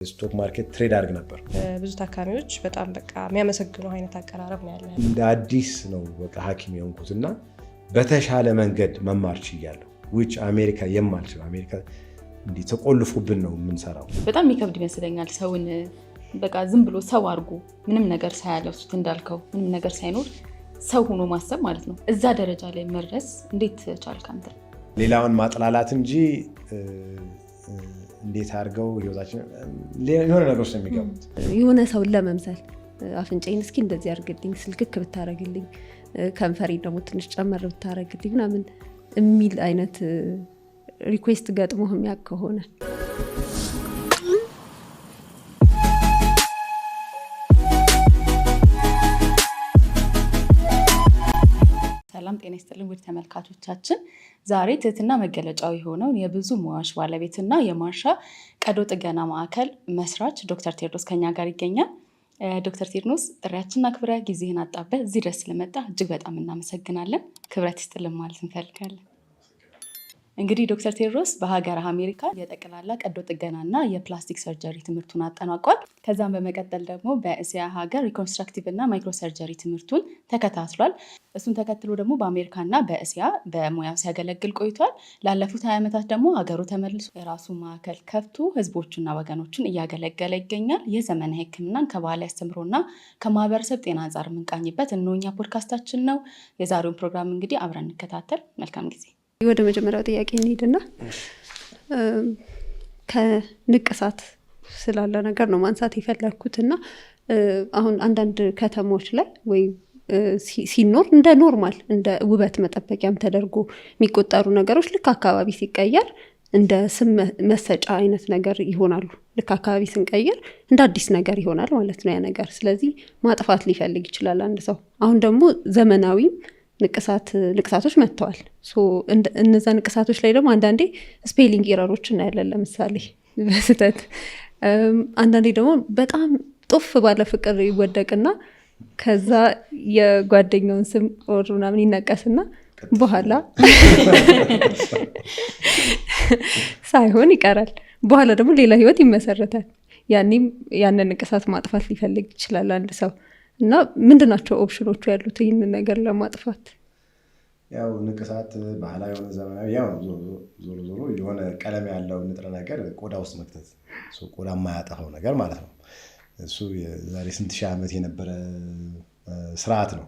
ስቶክ ማርኬት ትሬድ አድርግ ነበር። ብዙ ታካሚዎች በጣም በቃ የሚያመሰግኑ አይነት አቀራረብ ነው ያለው። እንደ አዲስ ነው በቃ ሐኪም የሆንኩትና በተሻለ መንገድ መማር ችያለሁ። which አሜሪካ የማልችል አሜሪካ እንዲህ ተቆልፎብን ነው የምንሰራው። በጣም የሚከብድ ይመስለኛል ሰውን በቃ ዝም ብሎ ሰው አድርጎ ምንም ነገር ሳያለሱት እንዳልከው ምንም ነገር ሳይኖር ሰው ሆኖ ማሰብ ማለት ነው። እዛ ደረጃ ላይ መድረስ እንዴት ቻልክ አንተ? ሌላውን ማጥላላት እንጂ እንዴት አድርገው ህይወታችን የሆነ ነገሮች ነው የሚገቡት። የሆነ ሰው ለመምሰል አፍንጫዬን እስኪ እንደዚህ አድርግልኝ፣ ስልክክ ብታረግልኝ፣ ከንፈሬን ደግሞ ትንሽ ጨመር ብታረግልኝ ምናምን የሚል አይነት ሪኩዌስት ገጥሞህ የሚያውቅ ከሆነ ሰላም ጤና ይስጥልን ውድ ተመልካቾቻችን፣ ዛሬ ትህትና መገለጫው የሆነውን የብዙ ሙያዎች ባለቤትና የማርሻ ቀዶ ጥገና ማዕከል መስራች ዶክተር ቴዎድሮስ ከኛ ጋር ይገኛል። ዶክተር ቴዎድሮስ ጥሪያችንን አክብረህ ጊዜህን አጣበህ እዚህ ድረስ ስለመጣ እጅግ በጣም እናመሰግናለን። ክብረት ይስጥልን ማለት እንፈልጋለን። እንግዲህ ዶክተር ቴዎድሮስ በሀገረ አሜሪካ የጠቅላላ ቀዶ ጥገናና የፕላስቲክ ሰርጀሪ ትምህርቱን አጠናቋል። ከዛም በመቀጠል ደግሞ በእስያ ሀገር ሪኮንስትራክቲቭ እና ማይክሮ ሰርጀሪ ትምህርቱን ተከታትሏል። እሱን ተከትሎ ደግሞ በአሜሪካና በእስያ በሙያው ሲያገለግል ቆይቷል። ላለፉት 20 ዓመታት ደግሞ ሀገሩ ተመልሶ የራሱ ማዕከል ከፍቶ ህዝቦችና ወገኖችን እያገለገለ ይገኛል። የዘመናዊ ሕክምናን ከባህል አስተምሮና ከማህበረሰብ ጤና አንጻር የምንቃኝበት እነኛ ፖድካስታችን ነው። የዛሬውን ፕሮግራም እንግዲህ አብረን እንከታተል። መልካም ጊዜ። ወደ መጀመሪያው ጥያቄ እንሂድና ከንቅሳት ስላለ ነገር ነው ማንሳት የፈለግኩትና አሁን አንዳንድ ከተሞች ላይ ወይ ሲኖር እንደ ኖርማል እንደ ውበት መጠበቂያም ተደርጎ የሚቆጠሩ ነገሮች ልክ አካባቢ ሲቀየር እንደ ስም መሰጫ አይነት ነገር ይሆናሉ። ልክ አካባቢ ስንቀይር እንደ አዲስ ነገር ይሆናል ማለት ነው ያ ነገር። ስለዚህ ማጥፋት ሊፈልግ ይችላል አንድ ሰው። አሁን ደግሞ ዘመናዊም ንቅሳቶች መጥተዋል። እነዛ ንቅሳቶች ላይ ደግሞ አንዳንዴ ስፔሊንግ ኤረሮች እናያለን። ለምሳሌ በስህተት አንዳንዴ ደግሞ በጣም ጦፍ ባለ ፍቅር ይወደቅና ከዛ የጓደኛውን ስም ኦር ምናምን ይነቀስና በኋላ ሳይሆን ይቀራል። በኋላ ደግሞ ሌላ ህይወት ይመሰረታል። ያንን ንቅሳት ማጥፋት ሊፈልግ ይችላል አንድ ሰው። እና ምንድናቸው ኦፕሽኖቹ ያሉት ይህንን ነገር ለማጥፋት? ያው ንቅሳት ባህላዊ የሆነ ዘመናዊ ያው ዞሮ የሆነ ቀለም ያለው ንጥረ ነገር ቆዳ ውስጥ መክተት፣ ቆዳ የማያጠፋው ነገር ማለት ነው። እሱ የዛሬ ስንት ሺህ ዓመት የነበረ ስርዓት ነው።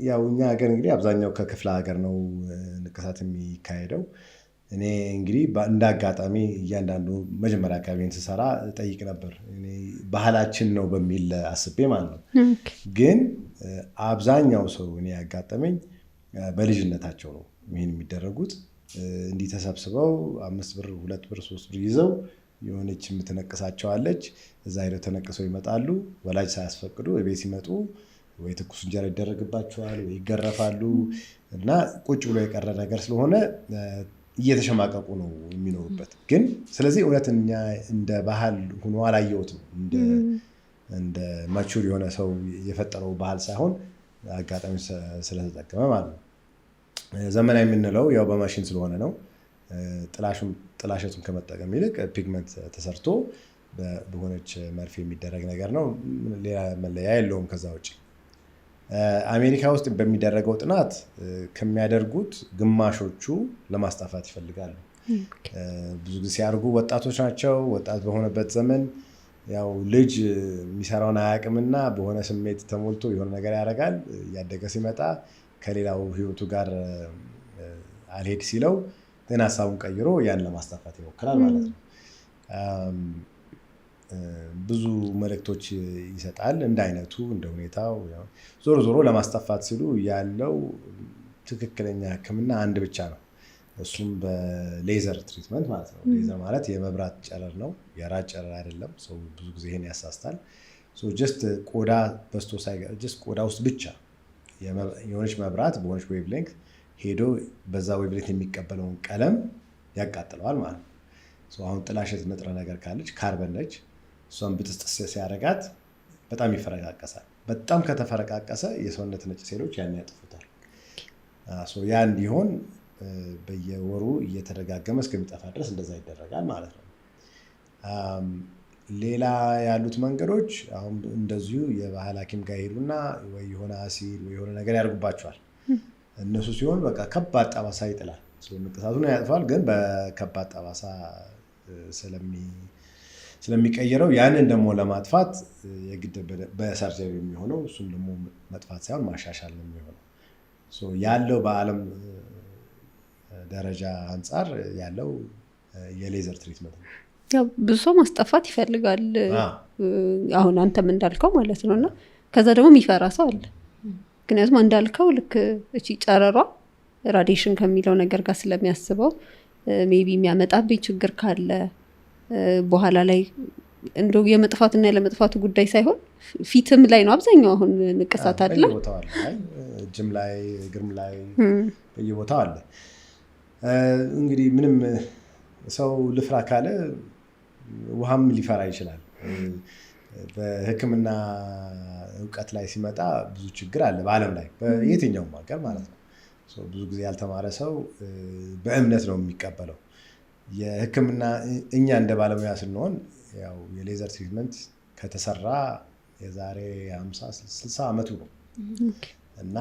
ያው እኛ ሀገር እንግዲህ አብዛኛው ከክፍለ ሀገር ነው ንቅሳት የሚካሄደው። እኔ እንግዲህ እንደ አጋጣሚ እያንዳንዱ መጀመሪያ አካባቢን ስሰራ ጠይቅ ነበር ባህላችን ነው በሚል አስቤ ማለት ነው። ግን አብዛኛው ሰው እኔ ያጋጠመኝ በልጅነታቸው ነው ይህን የሚደረጉት። እንዲህ ተሰብስበው 5 ብር 2 ብር 3 ብር ይዘው የሆነች የምትነቅሳቸው አለች። እዛ ሄደው ተነቅሰው ይመጣሉ። ወላጅ ሳያስፈቅዱ ቤት ሲመጡ ወይ ትኩስ እንጀራ ይደረግባቸዋል ወይ ይገረፋሉ። እና ቁጭ ብሎ የቀረ ነገር ስለሆነ እየተሸማቀቁ ነው የሚኖሩበት። ግን ስለዚህ እውነተኛ እንደ ባህል ሆኖ አላየሁትም። እንደ ማቹር የሆነ ሰው የፈጠረው ባህል ሳይሆን አጋጣሚ ስለተጠቀመ ማለት ነው። ዘመናዊ የምንለው ያው በማሽን ስለሆነ ነው። ጥላሸቱን ከመጠቀም ይልቅ ፒግመንት ተሰርቶ በሆነች መርፌ የሚደረግ ነገር ነው። ሌላ መለያ የለውም ከዛ ውጭ። አሜሪካ ውስጥ በሚደረገው ጥናት ከሚያደርጉት ግማሾቹ ለማስጣፋት ይፈልጋሉ። ብዙ ጊዜ ሲያርጉ ወጣቶች ናቸው። ወጣት በሆነበት ዘመን ያው ልጅ የሚሰራውን አያውቅምና በሆነ ስሜት ተሞልቶ የሆነ ነገር ያደርጋል። እያደገ ሲመጣ ከሌላው ህይወቱ ጋር አልሄድ ሲለው ግን ሀሳቡን ቀይሮ ያን ለማስጣፋት ይሞክራል ማለት ነው። ብዙ መልእክቶች ይሰጣል እንደ አይነቱ እንደ ሁኔታው። ዞሮ ለማስጠፋት ሲሉ ያለው ትክክለኛ ህክምና አንድ ብቻ ነው። እሱም በሌዘር ትሪትመንት ማለት ነው። ሌዘር ማለት የመብራት ጨረር ነው፣ የራድ ጨረር አይደለም። ሰው ብዙ ጊዜ ይሄን ያሳስታል። ጀስት ቆዳ በስቶ ሳይገባ ጀስት ቆዳ ውስጥ ብቻ የሆነች መብራት በሆነች ዌቭሌንግት ሄዶ በዛ ዌቭሌንግት የሚቀበለውን ቀለም ያቃጥለዋል ማለት ነው። አሁን ጥላሸት ንጥረ ነገር ካለች ካርበን ነች። እሷን ብጥስጥስ ሲያደርጋት በጣም ይፈረቃቀሳል። በጣም ከተፈረቃቀሰ የሰውነት ነጭ ሴሎች ያን ያጥፉታል። ያ እንዲሆን በየወሩ እየተደጋገመ እስከሚጠፋ ድረስ እንደዛ ይደረጋል ማለት ነው። ሌላ ያሉት መንገዶች አሁን እንደዚሁ የባህል ሐኪም ጋር ሄዱና ወይ የሆነ አሲድ ወይ የሆነ ነገር ያደርጉባቸዋል። እነሱ ሲሆን በቃ ከባድ ጠባሳ ይጥላል። ንቅሳቱን ያጥፋል፣ ግን በከባድ ጠባሳ ስለሚቀየረው ያንን ደግሞ ለማጥፋት የግድ በሰርጀሪ የሚሆነው እሱም ደግሞ መጥፋት ሳይሆን ማሻሻል ነው የሚሆነው። ያለው በዓለም ደረጃ አንጻር ያለው የሌዘር ትሪትመንት ነው። ያው ብዙ ሰው ማስጠፋት ይፈልጋል፣ አሁን አንተም እንዳልከው ማለት ነው። እና ከዛ ደግሞ የሚፈራ ሰው አለ። ምክንያቱም እንዳልከው ልክ እቺ ጨረሯ ራዲሽን ከሚለው ነገር ጋር ስለሚያስበው ሜቢ የሚያመጣብኝ ችግር ካለ በኋላ ላይ እንደው የመጥፋትና ያለመጥፋቱ ጉዳይ ሳይሆን ፊትም ላይ ነው አብዛኛው አሁን ንቅሳት አለ። እጅም ላይ እግርም ላይ በየቦታው አለ። እንግዲህ ምንም ሰው ልፍራ ካለ ውሃም ሊፈራ ይችላል። በሕክምና እውቀት ላይ ሲመጣ ብዙ ችግር አለ በዓለም ላይ በየትኛውም ሀገር ማለት ነው። ብዙ ጊዜ ያልተማረ ሰው በእምነት ነው የሚቀበለው። የሕክምና እኛ እንደ ባለሙያ ስንሆን ያው የሌዘር ትሪትመንት ከተሰራ የዛሬ 50-60 ዓመቱ ነው እና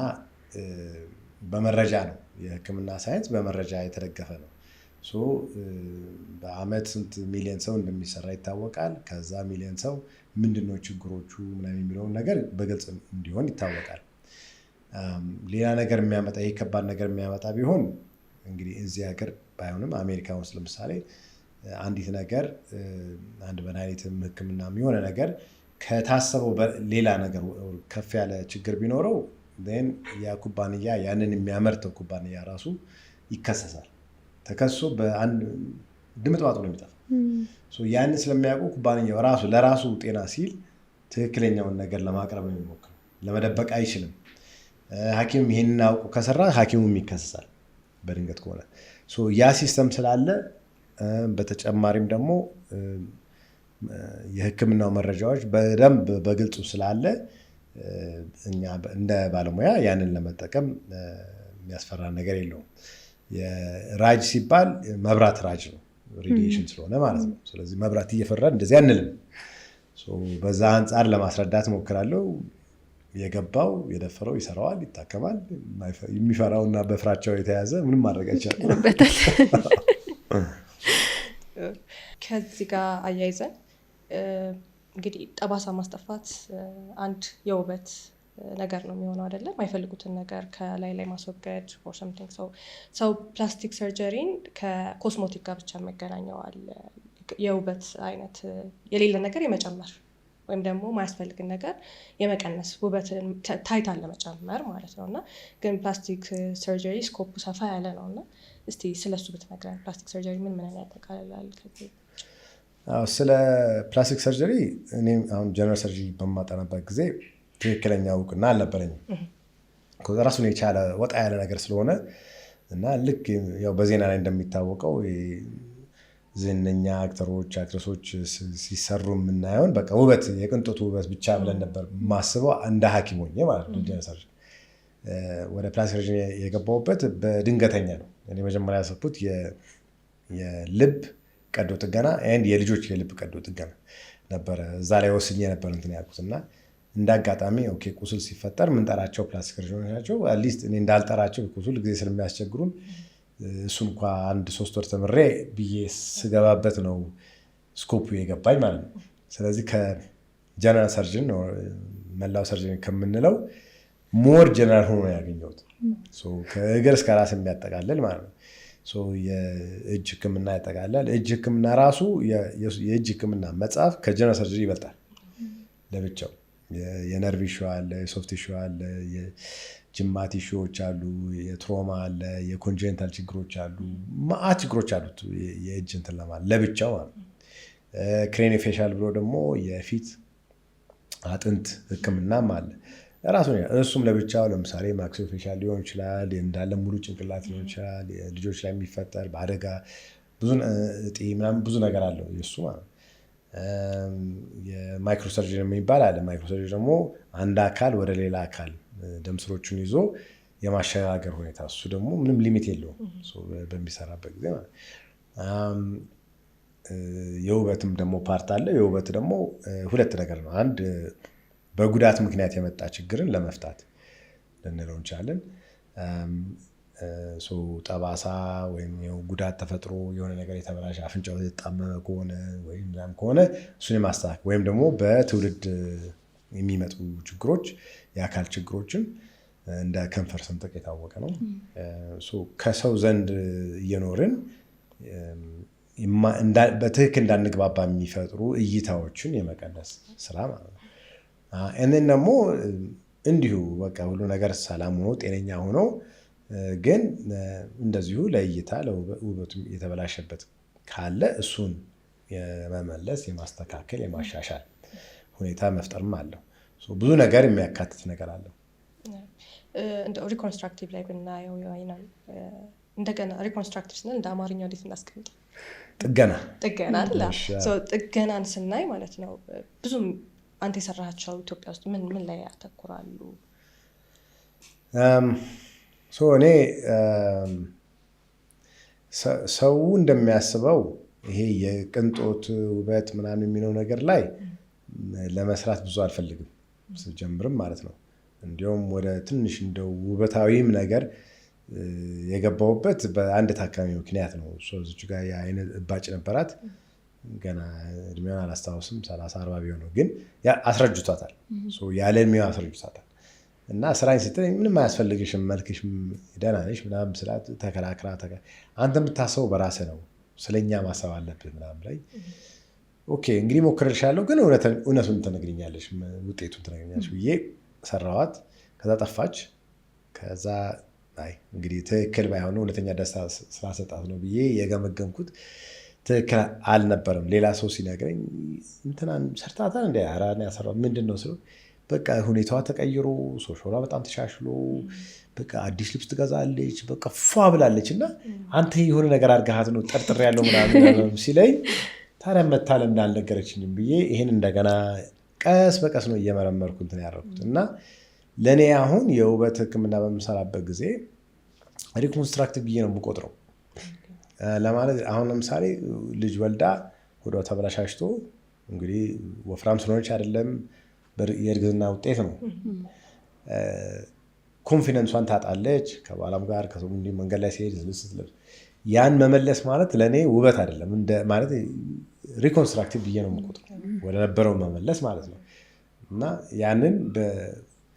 በመረጃ ነው። የሕክምና ሳይንስ በመረጃ የተደገፈ ነው። በአመት ስንት ሚሊዮን ሰው እንደሚሰራ ይታወቃል። ከዛ ሚሊዮን ሰው ምንድነው ችግሮቹ ምናምን የሚለውን ነገር በግልጽ እንዲሆን ይታወቃል። ሌላ ነገር የሚያመጣ ይሄ ከባድ ነገር የሚያመጣ ቢሆን እንግዲህ እዚህ ሀገር ባይሆንም አሜሪካ ውስጥ ለምሳሌ አንዲት ነገር አንድ መድኃኒትም ሕክምና የሆነ ነገር ከታሰበው ሌላ ነገር ከፍ ያለ ችግር ቢኖረው ያ ኩባንያ ያንን የሚያመርተው ኩባንያ ራሱ ይከሰሳል። ተከሶ በአንድ ድምጥማጡ ነው የሚጠፋው። ያንን ስለሚያውቁ ኩባንያው ራሱ ለራሱ ጤና ሲል ትክክለኛውን ነገር ለማቅረብ ነው የሚሞክረው። ለመደበቅ አይችልም። ሐኪም ይሄንን አውቁ ከሰራ ሐኪሙም ይከሰሳል በድንገት ከሆነ። ያ ሲስተም ስላለ በተጨማሪም ደግሞ የሕክምናው መረጃዎች በደንብ በግልጹ ስላለ እኛ እንደ ባለሙያ ያንን ለመጠቀም የሚያስፈራ ነገር የለውም። የራጅ ሲባል መብራት ራጅ ነው፣ ሬዲዬሽን ስለሆነ ማለት ነው። ስለዚህ መብራት እየፈራን እንደዚህ አንልም። በዛ አንጻር ለማስረዳት ሞክራለሁ። የገባው የደፈረው ይሰራዋል፣ ይታከማል። የሚፈራውና በፍራቻው የተያዘ ምንም ማድረግ አይቻልም። ከዚህ ጋር አያይዘን እንግዲህ ጠባሳ ማስጠፋት አንድ የውበት ነገር ነው የሚሆነው አይደለም። የማይፈልጉትን ነገር ከላይ ላይ ማስወገድ ኦር ሰምቲንግ። ሰው ፕላስቲክ ሰርጀሪን ከኮስሞቲክ ጋር ብቻ የሚያገናኘዋል። የውበት አይነት የሌለ ነገር የመጨመር ወይም ደግሞ ማያስፈልግን ነገር የመቀነስ ውበትን ታይታን ለመጨመር ማለት ነው። እና ግን ፕላስቲክ ሰርጀሪ ስኮፑ ሰፋ ያለ ነው እና እስቲ ስለሱ ብትነግረን። ፕላስቲክ ሰርጀሪ ምን ያጠቃልላል? ስለ ፕላስቲክ ሰርጀሪ እኔም አሁን ጀነራል ሰርጀሪ በማጠናበት ጊዜ ትክክለኛ እውቅና አልነበረኝም። ራሱን የቻለ ወጣ ያለ ነገር ስለሆነ እና ልክ ያው በዜና ላይ እንደሚታወቀው ዝነኛ አክተሮች አክትረሶች ሲሰሩ የምናየውን በቃ ውበት የቅንጦት ውበት ብቻ ብለን ነበር ማስበው እንደ ሐኪም ሆኜ ማለት ነው። ወደ ፕላስቲክ ሰርጀሪ የገባሁበት በድንገተኛ ነው። እኔ መጀመሪያ ያሰብኩት የልብ ቀዶ ጥገና የልጆች የልብ ቀዶ ጥገና ነበረ። እዛ ላይ ወስኜ ነበር እንትን ያልኩት እና እንደ አጋጣሚ ቁስል ሲፈጠር ምንጠራቸው ፕላስቲክ ሰርጀሪዎች ናቸው። አትሊስት እኔ እንዳልጠራቸው ቁስል ጊዜ ስለሚያስቸግሩን እሱ እንኳ 1-3 ወር ተምሬ ብዬ ስገባበት ነው ስኮፑ የገባኝ ማለት ነው። ስለዚህ ከጀነራል ሰርጅን መላው ሰርጀን ከምንለው ሞር ጀነራል ሆኖ ያገኘሁት ከእግር እስከ ራስ የሚያጠቃልል ማለት ነው። የእጅ ሕክምና ያጠቃልላል። እጅ ሕክምና ራሱ የእጅ ሕክምና መጽሐፍ ከጀነራል ሰርጀሪ ይበልጣል ለብቻው። የነርቭ ኢሹ አለ፣ የሶፍት ኢሹ አለ፣ የጅማት ኢሹዎች አሉ፣ የትሮማ አለ፣ የኮንጀንታል ችግሮች አሉ፣ ማአት ችግሮች አሉት የእጅ እንትን ለማለት ለብቻው ማለት ነው። ክሬኒዮፌሻል ብሎ ደግሞ የፊት አጥንት ሕክምናም አለ ራሱ። እሱም ለብቻው ለምሳሌ ማክሲሎፌሻል ሊሆን ይችላል፣ እንዳለ ሙሉ ጭንቅላት ሊሆን ይችላል። ልጆች ላይ የሚፈጠር በአደጋ ብዙ እጢ ምናምን ብዙ ነገር አለው የእሱ ማለት ነው። የማይክሮሰርጀሪ የሚባል አለ። ማይክሮሰርጀሪ ደግሞ አንድ አካል ወደ ሌላ አካል ደም ስሮቹን ይዞ የማሸጋገር ሁኔታ፣ እሱ ደግሞ ምንም ሊሚት የለውም በሚሰራበት ጊዜ ማለት። የውበትም ደግሞ ፓርት አለ። የውበት ደግሞ ሁለት ነገር ነው። አንድ በጉዳት ምክንያት የመጣ ችግርን ለመፍታት ልንለው እንችላለን። ጠባሳ ወይም ጉዳት ተፈጥሮ የሆነ ነገር የተበላሸ አፍንጫው የተጣመመ ከሆነ ወይም ምናምን ከሆነ እሱን የማስተካከል ወይም ደግሞ በትውልድ የሚመጡ ችግሮች የአካል ችግሮችን እንደ ከንፈር ሰንጠቅ የታወቀ ነው። ከሰው ዘንድ እየኖርን በትክክል እንዳንግባባ የሚፈጥሩ እይታዎችን የመቀነስ ስራ ማለት ነው። እንን ደግሞ እንዲሁ በቃ ሁሉ ነገር ሰላም ሆኖ ጤነኛ ሆኖ ግን እንደዚሁ ለእይታ ለውበቱ የተበላሸበት ካለ እሱን የመመለስ የማስተካከል የማሻሻል ሁኔታ መፍጠርም አለው። ብዙ ነገር የሚያካትት ነገር አለው። እንደ ሪኮንስትራክቲቭ ላይ ብናየው እንደገና ሪኮንስትራክቲቭ ስንል እንደ አማርኛው እንዴት እናስቀምጠው? ጥገና አለ። ጥገናን ስናይ ማለት ነው ብዙም አንተ የሰራቸው ኢትዮጵያ ውስጥ ምን ላይ ያተኩራሉ? እኔ ሰው እንደሚያስበው ይሄ የቅንጦት ውበት ምናምን የሚለው ነገር ላይ ለመስራት ብዙ አልፈልግም ስጀምርም ማለት ነው። እንዲሁም ወደ ትንሽ እንደው ውበታዊም ነገር የገባሁበት በአንድ ታካሚ ምክንያት ነው። እዚች ጋር የአይን እባጭ ነበራት። ገና እድሜዋን አላስታውስም 30-40 ቢሆነው ግን አስረጅቷታል። ያለ እድሜዋ አስረጅቷታል። እና ስራኝ ስትለኝ ምንም አያስፈልግሽም መልክሽ ደህና ነሽ ምናምን ስላት ተከራክራ አንተ የምታስበው በራስህ ነው ስለኛ ማሰብ አለብህ ምናምን ላይ ኦኬ እንግዲህ ሞክርልሻለሁ ግን እውነቱን ትነግሪኛለሽ ውጤቱን ትነግሪኛለሽ ብዬ ሰራኋት። ከዛ ጠፋች። ከዛ እንግዲህ ትክክል ባይሆን እውነተኛ ደስታ ስላሰጣት ነው ብዬ የገመገምኩት ትክክል አልነበረም። ሌላ ሰው ሲነግረኝ እንትናን ሰርታታል እንደ አራን ያሰራ ምንድን ነው ስለው በቃ ሁኔታዋ ተቀይሮ ሶሾላ በጣም ተሻሽሎ በቃ አዲስ ልብስ ትገዛለች በቃ ፏ ብላለች እና አንተ የሆነ ነገር አድርገሃት ነው ጠርጥር ያለው ምናምን ሲለኝ ታዲያ መታለ እንዳልነገረችኝም ብዬ ይህን እንደገና ቀስ በቀስ ነው እየመረመርኩ እንትን ያደረኩት። እና ለእኔ አሁን የውበት ሕክምና በምሰራበት ጊዜ ሪኮንስትራክቲቭ ብዬ ነው የምቆጥረው። ለማለት አሁን ለምሳሌ ልጅ ወልዳ ሆዷ ተበላሻሽቶ እንግዲህ ወፍራም ስለሆነች አይደለም የእርግዝና ውጤት ነው። ኮንፊደንሷን ታጣለች ከባሏም ጋር መንገድ ላይ ሲሄድ ስትለብስ ያን መመለስ ማለት ለእኔ ውበት አይደለም ማለት ሪኮንስትራክቲቭ ብዬ ነው የምቆጥረው ወደ ነበረው መመለስ ማለት ነው። እና ያንን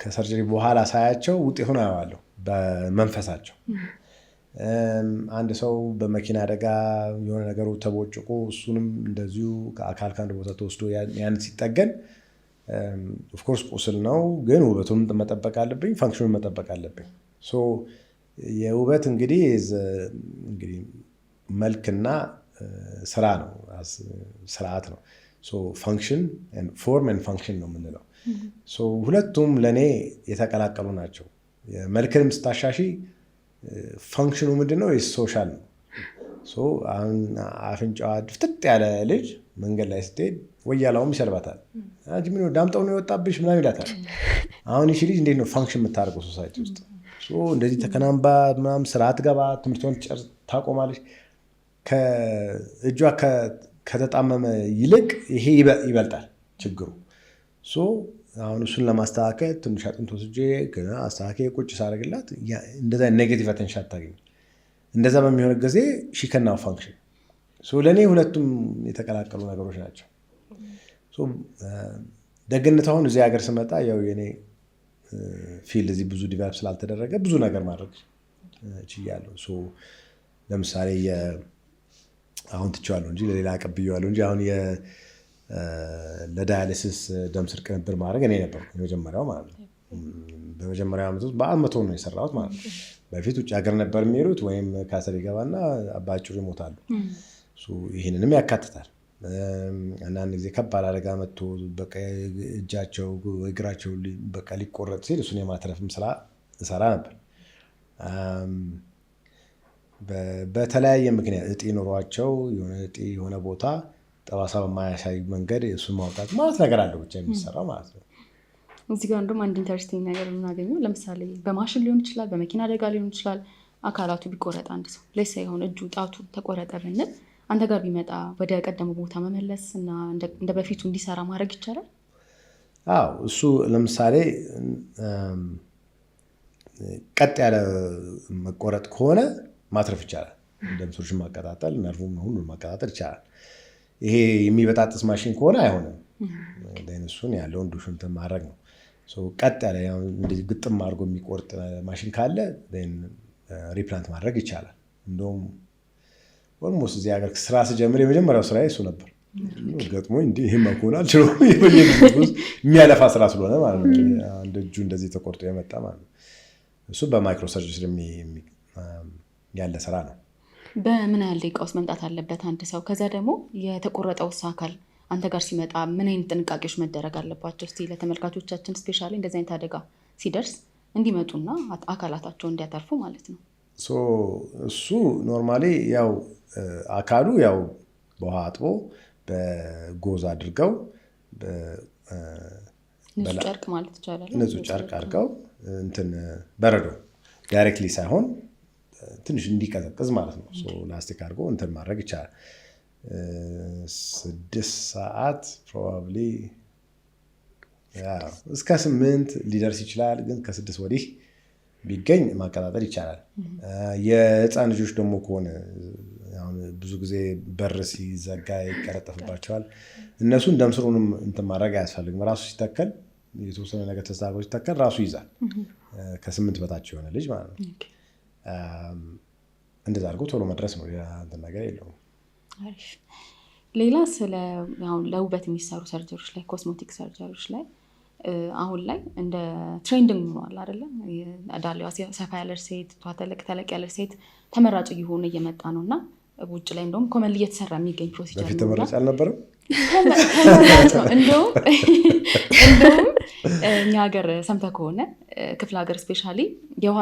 ከሰርጀሪ በኋላ ሳያቸው ውጤቱን አየዋለሁ በመንፈሳቸው። አንድ ሰው በመኪና አደጋ የሆነ ነገሩ ተቦጭቆ እሱንም እንደዚሁ ከአካል ከአንድ ቦታ ተወስዶ ያን ሲጠገን ኦፍኮርስ ቁስል ነው ግን ውበቱን መጠበቅ አለብኝ፣ ፋንክሽኑን መጠበቅ አለብኝ። የውበት እንግዲህ መልክና ስራ ነው ስርዓት ነው። ፋንክሽን ፎርም ኤንድ ፋንክሽን ነው የምንለው። ሁለቱም ለእኔ የተቀላቀሉ ናቸው። መልክንም ስታሻሺ ፋንክሽኑ ምንድነው? ሶሻል ነው። አሁን አፍንጫዋ ድፍጥጥ ያለ ልጅ መንገድ ላይ ስትሄድ ወያላውም ይሰልባታል። ምን ዳምጠው ነው የወጣብሽ ምናምን ይላታል። አሁን ይቺ ልጅ እንዴት ነው ፋንክሽን የምታደርገው ሶሳይቲ ውስጥ? እንደዚህ ተከናንባ ምናምን ስራ ትገባ ትምህርቷን ታቆማለች። እጇ ከተጣመመ ይልቅ ይሄ ይበልጣል ችግሩ። አሁን እሱን ለማስተካከል ትንሽ አጥንት ወስጄ አስተካከል ቁጭ ሳደርግላት እንደዛ ኔጌቲቭ አቴንሽን አታገኝ። እንደዛ በሚሆን ጊዜ ሺከናው ፋንክሽን ለእኔ ሁለቱም የተቀላቀሉ ነገሮች ናቸው። ደግነት አሁን እዚህ ሀገር ስመጣ ያው የኔ ፊልድ እዚህ ብዙ ዲቨሎፕ ስላልተደረገ ብዙ ነገር ማድረግ ችያለሁ። ለምሳሌ አሁን ትቼዋለሁ እንጂ ለሌላ አቀብዬዋለሁ እንጂ አሁን ለዳያሊሲስ ደም ስር ቅንብር ማድረግ እኔ ነበር የመጀመሪያው ማለት ነው። በመጀመሪያ ዓመት ውስጥ በ100 ነው የሰራሁት ማለት ነው። በፊት ውጭ ሀገር ነበር የሚሄዱት ወይም ካሰር ይገባና በአጭሩ ይሞታሉ። ይህንንም ያካትታል። አንዳንድ ጊዜ ከባድ አደጋ መጥቶ በቃ እጃቸው እግራቸው በቃ ሊቆረጥ ሲል እሱን የማትረፍም ስራ እሰራ ነበር። በተለያየ ምክንያት እጢ ኖሯቸው የሆነ እጢ የሆነ ቦታ ጠባሳ በማያሳይ መንገድ እሱን ማውጣት ማለት ነገር አለው ብቻ የሚሰራው ማለት ነው። እዚህ ጋር እንደውም አንድ ኢንተረስቲንግ ነገር የምናገኘው ለምሳሌ በማሽን ሊሆን ይችላል፣ በመኪና አደጋ ሊሆን ይችላል። አካላቱ ቢቆረጥ አንድ ሰው ለሳ የሆነ እጁ ጣቱ ተቆረጠ ብንል አንተ ጋር ቢመጣ ወደ ቀደመ ቦታ መመለስ እና እንደ በፊቱ እንዲሰራ ማድረግ ይቻላል? አዎ እሱ ለምሳሌ ቀጥ ያለ መቆረጥ ከሆነ ማትረፍ ይቻላል። ደም ስሮችን ማቀጣጠል፣ ነርቭን ሁሉን ማቀጣጠል ይቻላል። ይሄ የሚበጣጥስ ማሽን ከሆነ አይሆንም። እሱን ያለውን ዱሽንትን ማድረግ ነው። ቀጥ ያለ እንደዚህ ግጥም አድርጎ የሚቆርጥ ማሽን ካለ ሪፕላንት ማድረግ ይቻላል። እንደውም ኦልሞስት እዚህ ሀገር ስራ ስጀምር የመጀመሪያው ስራ እሱ ነበር። ገጥሞ እንዲህ ይህማ ከሆነ አልችለውም የሚያለፋ ስራ ስለሆነ ማለት ነው። አንድ እጁ እንደዚህ ተቆርጦ የመጣ ማለት ነው። እሱ በማይክሮ ሰርጀሪ ያለ ስራ ነው። በምን ያህል ደቂቃ ውስጥ መምጣት አለበት አንድ ሰው? ከዛ ደግሞ የተቆረጠው አካል አንተ ጋር ሲመጣ ምን አይነት ጥንቃቄዎች መደረግ አለባቸው? እስቲ ለተመልካቾቻችን ስፔሻሊ እንደዚህ አይነት አደጋ ሲደርስ እንዲመጡና አካላታቸውን እንዲያተርፉ ማለት ነው። እሱ ኖርማሊ ያው አካሉ ያው በውሃ አጥቦ በጎዝ አድርገው ንጹህ ጨርቅ ማለት ይቻላል። ንጹህ ጨርቅ አድርገው በረዶ ዳይሬክትሊ ሳይሆን ትንሽ እንዲቀዘቅዝ ማለት ነው። ላስቲክ አድርጎ ማድረግ ይቻላል። 6 ሰዓት ፕሮባብሊ እስከ 8 ሊደርስ ይችላል። ግን ከ6 ወዲህ ቢገኝ ማቀጣጠል ይቻላል። የህፃን ልጆች ደግሞ ከሆነ ብዙ ጊዜ በር ሲዘጋ ይቀረጠፍባቸዋል። እነሱን ደም ስሩንም ማድረግ አያስፈልግም። ራሱ ሲተከል የተወሰነ ነገር ተስተካክሎ ሲተከል ራሱ ይዛል። ከ8 በታች የሆነ ልጅ ማለት ነው። እንደዛ አድርጎ ቶሎ መድረስ ነው። ሌላ ነገር የለውም። ሌላ ለውበት የሚሰሩ ሰርጀሪዎች ላይ ኮስሞቲክ ሰርጀሪዎች ላይ አሁን ላይ እንደ ትሬንዲንግ ሆኗል አይደለም? ዳሌዋ ሰፋ ያለ ሴት፣ ተለቅ ያለ ሴት ተመራጭ እየሆነ እየመጣ ነው እና ውጭ ላይ እንደውም ኮመን እየተሰራ የሚገኝ ፕሮሲጀር ነው። በፊት ተመራጭ አልነበረም። እንደውም እኛ ሀገር ሰምተህ ከሆነ ክፍለ ሀገር ስፔሻሊ የውሃ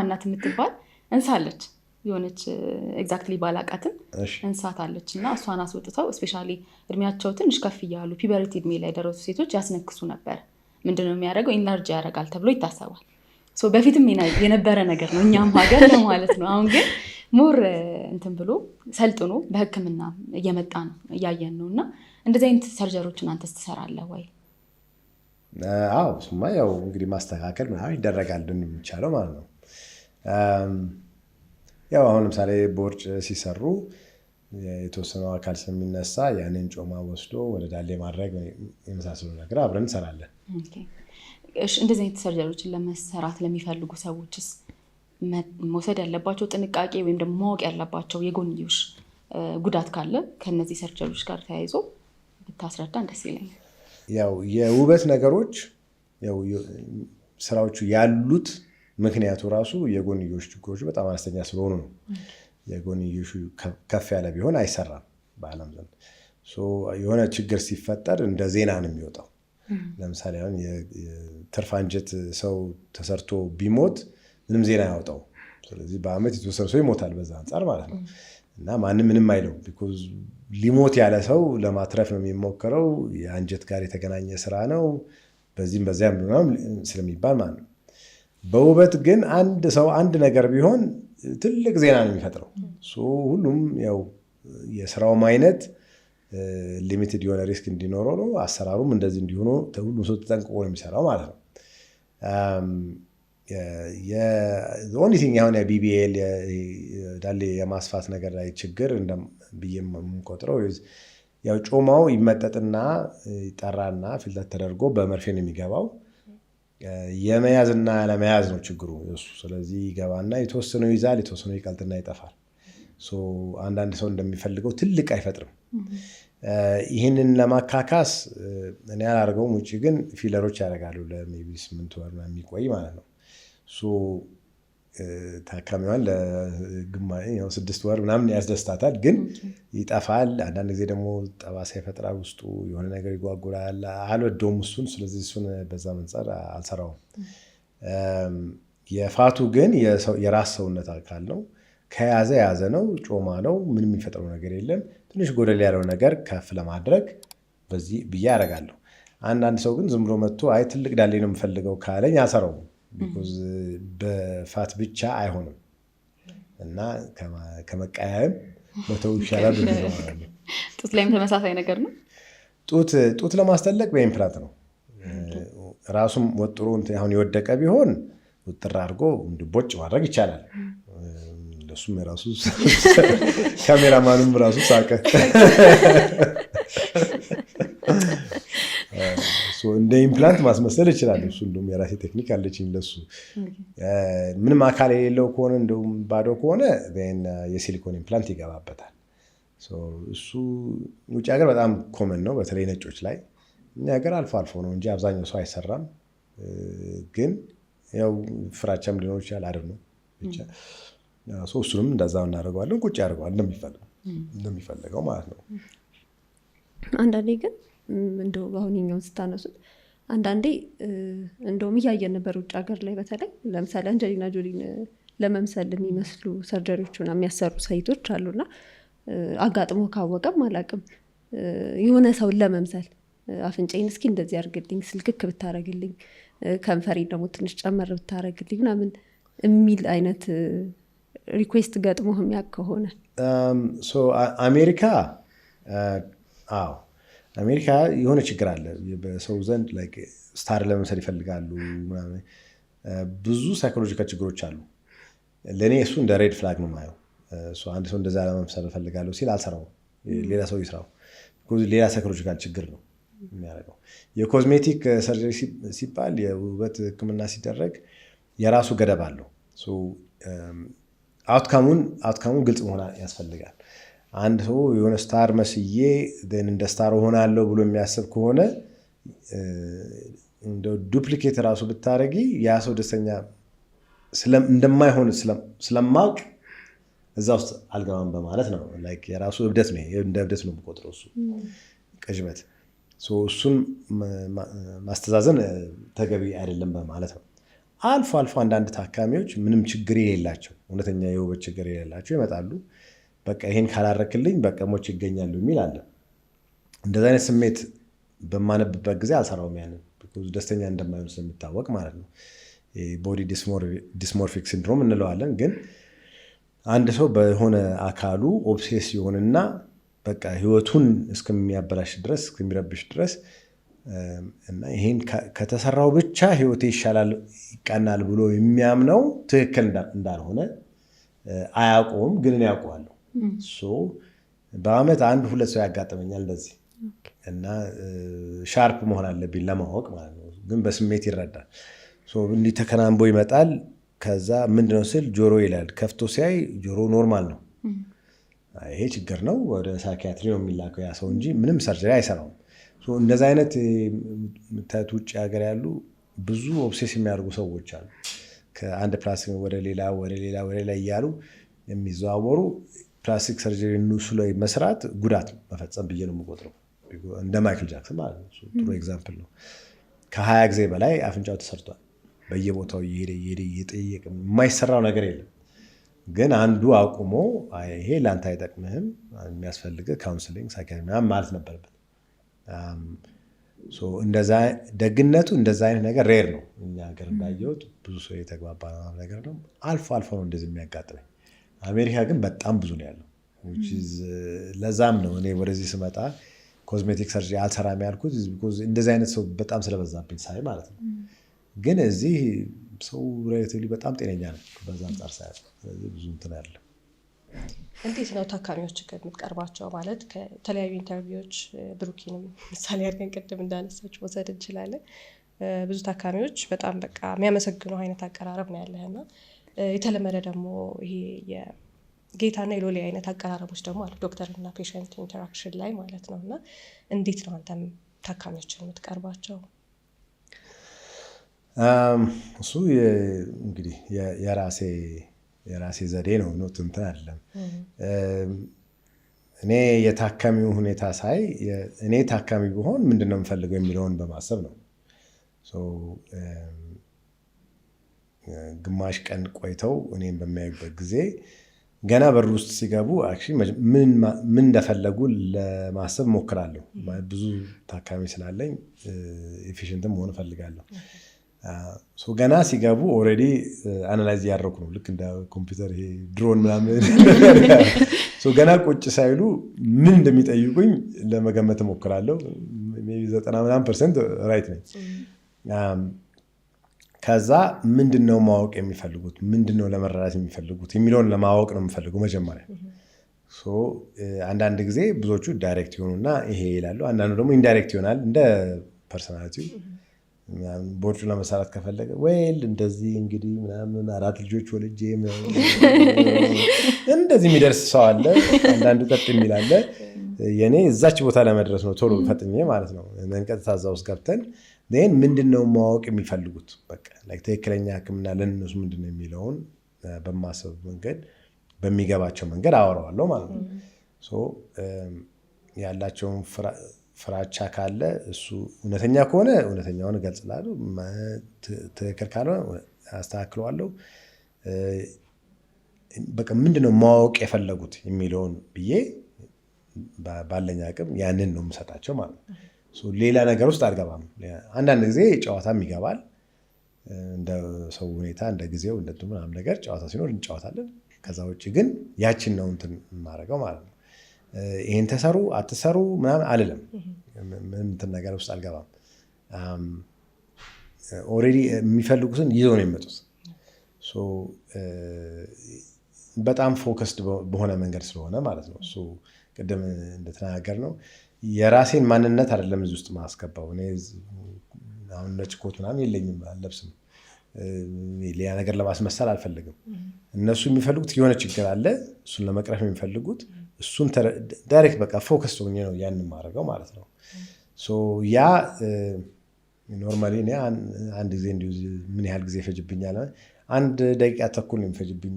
እናት የምትባል እንሳለች የሆነች ኤግዛክትሊ ባላቃትን እንስሳት አለች እና እሷን አስወጥተው ስፔሻሊ እድሜያቸው ትንሽ ከፍ እያሉ ፒበሪቲ እድሜ ላይ ደረሱ ሴቶች ያስነክሱ ነበር። ምንድነው የሚያደርገው? ኢነርጂ ያደርጋል ተብሎ ይታሰባል። በፊትም የነበረ ነገር ነው እኛም ሀገር ማለት ነው። አሁን ግን ሞር ብሎ ሰልጥኖ በሕክምና እየመጣ ነው እያየን ነው። እና እንደዚህ አይነት ሰርጀሪዎችን አንተስ ትሰራለህ ወይ? አዎ እሱማ ያው እንግዲህ ማስተካከል ምናምን ይደረጋል የሚቻለው ማለት ነው። ያው አሁን ለምሳሌ ቦርጭ ሲሰሩ የተወሰነው አካል ስለሚነሳ ያንን ጮማ ወስዶ ወደ ዳሌ ማድረግ የመሳሰሉ ነገር አብረን እንሰራለን። እንደዚህ አይነት ሰርጀሪዎችን ለመሰራት ለሚፈልጉ ሰዎችስ መውሰድ ያለባቸው ጥንቃቄ ወይም ደግሞ ማወቅ ያለባቸው የጎንዮሽ ጉዳት ካለ ከነዚህ ሰርጀሪዎች ጋር ተያይዞ ብታስረዳን ደስ ይለኛል። ያው የውበት ነገሮች ያው ስራዎቹ ያሉት ምክንያቱ ራሱ የጎንዮሽ ችግሮች በጣም አነስተኛ ስለሆኑ ነው። የጎንዮሹ ከፍ ያለ ቢሆን አይሰራም በዓለም ዘንድ። የሆነ ችግር ሲፈጠር እንደ ዜና ነው የሚወጣው። ለምሳሌ አሁን የትርፍ አንጀት ሰው ተሰርቶ ቢሞት ምንም ዜና ያወጣው። ስለዚህ በአመት የተወሰነ ሰው ይሞታል በዛ አንጻር ማለት ነው። እና ማንም ምንም አይለው። ቢኮዝ ሊሞት ያለ ሰው ለማትረፍ ነው የሚሞከረው። የአንጀት ጋር የተገናኘ ስራ ነው በዚህም በዚያም ስለሚባል ማለት ነው። በውበት ግን አንድ ሰው አንድ ነገር ቢሆን ትልቅ ዜና ነው የሚፈጥረው። ሁሉም ያው የስራውም አይነት ሊሚትድ የሆነ ሪስክ እንዲኖረው ነው። አሰራሩም እንደዚህ እንዲሆኑ ሁሉም ሰው ተጠንቅቆ ነው የሚሰራው ማለት ነው። ኦንሊ ቲንግ አሁን የቢቢኤል ዳሌ የማስፋት ነገር ላይ ችግር ብዬ የምቆጥረው ያው ጮማው ይመጠጥና ይጠራና ፊልተር ተደርጎ በመርፌ ነው የሚገባው። የመያዝና ያለመያዝ ነው ችግሩ እሱ። ስለዚህ ይገባና የተወሰነው ይዛል፣ የተወሰነው ይቀልጥና ይጠፋል። አንዳንድ ሰው እንደሚፈልገው ትልቅ አይፈጥርም። ይህንን ለማካካስ እኔ አላደርገውም። ውጭ ግን ፊለሮች ያደርጋሉ ለሜይ ቢ 8 ወር የሚቆይ ማለት ነው። ታካሚዋን ለ6 ወር ምናምን ያስደስታታል፣ ግን ይጠፋል። አንዳንድ ጊዜ ደግሞ ጠባሳ ይፈጥራል፣ ውስጡ የሆነ ነገር ይጓጉላል። አልወደውም እሱን። ስለዚህ እሱን በዛ መንጻር አልሰራውም። የፋቱ ግን የራስ ሰውነት አካል ነው። ከያዘ ያዘ ነው፣ ጮማ ነው፣ ምንም የሚፈጥረው ነገር የለም። ትንሽ ጎደል ያለው ነገር ከፍ ለማድረግ በዚህ ብዬ ያደርጋለሁ። አንዳንድ ሰው ግን ዝም ብሎ መጥቶ አይ ትልቅ ዳሌ ነው የምፈልገው ካለኝ አሰራውም። ቢኮዝ በፋት ብቻ አይሆንም። እና ከመቀያየም መተው ይሻላል ማለት ነው። ጡት ላይም ተመሳሳይ ነገር ነው። ጡት ለማስተለቅ በኢምፕላንት ነው ራሱም ወጥሮ አሁን የወደቀ ቢሆን ውጥር አድርጎ እንዲቦጭ ማድረግ ይቻላል። እሱም የራሱ ካሜራማኑም ራሱ ሳቀ። እንደ ኢምፕላንት ማስመሰል ይችላል። እሱ እንደውም የራሴ ቴክኒክ አለችኝ ለሱ። ምንም አካል የሌለው ከሆነ እንደውም ባዶ ከሆነ የሲሊኮን ኢምፕላንት ይገባበታል። እሱ ውጭ ሀገር በጣም ኮመን ነው፣ በተለይ ነጮች ላይ። እኛ ሀገር አልፎ አልፎ ነው እንጂ አብዛኛው ሰው አይሰራም። ግን ያው ፍራቻም ሊኖር ይችላል አይደል ነው ብቻ። እሱንም እንደዛው እናደርገዋለን፣ ቁጭ ያደርገዋል እንደሚፈለገው ማለት ነው። አንዳንዴ ግን እንደው አሁን እኛውን ስታነሱት አንዳንዴ እንደውም እያየን ነበር ውጭ ሀገር ላይ በተለይ ለምሳሌ አንጀሊና ጆሊን ለመምሰል የሚመስሉ ሰርጀሪዎችን የሚያሰሩ ሳይቶች አሉና አጋጥሞ ካወቀም አላቅም የሆነ ሰውን ለመምሰል አፍንጫዬን እስኪ እንደዚህ አድርግልኝ፣ ስልክክ ብታረግልኝ፣ ከንፈሬ ደግሞ ትንሽ ጨመር ብታረግልኝ ምናምን የሚል አይነት ሪኩዌስት ገጥሞ የሚያውቅ ከሆነ አሜሪካ የሆነ ችግር አለ በሰው ዘንድ ስታር ለመምሰል ይፈልጋሉ። ብዙ ሳይኮሎጂካል ችግሮች አሉ። ለእኔ እሱ እንደ ሬድ ፍላግ ነው የማየው። አንድ ሰው እንደዛ ለመምሰል እፈልጋለሁ ሲል አልሰራውም፣ ሌላ ሰው ይስራው። ሌላ ሳይኮሎጂካል ችግር ነው የሚያደርገው። የኮዝሜቲክ ሰርጀሪ ሲባል የውበት ሕክምና ሲደረግ የራሱ ገደብ አለው። አውትካሙን ግልጽ መሆን ያስፈልጋል። አንድ ሰው የሆነ ስታር መስዬ እንደ ስታር ሆናለሁ ብሎ የሚያስብ ከሆነ እንደ ዱፕሊኬት ራሱ ብታረጊ ያ ሰው ደስተኛ እንደማይሆን ስለማውቅ እዛ ውስጥ አልገባም በማለት ነው። የራሱ እብደት ነው፣ እንደ እብደት ነው የምቆጥረው እሱ ቅዥበት። እሱን ማስተዛዘን ተገቢ አይደለም በማለት ነው። አልፎ አልፎ አንዳንድ ታካሚዎች ምንም ችግር የሌላቸው እውነተኛ የውበት ችግር የሌላቸው ይመጣሉ። በቃ ይሄን ካላረክልኝ በቃ ሞች ይገኛሉ የሚል አለ። እንደዚ አይነት ስሜት በማነብበት ጊዜ አልሰራውም ያንን፣ ደስተኛ እንደማይሆን ስለሚታወቅ ማለት ነው። ቦዲ ዲስሞርፊክ ሲንድሮም እንለዋለን። ግን አንድ ሰው በሆነ አካሉ ኦብሴስ ሲሆንና በቃ ህይወቱን እስከሚያበላሽ ድረስ እስከሚረብሽ ድረስ እና ይሄን ከተሰራው ብቻ ህይወቴ ይሻላል ይቃናል ብሎ የሚያምነው ትክክል እንዳልሆነ አያውቀውም። ግን እኔ ያውቀዋለሁ። በአመት 1-2 ሰው ያጋጥመኛል እንደዚህ እና ሻርፕ መሆን አለብኝ ለማወቅ ማለት ነው። ግን በስሜት ይረዳል። እንዲህ ተከናንቦ ይመጣል። ከዛ ምንድነው ስል ጆሮ ይላል። ከፍቶ ሲያይ ጆሮ ኖርማል ነው፣ ይሄ ችግር ነው፣ ወደ ሳይኪያትሪ ነው የሚላከው ያ ሰው እንጂ ምንም ሰርጀሪ አይሰራውም። እንደዚህ አይነት የምታዩት ውጭ ሀገር ያሉ ብዙ ኦብሴስ የሚያደርጉ ሰዎች አሉ። ከአንድ ፕላስቲክ ወደ ሌላ እያሉ የሚዘዋወሩ ፕላስቲክ ሰርጀሪ እነሱ ላይ መስራት ጉዳት መፈጸም ብዬ ነው የምቆጥረው። እንደ ማይክል ጃክሰን ማለት ነው። ጥሩ ኤግዛምፕል ነው። ከ20 ጊዜ በላይ አፍንጫው ተሰርቷል። በየቦታው እየሄደ እየጠየቀ የማይሰራው ነገር የለም። ግን አንዱ አቁሞ ይሄ ለአንተ አይጠቅምህም፣ የሚያስፈልግህ ካውንስሊንግ ሳይኪያትሪ ምናምን ማለት ነበረበት። ደግነቱ እንደዛ አይነት ነገር ሬር ነው። እኛ ሀገር እንዳየሁት ብዙ ሰው የተግባባ ነገር ነው። አልፎ አልፎ ነው እንደዚህ የሚያጋጥመኝ። አሜሪካ ግን በጣም ብዙ ነው ያለው። ለዛም ነው እኔ ወደዚህ ስመጣ ኮዝሜቲክ ሰርጀሪ አልሰራም ያልኩት፣ እንደዚህ አይነት ሰው በጣም ስለበዛብኝ ሳይ ማለት ነው። ግን እዚህ ሰው ሬሌቲቭሊ በጣም ጤነኛ ነው በዛ አንጻር ሳይ፣ ስለዚህ ብዙ እንትን ያለ። እንዴት ነው ታካሚዎች የምትቀርባቸው? ማለት ከተለያዩ ኢንተርቪዎች ብሩኪንም ምሳሌ አድርገን ቅድም እንዳነሳች መውሰድ እንችላለን። ብዙ ታካሚዎች በጣም በቃ የሚያመሰግኑ አይነት አቀራረብ ነው ያለህና የተለመደ ደግሞ ይሄ የጌታና የሎሌ አይነት አቀራረቦች ደግሞ አሉ ዶክተርና ፔሸንት ኢንተራክሽን ላይ ማለት ነው። እና እንዴት ነው አንተም ታካሚዎችን የምትቀርባቸው? እሱ እንግዲህ የራሴ ዘዴ ነው። እንትን አይደለም። እኔ የታካሚው ሁኔታ ሳይ እኔ ታካሚ ብሆን ምንድን ነው የምፈልገው የሚለውን በማሰብ ነው። ግማሽ ቀን ቆይተው እኔም በሚያዩበት ጊዜ ገና በር ውስጥ ሲገቡ ምን እንደፈለጉ ለማሰብ ሞክራለሁ። ብዙ ታካሚ ስላለኝ ኤፊሽንትም መሆን እፈልጋለሁ። ገና ሲገቡ ኦልሬዲ አናላይዝ እያደረኩ ነው፣ ልክ እንደ ኮምፒውተር ይሄ ድሮን ምናምን ገና ቁጭ ሳይሉ ምን እንደሚጠይቁኝ ለመገመት እሞክራለሁ። 90% ራይት ነኝ። ከዛ ምንድነው ማወቅ የሚፈልጉት፣ ምንድነው ለመረዳት የሚፈልጉት የሚለውን ለማወቅ ነው የምፈልጉ መጀመሪያ። አንዳንድ ጊዜ ብዙዎቹ ዳይሬክት ይሆኑና ይሄ ይላሉ፣ አንዳንዱ ደግሞ ኢንዳይሬክት ይሆናል እንደ ፐርሰናሊቲው። ቦርጩ ለመሰራት ከፈለገ ወይል እንደዚህ እንግዲህ ምናምን 4 ልጆች ወልጄ እንደዚህ የሚደርስ ሰው አለ። አንዳንዱ ቀጥ የሚል አለ። የኔ እዛች ቦታ ለመድረስ ነው ቶሎ ፈጥኜ ማለት ነው። ቀጥታ እዛ ውስጥ ገብተን ምንድነው ማወቅ የሚፈልጉት፣ በቃ ትክክለኛ ሕክምና ለእነሱ ምንድነው የሚለውን በማሰብ መንገድ በሚገባቸው መንገድ አወራዋለሁ ማለት ነው። ያላቸውን ፍራቻ ካለ እሱ እውነተኛ ከሆነ እውነተኛውን እገልጽላለሁ፣ ትክክል ካልሆነ አስተካክለዋለሁ። በቃ ምንድነው ማወቅ የፈለጉት የሚለውን ብዬ ባለኝ አቅም ያንን ነው የምሰጣቸው ማለት ነው። ሌላ ነገር ውስጥ አልገባም። አንዳንድ ጊዜ ጨዋታም ይገባል፣ እንደ ሰው ሁኔታ፣ እንደ ጊዜው እንደ ምናምን ነገር ጨዋታ ሲኖር እንጫወታለን። ከዛ ውጭ ግን ያችን ነው እንትን የማደርገው ማለት ነው። ይሄን ተሰሩ አትሰሩ ምናምን አልልም። ምንም እንትን ነገር ውስጥ አልገባም። ኦልሬዲ የሚፈልጉትን ይዘው ነው የሚመጡት። በጣም ፎከስድ በሆነ መንገድ ስለሆነ ማለት ነው። እሱ ቅድም እንደተናገር ነው የራሴን ማንነት አይደለም እዚህ ውስጥ ማስገባው። እኔ አሁን ነጭ ኮት ምናምን የለኝም፣ አልለብስም። ሌላ ነገር ለማስመሰል አልፈልግም። እነሱ የሚፈልጉት የሆነ ችግር አለ፣ እሱን ለመቅረፍ የሚፈልጉት እሱን ዳይሬክት በቃ ፎከስ ሆኜ ነው ያንን ማድረገው ማለት ነው። ያ ኖርማሊ እኔ አንድ ጊዜ እንዲሁ ምን ያህል ጊዜ ይፈጅብኛል? 1 ደቂቃ ተኩል ነው የሚፈጅብኝ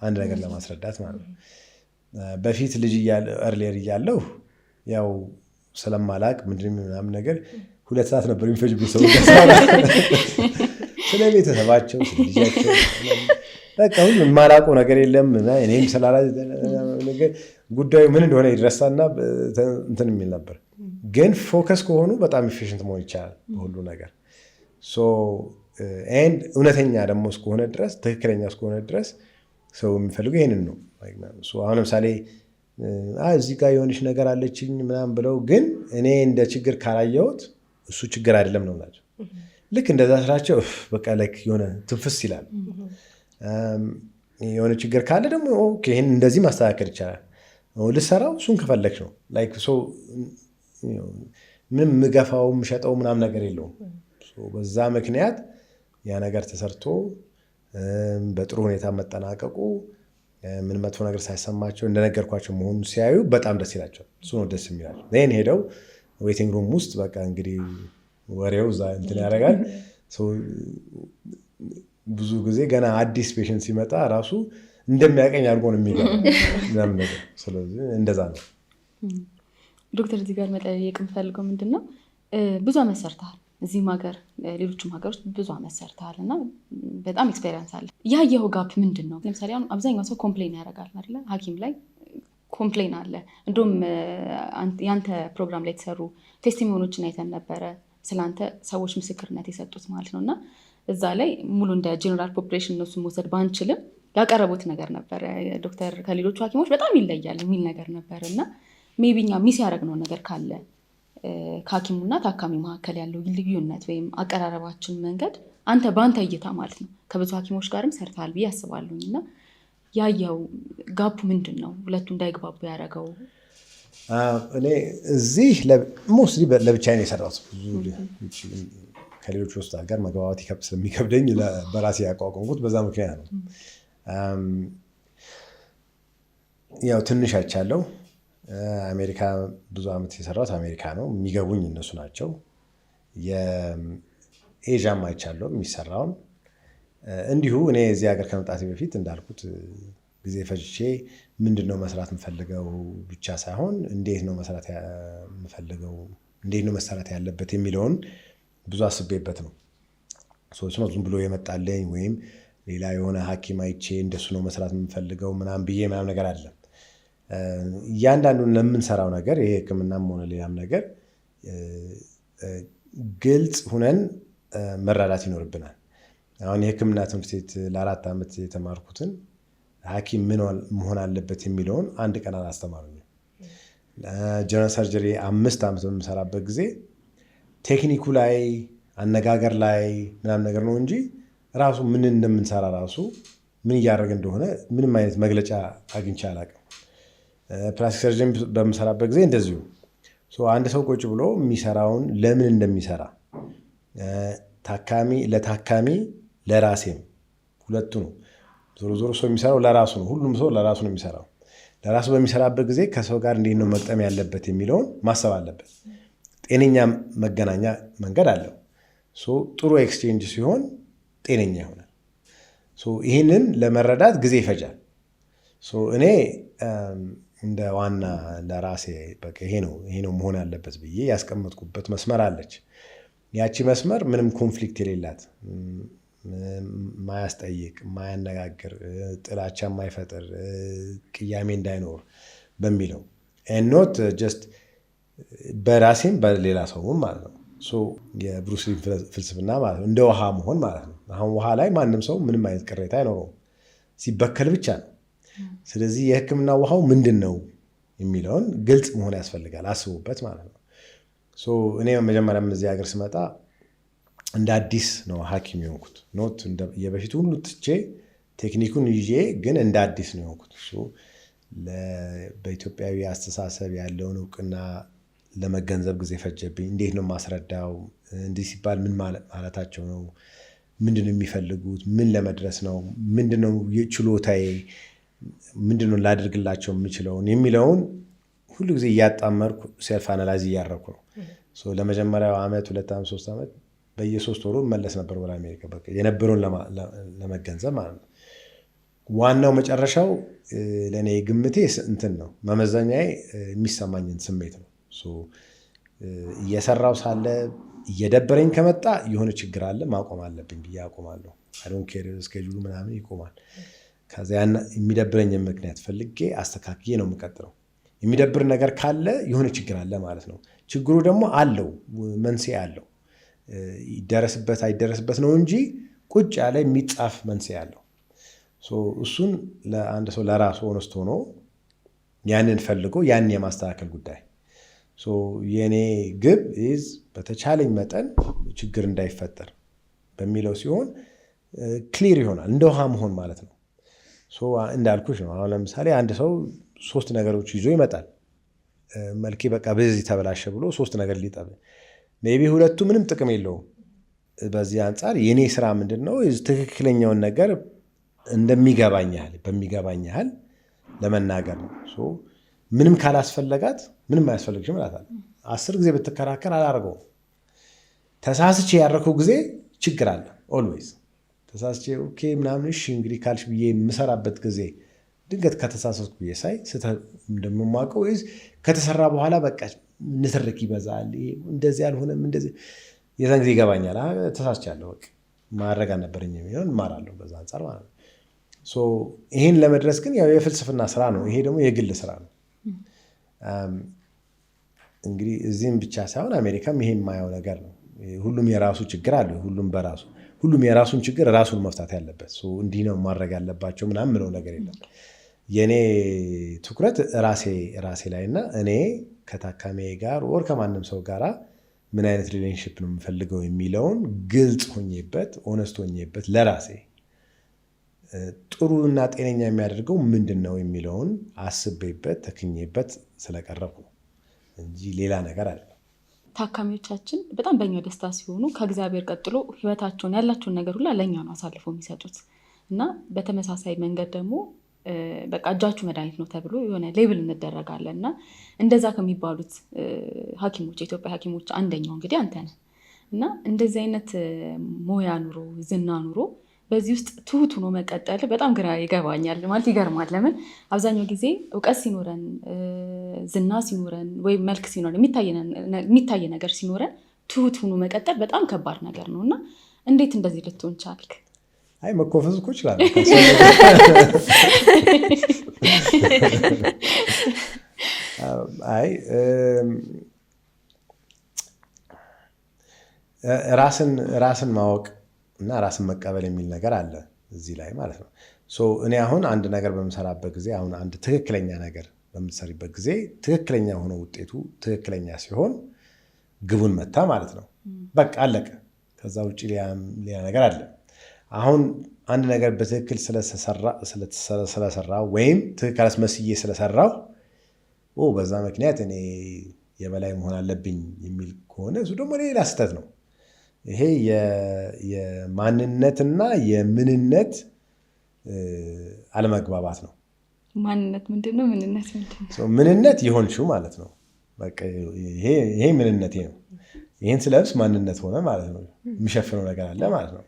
አንድ ነገር ለማስረዳት ማለት ነው። በፊት ልጅ እርሌር እያለሁ ያው ስለማላቅ ምንድን ምናምን ነገር 2 ሰዓት ነበር የሚፈጅብኝ ሰው ስለ ቤተሰባቸው፣ ስለ ልጃቸው በቃ ሁሉ የማላውቀው ነገር የለም። እኔም ስላላ ነገር ጉዳዩ ምን እንደሆነ ይድረሳና እንትን የሚል ነበር። ግን ፎከስ ከሆኑ በጣም ኢፊሽንት መሆን ይቻላል በሁሉ ነገር። እውነተኛ ደግሞ እስከሆነ ድረስ፣ ትክክለኛ እስከሆነ ድረስ ሰው የሚፈልገው ይህንን ነው። አሁን ለምሳሌ እዚህ ጋር የሆነች ነገር አለችኝ ምናምን ብለው ግን እኔ እንደ ችግር ካላየሁት እሱ ችግር አይደለም ነው ናቸው። ልክ እንደዛ ስራቸው በቃ የሆነ ትንፍስ ይላል። የሆነ ችግር ካለ ደግሞ ይህን እንደዚህ ማስተካከል ይቻላል፣ ልሰራው እሱን ከፈለግሽ ነው። ምንም ምገፋው ምሸጠው ምናምን ነገር የለውም። በዛ ምክንያት ያ ነገር ተሰርቶ በጥሩ ሁኔታ መጠናቀቁ ምን መጥፎ ነገር ሳይሰማቸው እንደነገርኳቸው መሆኑን ሲያዩ በጣም ደስ ይላቸው። እሱ ነው ደስ የሚላቸው። ይህን ሄደው ዌቲንግ ሩም ውስጥ በቃ እንግዲህ ወሬው እዛ እንትን ያደርጋል። ብዙ ጊዜ ገና አዲስ ፔሽንት ሲመጣ ራሱ እንደሚያቀኝ አድርጎ ነው የሚገባው ነገር። ስለዚህ እንደዛ ነው። ዶክተር እዚህ ጋር መጠየቅ የምፈልገው ምንድን ነው፣ ብዙ አመት ሰርተሃል እዚህም ሀገር ሌሎችም ሀገሮች ብዙ አመት ሰርተሃል እና በጣም ኤክስፔሪንስ አለ። ያየኸው ጋፕ ምንድን ነው? ለምሳሌ አሁን አብዛኛው ሰው ኮምፕሌን ያደርጋል አይደለ? ሐኪም ላይ ኮምፕሌን አለ። እንዲሁም ያንተ ፕሮግራም ላይ የተሰሩ ቴስቲሞኒዎችን አይተን ነበረ ስለአንተ ሰዎች ምስክርነት የሰጡት ማለት ነው። እና እዛ ላይ ሙሉ እንደ ጀነራል ፖፑሌሽን እነሱን መውሰድ ባንችልም ያቀረቡት ነገር ነበረ። ዶክተር ከሌሎቹ ሐኪሞች በጣም ይለያል የሚል ነገር ነበር እና ሜይ ቢ እኛ ሚስ ያደረግነው ነገር ካለ ከሐኪሙና ታካሚ መካከል ያለው ልዩነት ወይም አቀራረባችን መንገድ አንተ በአንተ እይታ ማለት ነው ከብዙ ሐኪሞች ጋርም ሰርተሃል ብዬ አስባለሁኝ እና ያየው ጋፑ ምንድን ነው? ሁለቱ እንዳይግባቡ ያደረገው? እኔ እዚህ ሞስትሊ ለብቻዬ ነው የሰራሁት። ብዙ ከሌሎች ውስጥ ሀገር መግባባት ስለሚከብደኝ በራሴ ያቋቋምኩት በዛ ምክንያት ነው። ያው ትንሽ አይቻለሁ። አሜሪካ ብዙ ዓመት የሰራሁት አሜሪካ ነው። የሚገቡኝ እነሱ ናቸው። የኤዥያም አይቻለሁ የሚሰራውን። እንዲሁ እኔ እዚህ ሀገር ከመምጣቴ በፊት እንዳልኩት ጊዜ ፈጅቼ ምንድን ነው መስራት የምፈልገው ብቻ ሳይሆን እንዴት ነው መስራት የምፈልገው፣ እንዴት ነው መሰራት ያለበት የሚለውን ብዙ አስቤበት ነው። ሰዎች ዝም ብሎ የመጣልኝ ወይም ሌላ የሆነ ሐኪም አይቼ እንደሱ ነው መስራት የምፈልገው ምናምን ብዬ ምናምን ነገር አይደለም። እያንዳንዱን ለምንሰራው ነገር ይሄ ሕክምናም ሆነ ሌላም ነገር ግልጽ ሁነን መረዳት ይኖርብናል። አሁን የሕክምና ትምህርት ቤት ለ4 ዓመት የተማርኩትን ሐኪም ምን መሆን አለበት የሚለውን አንድ ቀን አላስተማሩኝም። ጀነራል ሰርጀሪ 5 ዓመት በምሰራበት ጊዜ ቴክኒኩ ላይ አነጋገር ላይ ምናምን ነገር ነው እንጂ ራሱ ምን እንደምንሰራ ራሱ ምን እያደረገ እንደሆነ ምንም አይነት መግለጫ አግኝቼ አላውቅም። ፕላስቲክ ሰርጀሪ በምሰራበት ጊዜ እንደዚሁ አንድ ሰው ቁጭ ብሎ የሚሰራውን ለምን እንደሚሰራ ለታካሚ ለራሴም ሁለቱ ነው። ዞሮ ዞሮ ሰው የሚሰራው ለራሱ ነው። ሁሉም ሰው ለራሱ ነው የሚሰራው። ለራሱ በሚሰራበት ጊዜ ከሰው ጋር እንዴት ነው መግጠም ያለበት የሚለውን ማሰብ አለበት። ጤነኛ መገናኛ መንገድ አለው። ጥሩ ኤክስቼንጅ ሲሆን ጤነኛ ይሆናል። ይህንን ለመረዳት ጊዜ ይፈጃል። እኔ እንደ ዋና ለራሴ በቃ ይሄ ነው መሆን ያለበት ብዬ ያስቀመጥኩበት መስመር አለች። ያቺ መስመር ምንም ኮንፍሊክት የሌላት፣ ማያስጠይቅ፣ ማያነጋግር፣ ጥላቻ የማይፈጥር፣ ቅያሜ እንዳይኖር በሚለው ኖት ጀስት በራሴም በሌላ ሰውም ማለት ነው። የብሩስ ሊ ፍልስፍና ማለት ነው እንደ ውሃ መሆን ማለት ነው። አሁን ውሃ ላይ ማንም ሰው ምንም አይነት ቅሬታ አይኖረውም፣ ሲበከል ብቻ ነው። ስለዚህ የሕክምና ውሃው ምንድን ነው የሚለውን ግልጽ መሆን ያስፈልጋል፣ አስቡበት ማለት ነው። እኔ መጀመሪያም እዚህ ሀገር ስመጣ እንደ አዲስ ነው ሐኪም የሆንኩት። ኖት የበፊቱ ሁሉ ትቼ ቴክኒኩን ይዤ ግን እንደ አዲስ ነው የሆንኩት። በኢትዮጵያዊ አስተሳሰብ ያለውን እውቅና ለመገንዘብ ጊዜ ፈጀብኝ። እንዴት ነው ማስረዳው? እንዲህ ሲባል ምን ማለታቸው ነው? ምንድነው የሚፈልጉት? ምን ለመድረስ ነው? ምንድነው ችሎታዬ? ምንድነው ላደርግላቸው የምችለውን የሚለውን ሁሉ ጊዜ እያጣመርኩ ሴልፍ አናላይዝ እያደረኩ ነው። ለመጀመሪያው ዓመት 2 ዓመት 3 ዓመት በየ3 ወሩ መለስ ነበር ወደ አሜሪካ በቃ የነበረውን ለመገንዘብ ማለት ነው። ዋናው መጨረሻው ለእኔ ግምቴ እንትን ነው፣ መመዘኛዬ የሚሰማኝን ስሜት ነው። እየሰራው ሳለ እየደበረኝ ከመጣ የሆነ ችግር አለ ማቆም አለብኝ ብዬ አቆማለሁ። አዶን ኬር እስኬጁሉ ምናምን ይቆማል። ከዚያ የሚደብረኝን ምክንያት ፈልጌ አስተካክዬ ነው የምቀጥለው። የሚደብር ነገር ካለ የሆነ ችግር አለ ማለት ነው። ችግሩ ደግሞ አለው፣ መንስኤ አለው። ይደረስበት አይደረስበት ነው እንጂ ቁጭ ያለ የሚጻፍ መንስኤ አለው። እሱን ለአንድ ሰው ለራሱ ሆነስት ሆኖ ያንን ፈልጎ ያንን የማስተካከል ጉዳይ። የኔ ግብ ኢዝ በተቻለኝ መጠን ችግር እንዳይፈጠር በሚለው ሲሆን ክሊር ይሆናል። እንደ ውሃ መሆን ማለት ነው። እንዳልኩሽ ነው። አሁን ለምሳሌ አንድ ሰው 3 ነገሮች ይዞ ይመጣል። መልኬ በቃ በዚህ ተበላሸ ብሎ 3 ነገር ሊጠብ ሜይ ቢ 2ቱ ምንም ጥቅም የለውም። በዚህ አንጻር የኔ ስራ ምንድን ነው? ትክክለኛውን ነገር በሚገባኝ ያህል ለመናገር ነው። ምንም ካላስፈለጋት ምንም አያስፈልግሽም እላታለሁ። 10 ጊዜ ብትከራከር አላደርገውም። ተሳስቼ ያደረከው ጊዜ ችግር አለ። ኦልዌይዝ ተሳስቼ ኦኬ ምናምን እሺ እንግዲህ ካልሽ ብዬ የምሰራበት ጊዜ ድንገት ከተሳሳትኩ ብዬ ሳይ እንደምማውቀው ከተሰራ በኋላ በቃ ንትርክ ይበዛል። እንደዚህ አልሆነም እንደዚህ የዛን ጊዜ ይገባኛል። ተሳስቻለሁ፣ በቃ ማድረግ አልነበረኝ የሚሆን እማራለሁ በዛ አንጻር ማለት ነው። ይህን ለመድረስ ግን ያው የፍልስፍና ስራ ነው። ይሄ ደግሞ የግል ስራ ነው። እንግዲህ እዚህም ብቻ ሳይሆን አሜሪካም ይሄ የማየው ነገር ነው። ሁሉም የራሱ ችግር አለ። ሁሉም የራሱን ችግር ራሱን መፍታት ያለበት። እንዲህ ነው ማድረግ ያለባቸው ምናምን ምለው ነገር የለም። የእኔ ትኩረት ራሴ ላይ እና እኔ ከታካሚ ጋር ወር ከማንም ሰው ጋር ምን አይነት ሪሌሽንሽፕ ነው የምፈልገው የሚለውን ግልጽ ሆኜበት ኦነስት ሆኜበት ለራሴ ጥሩ እና ጤነኛ የሚያደርገው ምንድን ነው የሚለውን አስቤበት ተክኜበት ስለቀረብኩ ነው እንጂ ሌላ ነገር አይደለም። ታካሚዎቻችን በጣም በእኛ ደስታ ሲሆኑ ከእግዚአብሔር ቀጥሎ ህይወታቸውን ያላቸውን ነገር ሁላ ለእኛ ነው አሳልፈው የሚሰጡት እና በተመሳሳይ መንገድ ደግሞ በቃ እጃችሁ መድኃኒት ነው ተብሎ የሆነ ሌብል እንደረጋለን እና እንደዛ ከሚባሉት ሐኪሞች የኢትዮጵያ ሐኪሞች አንደኛው እንግዲህ አንተ ነህ እና እንደዚህ አይነት ሞያ ኑሮ ዝና ኑሮ በዚህ ውስጥ ትሁት ሆኖ መቀጠል በጣም ግራ ይገባኛል። ማለት ይገርማል። ለምን አብዛኛው ጊዜ እውቀት ሲኖረን ዝና ሲኖረን ወይም መልክ ሲኖረን የሚታይ ነገር ሲኖረን ትሁት ሆኖ መቀጠል በጣም ከባድ ነገር ነው እና እንዴት እንደዚህ ልትሆን ቻልክ? አይ መኮፈስ እኮ ይችላል። አይ ራስን ማወቅ እና ራስን መቀበል የሚል ነገር አለ እዚህ ላይ ማለት ነው። እኔ አሁን አንድ ነገር በምሰራበት ጊዜ አሁን አንድ ትክክለኛ ነገር በምትሰሪበት ጊዜ ትክክለኛ ሆነ ውጤቱ ትክክለኛ ሲሆን ግቡን መታ ማለት ነው። በቃ አለቀ። ከዛ ውጭ ሌላ ነገር አለ። አሁን አንድ ነገር በትክክል ስለሰራው ወይም ትክክል አስመስዬ ስለሰራው በዛ ምክንያት እኔ የበላይ መሆን አለብኝ የሚል ከሆነ እሱ ደግሞ ሌላ ስህተት ነው። ይሄ የማንነትና የምንነት አለመግባባት ነው። ማንነት ምንድን ነው? ምንነት ምንድን ነው? ምንነት የሆንሽው ማለት ነው። በቃ ይሄ ምንነቴ ነው። ይህን ስለብስ ማንነት ሆነ ማለት ነው። የሚሸፍነው ነገር አለ ማለት ነው።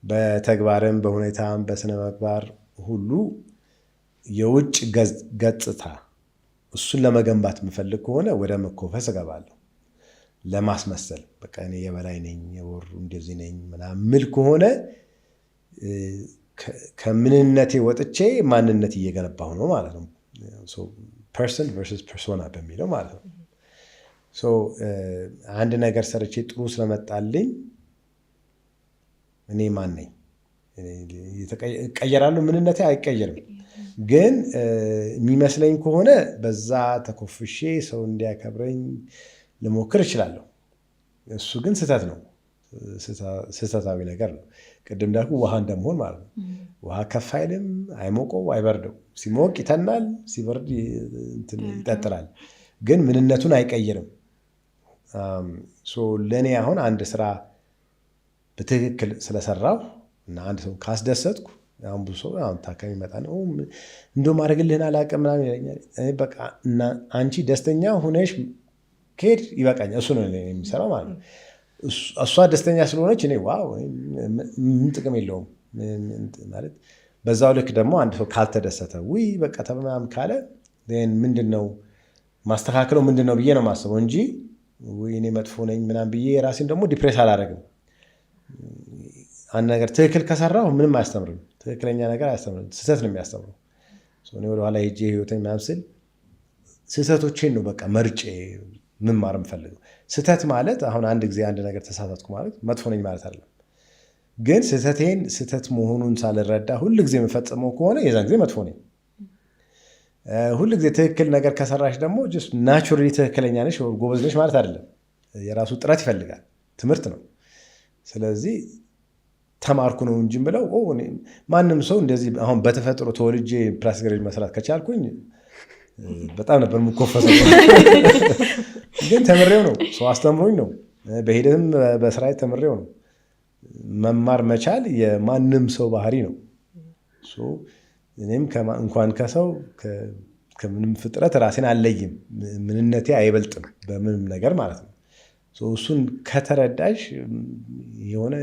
በተግባርም በሁኔታም በስነ ምግባር ሁሉ የውጭ ገጽታ እሱን ለመገንባት የምፈልግ ከሆነ ወደ መኮፈስ እገባለሁ። ለማስመሰል በቃ እኔ የበላይ ነኝ የወሩ እንደዚህ ነኝ ምናምን ምል ከሆነ ከምንነቴ ወጥቼ ማንነት እየገነባሁ ነው ማለት ነው። ፐርሰን ቨርሰስ ፐርሶና በሚለው ማለት ነው። አንድ ነገር ሰርቼ ጥሩ ስለመጣልኝ እኔ ማን ነኝ? እቀየራለሁ? ምንነቴ አይቀየርም። ግን የሚመስለኝ ከሆነ በዛ ተኮፍሼ ሰው እንዲያከብረኝ ልሞክር እችላለሁ። እሱ ግን ስህተት ነው። ስህተታዊ ነገር ነው። ቅድም እንዳልኩ ውሃ እንደመሆን ማለት ነው። ውሃ ከፍ አይልም፣ አይሞቀው፣ አይበርደው። ሲሞቅ ይተናል፣ ሲበርድ ይጠጥራል። ግን ምንነቱን አይቀይርም። ለእኔ አሁን አንድ ስራ በትክክል ስለሰራው እና አንድ ሰው ካስደሰትኩ አሁን ብዙ ሰው አሁን ታካሚ ይመጣ ነው እንደውም አድርግልህን አላውቅም ምናምን ይለኛል። በቃ እና አንቺ ደስተኛ ሁነሽ ከሄድ ይበቃኛል። እሱ ነው የሚሰራው ማለት ነው። እሷ ደስተኛ ስለሆነች እኔ ዋው ምን ጥቅም የለውም ማለት። በዛው ልክ ደግሞ አንድ ሰው ካልተደሰተ ውይ በቃ ተማም ካለ ምንድን ነው ማስተካከለው ምንድን ነው ብዬ ነው የማስበው እንጂ ወይ እኔ መጥፎ ነኝ ምናምን ብዬ የራሴን ደግሞ ዲፕሬስ አላደርግም። አንድ ነገር ትክክል ከሰራሁ ምንም አያስተምርም። ትክክለኛ ነገር አያስተምርም። ስህተት ነው የሚያስተምረው። እኔ ወደኋላ ሄጄ ህይወቴን ምናምን ስል ስህተቶቼን ነው በቃ መርጬ መማር የምፈልገው። ስህተት ማለት አሁን አንድ ጊዜ አንድ ነገር ተሳሳትኩ ማለት መጥፎ ነኝ ማለት አይደለም። ግን ስህተቴን ስህተት መሆኑን ሳልረዳ ሁል ጊዜ የምፈጽመው ከሆነ የዛን ጊዜ መጥፎ ነኝ። ሁል ጊዜ ትክክል ነገር ከሰራሽ ደግሞ ናቹራሊ ትክክለኛ ነሽ ጎበዝ ነሽ ማለት አይደለም። የራሱ ጥረት ይፈልጋል። ትምህርት ነው። ስለዚህ ተማርኩ ነው እንጂ ብለው ማንም ሰው እንደዚህ አሁን በተፈጥሮ ተወልጄ ፕላስቲክ ሰርጀሪ መስራት ከቻልኩኝ በጣም ነበር የምኮፈሰው። ግን ተምሬው ነው፣ ሰው አስተምሮኝ ነው፣ በሂደትም በስራዬ ተምሬው ነው። መማር መቻል የማንም ሰው ባህሪ ነው። እኔም እንኳን ከሰው ከምንም ፍጥረት ራሴን አለይም። ምንነቴ አይበልጥም በምንም ነገር ማለት ነው። እሱን ከተረዳሽ የሆነ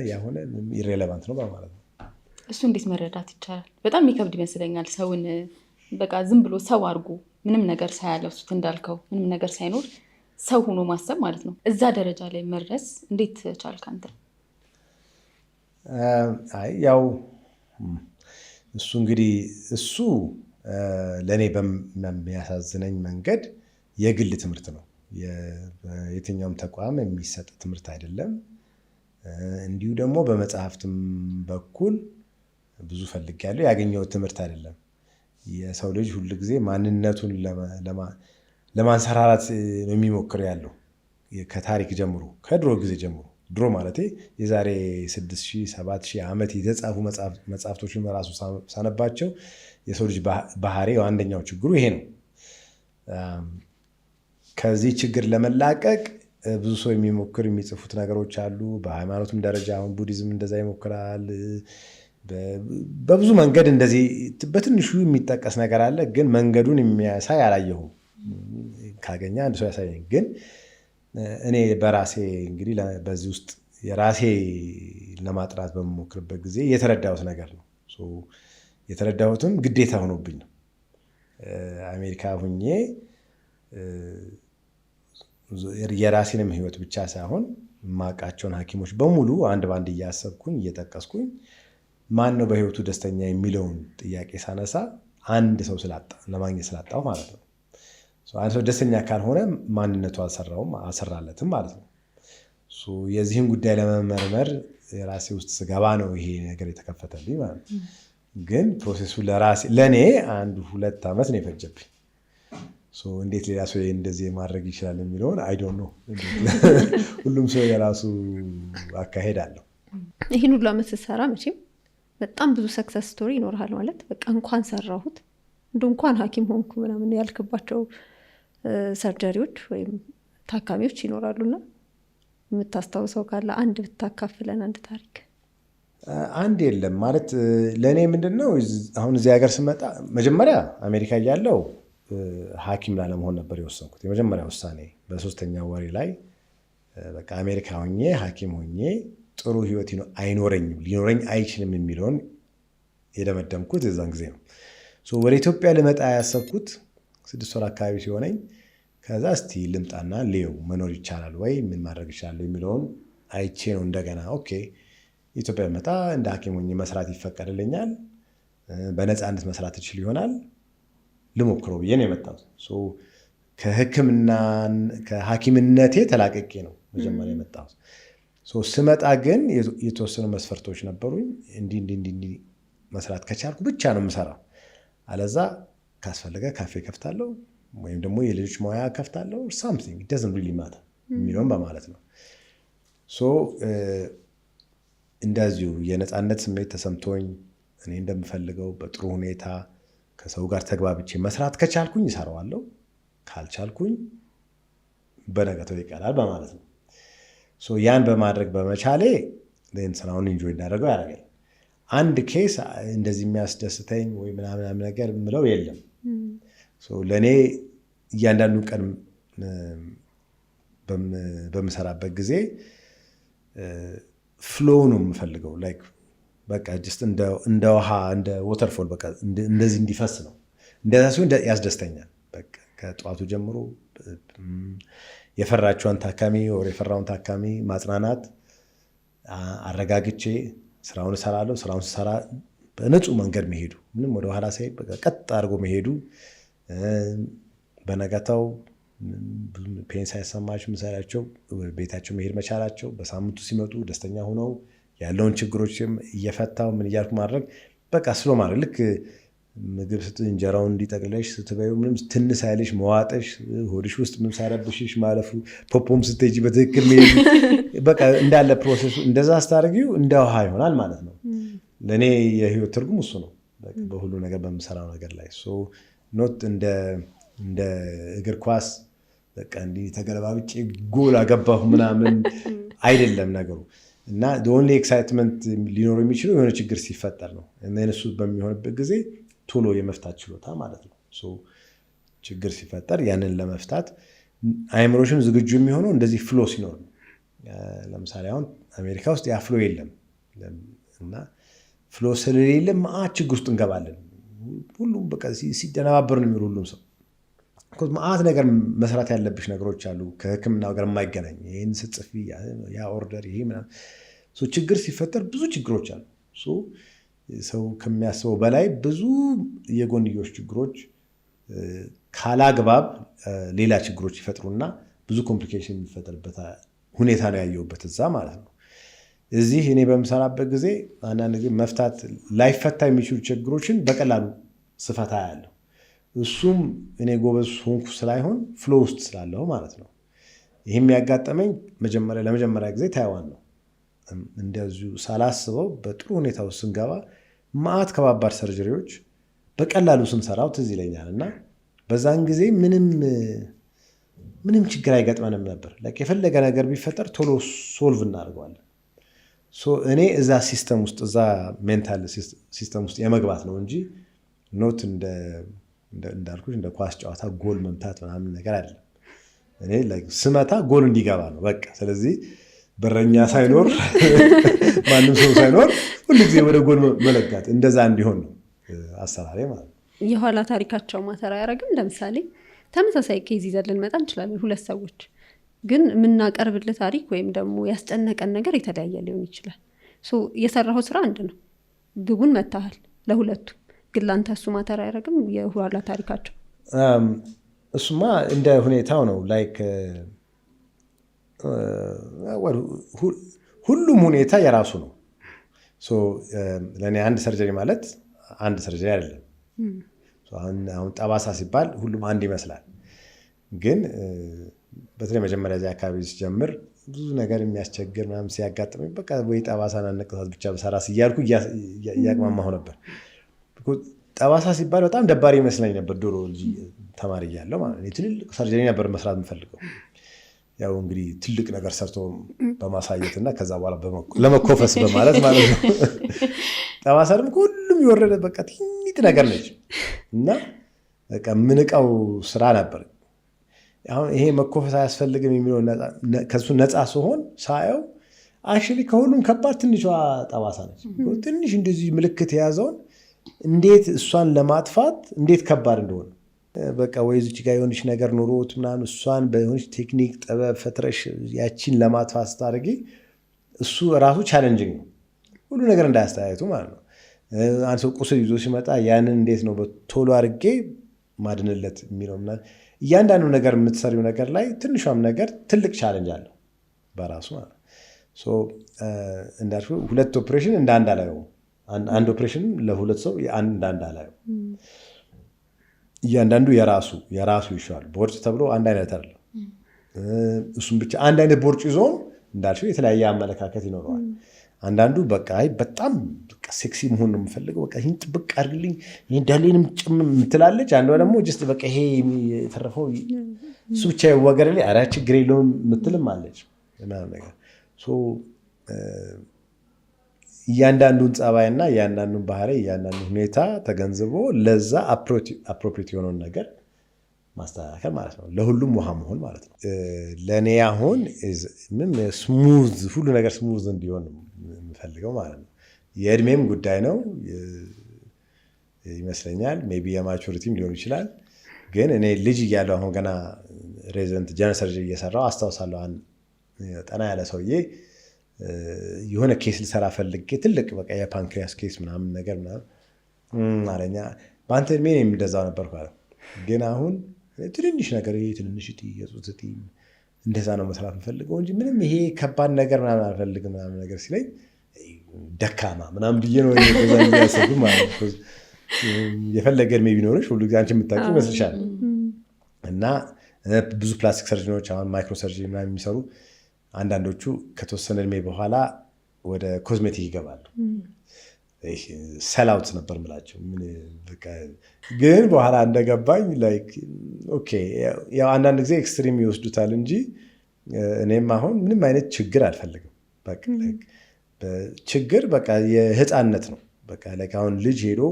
ኢሬሌቫንት ነው ማለት ነው። እሱ እንዴት መረዳት ይቻላል? በጣም የሚከብድ ይመስለኛል። ሰውን በቃ ዝም ብሎ ሰው አድርጎ ምንም ነገር ሳያለብሱት እንዳልከው ምንም ነገር ሳይኖር ሰው ሆኖ ማሰብ ማለት ነው። እዛ ደረጃ ላይ መድረስ እንዴት ቻልክ አንተ? ያው እሱ እንግዲህ እሱ ለእኔ በሚያሳዝነኝ መንገድ የግል ትምህርት ነው። የትኛውም ተቋም የሚሰጥ ትምህርት አይደለም። እንዲሁ ደግሞ በመጽሐፍትም በኩል ብዙ ፈልጌያለሁ፣ ያገኘሁት ትምህርት አይደለም። የሰው ልጅ ሁል ጊዜ ማንነቱን ለማንሰራራት ነው የሚሞክረው ያለው ከታሪክ ጀምሮ ከድሮ ጊዜ ጀምሮ። ድሮ ማለት የዛሬ 6,000 7,000 ዓመት የተጻፉ መጽሐፍቶችን በራሱ ሳነባቸው የሰው ልጅ ባህሪ አንደኛው ችግሩ ይሄ ነው። ከዚህ ችግር ለመላቀቅ ብዙ ሰው የሚጽፉት ነገሮች አሉ። በሃይማኖትም ደረጃ አሁን ቡዲዝም እንደዛ ይሞክራል። በብዙ መንገድ እንደዚህ በትንሹ የሚጠቀስ ነገር አለ። ግን መንገዱን የሚያሳይ አላየሁም። ካገኘ አንድ ሰው ያሳየኝ። ግን እኔ በራሴ እንግዲህ በዚህ ውስጥ የራሴ ለማጥራት በምሞክርበት ጊዜ የተረዳሁት ነገር ነው። የተረዳሁትም ግዴታ ሆኖብኝ ነው። አሜሪካ ሁኜ የራሴንም ህይወት ብቻ ሳይሆን የማውቃቸውን ሐኪሞች በሙሉ አንድ ባንድ እያሰብኩኝ እየጠቀስኩኝ ማን ነው በህይወቱ ደስተኛ የሚለውን ጥያቄ ሳነሳ አንድ ሰው ለማግኘት ስላጣሁ ማለት ነው። አንድ ሰው ደስተኛ ካልሆነ ማንነቱ አልሰራለትም ማለት ነው። የዚህን ጉዳይ ለመመርመር የራሴ ውስጥ ስገባ ነው ይሄ ነገር የተከፈተልኝ ማለት ነው። ግን ፕሮሴሱ ለእኔ 1-2 ዓመት ነው የፈጀብኝ። እንዴት ሌላ ሰው እንደዚህ ማድረግ ይችላል የሚለውን አይ ዶንት ኖ። ሁሉም ሰው የራሱ አካሄድ አለው። ይህን ሁሉ ዓመት ስትሰራ መቼም በጣም ብዙ ሰክሰስ ስቶሪ ይኖርሃል ማለት በቃ እንኳን ሰራሁት እንኳን ሐኪም ሆንኩ ምናምን ያልክባቸው ሰርጀሪዎች ወይም ታካሚዎች ይኖራሉና የምታስታውሰው ካለ አንድ ብታካፍለን አንድ ታሪክ። አንድ የለም ማለት ለእኔ ምንድነው አሁን እዚህ ሀገር ስመጣ መጀመሪያ አሜሪካ እያለው ሐኪም ላለመሆን ነበር የወሰንኩት። የመጀመሪያ ውሳኔ በ3ኛ ወሬ ላይ በቃ አሜሪካ ሆኜ ሐኪም ሆኜ ጥሩ ህይወት አይኖረኝም ሊኖረኝ አይችልም የሚለውን የደመደምኩት የዛን ጊዜ ነው። ወደ ኢትዮጵያ ልመጣ ያሰብኩት 6 ወር አካባቢ ሲሆነኝ ከዛ እስቲ ልምጣና ሌው መኖር ይቻላል ወይ ምን ማድረግ ይችላል የሚለውን አይቼ ነው እንደገና ኦኬ ኢትዮጵያ መጣ እንደ ሐኪም ሆኜ መስራት ይፈቀድልኛል፣ በነፃነት መስራት ይችል ይሆናል ልሞክረው ብዬ ነው የመጣሁት። ከሐኪምነቴ ተላቅቄ ነው መጀመሪያ የመጣሁት። ስመጣ ግን የተወሰኑ መስፈርቶች ነበሩኝ። እንዲህ መስራት ከቻልኩ ብቻ ነው የምሰራው፣ አለዛ ካስፈለገ ካፌ ከፍታለሁ ወይም ደግሞ የልጆች ሙያ ከፍታለሁ something it doesn't really matter የሚለውን በማለት ነው። እንደዚሁ የነፃነት ስሜት ተሰምቶኝ እኔ እንደምፈልገው በጥሩ ሁኔታ ከሰው ጋር ተግባብቼ መስራት ከቻልኩኝ እሰራዋለሁ፣ ካልቻልኩኝ በነገተው ይቀራል በማለት ነው። ያን በማድረግ በመቻሌ ስራውን ኢንጆይ እንዳደረገው ያደርጋል። አንድ ኬስ እንደዚህ የሚያስደስተኝ ወይ ምናምን ነገር ምለው የለም። ለእኔ እያንዳንዱ ቀን በምሰራበት ጊዜ ፍሎው ነው የምፈልገው። በቃ ጅስት እንደ ውሃ እንደ ወተርፎል በቃ እንደዚህ እንዲፈስ ነው። እንደዛ ሲሆን ያስደስተኛል። በቃ ከጠዋቱ ጀምሮ የፈራቸውን ታካሚ ወር የፈራውን ታካሚ ማጽናናት፣ አረጋግቼ ስራውን እሰራለሁ። ስራውን ስሰራ በንጹህ መንገድ መሄዱ፣ ምንም ወደ ኋላ ሳይሄድ በቃ ቀጥ አድርጎ መሄዱ፣ በነገታው ፔን ሳይሰማቸው ምሳሌያቸው ቤታቸው መሄድ መቻላቸው፣ በሳምንቱ ሲመጡ ደስተኛ ሆነው ያለውን ችግሮችም እየፈታው ምን እያልኩ ማድረግ በቃ ስሎ ማድረግ ልክ ምግብ እንጀራውን እንዲጠቅለሽ ስትበዩ ምንም ትንሽ ሳይልሽ መዋጠሽ፣ ሆድሽ ውስጥ ምንም ሳይረብሽሽ ማለፉ፣ ፖፖም ስትሄጂ በትክክል መሄዱ በቃ እንዳለ ፕሮሰሱ እንደዛ ስታደርጊው እንደ ውሃ ይሆናል ማለት ነው። ለእኔ የህይወት ትርጉም እሱ ነው በሁሉ ነገር በምሰራው ነገር ላይ። ኖት እንደ እግር ኳስ በቃ እንዲህ ተገለባብጬ ጎል አገባሁ ምናምን አይደለም ነገሩ። እና ኦንሊ ኤክሳይትመንት ሊኖር የሚችለው የሆነ ችግር ሲፈጠር ነው። እሱ በሚሆንበት ጊዜ ቶሎ የመፍታት ችሎታ ማለት ነው። ችግር ሲፈጠር ያንን ለመፍታት አይምሮሽም ዝግጁ የሚሆነው እንደዚህ ፍሎ ሲኖር ነው። ለምሳሌ አሁን አሜሪካ ውስጥ ያ ፍሎ የለም እና ፍሎ ስለሌለ መዓት ችግር ውስጥ እንገባለን። ሁሉም በቃ ሲደነባበር ነው የሚሉ ሁሉም ሰው መዓት ነገር መስራት ያለብሽ ነገሮች አሉ ከሕክምናው ጋር የማይገናኝ ይህን ስትጽፊ ያ ኦርደር ይሄ ምናምን ችግር ሲፈጠር ብዙ ችግሮች አሉ። ሰው ከሚያስበው በላይ ብዙ የጎንዮሽ ችግሮች ካላግባብ ሌላ ችግሮች ይፈጥሩና ብዙ ኮምፕሊኬሽን የሚፈጠርበት ሁኔታ ነው ያየሁበት እዛ ማለት ነው። እዚህ እኔ በምሰራበት ጊዜ አንዳንድ ጊዜ መፍታት ላይፈታ የሚችሉ ችግሮችን በቀላሉ ስፈታ ያለው እሱም እኔ ጎበዝ ሆንኩ ስላይሆን ፍሎ ውስጥ ስላለሁ ማለት ነው። ይህም ያጋጠመኝ ለመጀመሪያ ጊዜ ታይዋን ነው። እንደዚሁ ሳላስበው በጥሩ ሁኔታ ውስጥ ስንገባ መዓት ከባባድ ሰርጀሪዎች በቀላሉ ስንሰራው ትዝ ይለኛል። እና በዛን ጊዜ ምንም ችግር አይገጥመንም ነበር። የፈለገ ነገር ቢፈጠር ቶሎ ሶልቭ እናደርገዋለን። እኔ እዛ ሲስተም ውስጥ እዛ ሜንታል ሲስተም ውስጥ የመግባት ነው እንጂ ኖት እንዳልኩሽ እንደ ኳስ ጨዋታ ጎል መምታት ምናምን ነገር አይደለም። እኔ ስመታ ጎል እንዲገባ ነው በቃ። ስለዚህ በረኛ ሳይኖር ማንም ሰው ሳይኖር ሁሉ ጊዜ ወደ ጎል መለጋት እንደዛ እንዲሆን ነው አሰራሬ ማለት ነው። የኋላ ታሪካቸው ማተር አያደርግም። ለምሳሌ ተመሳሳይ ኬዝ ይዘን ልንመጣ እንችላለን። 2 ሰዎች ግን የምናቀርብልህ ታሪክ ወይም ደግሞ ያስጨነቀን ነገር የተለያየ ሊሆን ይችላል። የሰራኸው ስራ አንድ ነው፣ ግቡን መታሃል ለሁለቱም። ግን ለአንተ እሱ ማተር አያደርግም የኋላ ታሪካቸው? እሱማ እንደ ሁኔታው ነው። ሁሉም ሁኔታ የራሱ ነው። ለእኔ አንድ ሰርጀሪ ማለት አንድ ሰርጀሪ አይደለም። አሁን ጠባሳ ሲባል ሁሉም አንድ ይመስላል፣ ግን በተለይ መጀመሪያ እዚያ አካባቢ ሲጀምር ብዙ ነገር የሚያስቸግር ምናምን ሲያጋጥመኝ በቃ ወይ ጠባሳና ንቅሳት ብቻ በሰራስ እያልኩ እያቅማማሁ ነበር። ጠባሳ ሲባል በጣም ደባሪ ይመስለኝ ነበር ድሮ ልጅ ተማሪ እያለሁ ማለት ነው። ትልልቅ ሰርጀሪ ነበር መስራት የምፈልገው። ያው እንግዲህ ትልቅ ነገር ሰርቶ በማሳየት እና ከዛ በኋላ ለመኮፈስ በማለት ማለት ነው። ጠባሳ ደግሞ ሁሉም የወረደ በቃ ትንሽ ነገር ነች እና በቃ ምንቀው ስራ ነበር። አሁን ይሄ መኮፈስ አያስፈልግም የሚለው ከሱ ነፃ ሲሆን ሳየው አክቹዋሊ ከሁሉም ከባድ ትንሿ ጠባሳ ነች። ትንሽ እንደዚህ ምልክት የያዘውን እንዴት እሷን ለማጥፋት እንዴት ከባድ እንደሆነ በቃ ወይ እዚች ጋር የሆነች ነገር ኑሮት ምናምን እሷን በሆነች ቴክኒክ ጥበብ ፈጥረሽ ያቺን ለማጥፋት ስታደርጊ እሱ ራሱ ቻሌንጂንግ ነው። ሁሉ ነገር እንዳያስተያየቱ ማለት ነው። አንድ ሰው ቁስል ይዞ ሲመጣ ያንን እንዴት ነው በቶሎ አድርጌ ማድንለት የሚለው እያንዳንዱ ነገር የምትሰሪው ነገር ላይ ትንሿም ነገር ትልቅ ቻሌንጅ አለው በራሱ ማለት ነው። እንዳልሽው ሁለት ኦፕሬሽን እንደ አንድ አላየው። አንድ ኦፕሬሽን ለሁለት ሰው እንደ አንድ አላየው። እያንዳንዱ የራሱ ይሻል። ቦርጭ ተብሎ አንድ አይነት አይደለም። እሱም ብቻ አንድ አይነት ቦርጭ ይዞም እንዳልሽው የተለያየ አመለካከት ይኖረዋል። አንዳንዱ በቃ በጣም ሴክሲ መሆን ነው የምፈልገው፣ በቃ ይህን ጥብቅ አድርግልኝ፣ ይህን ዳሌንም ጭም የምትላለች። አንዷ ደግሞ ጅስት በቃ ይሄ የተረፈው እሱ ብቻ ይወገድልኝ፣ ኧረ ችግር የለውም የምትልም አለች ምናምን ነገር። እያንዳንዱን ጸባይና እያንዳንዱን ባህሪ እያንዳንዱን ሁኔታ ተገንዝቦ ለዛ አፕሮፕሪየት የሆነውን ነገር ማስተካከል ማለት ነው። ለሁሉም ውሃ መሆን ማለት ነው። ለእኔ አሁን ስሙዝ ሁሉ ነገር ስሙዝ እንዲሆን የምፈልገው ማለት ነው። የእድሜም ጉዳይ ነው ይመስለኛል። ሜይ ቢ የማቹሪቲም ሊሆን ይችላል። ግን እኔ ልጅ እያለሁ አሁን ገና ሬዚደንት ጀነራል ሰርጀሪ እየሰራሁ አስታውሳለሁ። ጠና ያለ ሰውዬ የሆነ ኬስ ልሰራ ፈልጌ ትልቅ በቃ የፓንክሪያስ ኬስ ምናምን ነገር ምናምን አለኛ። በአንተ እድሜ እኔም እንደዛው ነበርኩ አለ። ግን አሁን ትንንሽ ነገር ትንንሽ እጢ የጡት እጢ እንደዛ ነው መስራት የምፈልገው እንጂ ምንም ይሄ ከባድ ነገር ምናምን አልፈልግም ምናምን ነገር ሲለኝ ደካማ ምናምን ብዬ ነው ያሰቡ ማለት ነው። የፈለገ እድሜ ቢኖርሽ ሁሉ ጊዜ አንቺ የምታውቂው ይመስልሻል። እና ብዙ ፕላስቲክ ሰርጅኖች አሁን ማይክሮ ሰርጀሪ ምናምን የሚሰሩ አንዳንዶቹ ከተወሰነ እድሜ በኋላ ወደ ኮዝሜቲክ ይገባሉ። ሰላውት ነበር ምላቸው። ግን በኋላ እንደገባኝ ያው አንዳንድ ጊዜ ኤክስትሪም ይወስዱታል እንጂ እኔም አሁን ምንም አይነት ችግር አልፈልግም። ችግር በቃ የህፃነት ነው። በቃ አሁን ልጅ ሄዶ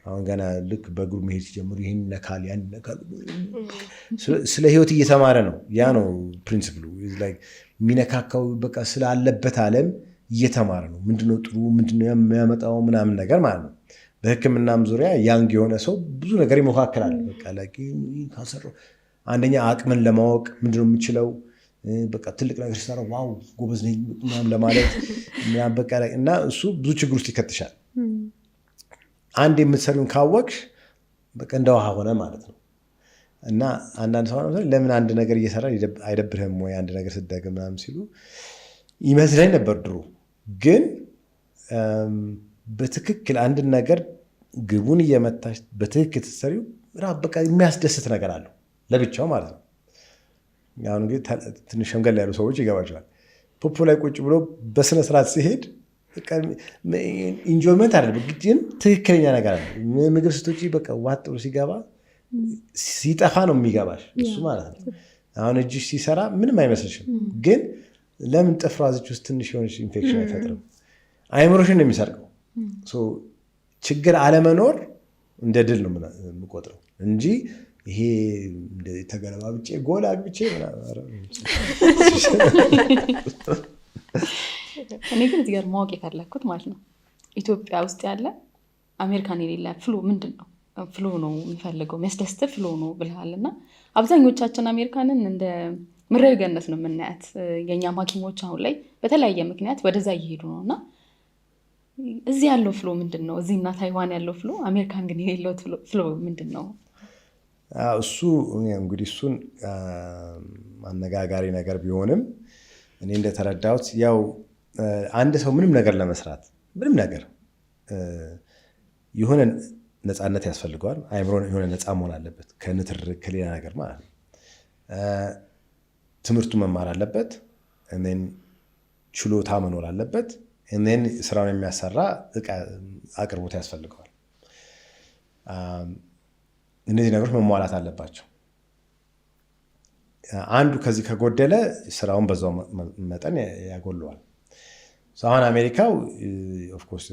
አሁን ገና ልክ በእግሩ መሄድ ሲጀምሩ ይህን ነካል ያን ነካል፣ ስለ ህይወት እየተማረ ነው። ያ ነው ፕሪንሲፕሉ። የሚነካካው በቃ ስላለበት ዓለም እየተማረ ነው። ምንድነው ጥሩ ምንድነው የሚያመጣው ምናምን ነገር ማለት ነው። በህክምናም ዙሪያ ያንግ የሆነ ሰው ብዙ ነገር ይሞካከላል። በቃ ካሰራው አንደኛ አቅምን ለማወቅ ምንድነው የምችለው፣ በቃ ትልቅ ነገር ሲሰራ ዋው ጎበዝ ነኝ ምናምን ለማለት በቃ እና እሱ ብዙ ችግር ውስጥ ይከትሻል። አንድ የምትሰሪውን ካወቅሽ በቃ እንደ ውሃ ሆነ ማለት ነው። እና አንዳንድ ሰው ለምን አንድ ነገር እየሰራ አይደብርህም ወይ አንድ ነገር ስደግም ምናምን ሲሉ ይመስለኝ ነበር ድሮ። ግን በትክክል አንድን ነገር ግቡን እየመታሽ በትክክል ስትሰሪው በቃ የሚያስደስት ነገር አለው ለብቻው ማለት ነው። አሁን እንግዲህ ትንሽ ሸምገል ያሉ ሰዎች ይገባቸዋል። ፖፖ ላይ ቁጭ ብሎ በስነስርዓት ሲሄድ ኢንጆይመንት አይደለም ግን ትክክለኛ ነገር አለ። ምግብ ስቶች በቃ ዋጥ ብሎ ሲገባ ሲጠፋ ነው የሚገባሽ እሱ ማለት ነው። አሁን እጅሽ ሲሰራ ምንም አይመስልሽም፣ ግን ለምን ጥፍሯ እዚች ውስጥ ትንሽ የሆነች ኢንፌክሽን አይፈጥርም? አይምሮሽን ነው የሚሰርቀው። ችግር አለመኖር እንደ ድል ነው የምቆጥረው እንጂ ይሄ ተገለባብጬ ጎል አግብቼ እኔ ግን እዚህ ጋር ማወቅ የፈለግኩት ማለት ነው ኢትዮጵያ ውስጥ ያለ አሜሪካን የሌለ ፍሎ ምንድን ነው? ፍሎ ነው የሚፈልገው የሚያስደስት ፍሎ ነው ብልሃል። እና አብዛኞቻችን አሜሪካንን እንደ ምድራዊ ገነት ነው የምናያት። የእኛም ሐኪሞች አሁን ላይ በተለያየ ምክንያት ወደዛ እየሄዱ ነው። እና እዚህ ያለው ፍሎ ምንድን ነው? እዚህና ታይዋን ያለው ፍሎ፣ አሜሪካን ግን የሌለው ፍሎ ምንድን ነው? እሱ እንግዲህ እሱን አነጋጋሪ ነገር ቢሆንም እኔ እንደተረዳሁት ያው አንድ ሰው ምንም ነገር ለመስራት ምንም ነገር የሆነ ነፃነት ያስፈልገዋል። አእምሮ የሆነ ነፃ መሆን አለበት ከንትርክ ከሌላ ነገር ማለት ነው። ትምህርቱ መማር አለበት። እኔን ችሎታ መኖር አለበት። እኔን ስራውን የሚያሰራ እቃ አቅርቦት ያስፈልገዋል። እነዚህ ነገሮች መሟላት አለባቸው። አንዱ ከዚህ ከጎደለ ስራውን በዛው መጠን ያጎለዋል። አሁን አሜሪካው ኦፍኮርስ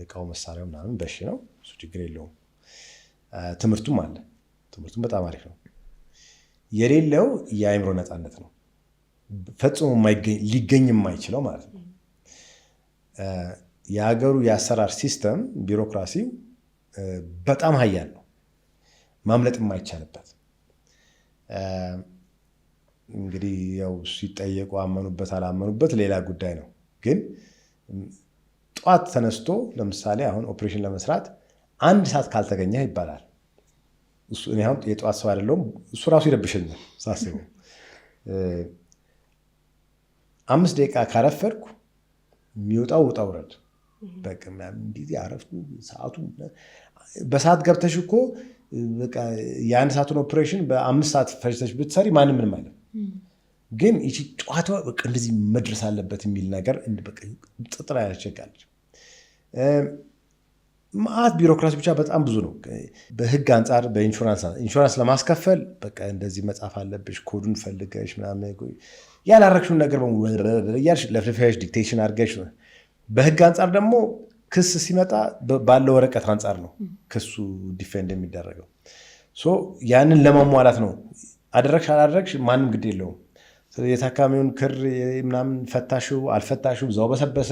እቃው መሳሪያው ምናምን በሺ ነው፣ እሱ ችግር የለውም። ትምህርቱም አለ፣ ትምህርቱም በጣም አሪፍ ነው። የሌለው የአእምሮ ነፃነት ነው፣ ፈጽሞ ሊገኝ የማይችለው ማለት ነው። የሀገሩ የአሰራር ሲስተም ቢሮክራሲው በጣም ሀያል ነው፣ ማምለጥ የማይቻልበት። እንግዲህ ያው ሲጠየቁ አመኑበት አላመኑበት ሌላ ጉዳይ ነው። ግን ጠዋት ተነስቶ ለምሳሌ አሁን ኦፕሬሽን ለመስራት 1 ሰዓት ካልተገኘ ይባላል። እኔ አሁን የጠዋት ሰው አይደለሁም፣ እሱ ራሱ ይረብሸኛል ሳስበው። 5 ደቂቃ ካረፈድኩ የሚወጣው ውጣ ውረድ በቃ እንዲህ አረፍኩ። ሰዓቱ በሰዓት ገብተሽ እኮ በቃ የ1 ሰዓቱን ኦፕሬሽን በ5 ሰዓት ፈጅተሽ ብትሰሪ ማንም ምንም አይልም። ግን ይቺ ጨዋታ በቃ እንደዚህ መድረስ አለበት የሚል ነገር ጥጥራ ያስቸጋለች። ማአት ቢሮክራሲ ብቻ በጣም ብዙ ነው። በህግ አንጻር በኢንሹራንስ ለማስከፈል በቃ እንደዚህ መጻፍ አለብሽ፣ ኮዱን ፈልገሽ ምናምን ያላረግሽውን ነገር እያልሽ ለፍልፈሽ ዲክቴሽን አድርገሽ። በህግ አንጻር ደግሞ ክስ ሲመጣ ባለው ወረቀት አንጻር ነው ክሱ ዲፌንድ የሚደረገው። ያንን ለማሟላት ነው። አደረግሽ አላደረግሽ ማንም ግድ የለውም። የታካሚውን ክር ምናምን ፈታሽው አልፈታሽው እዛው በሰበሰ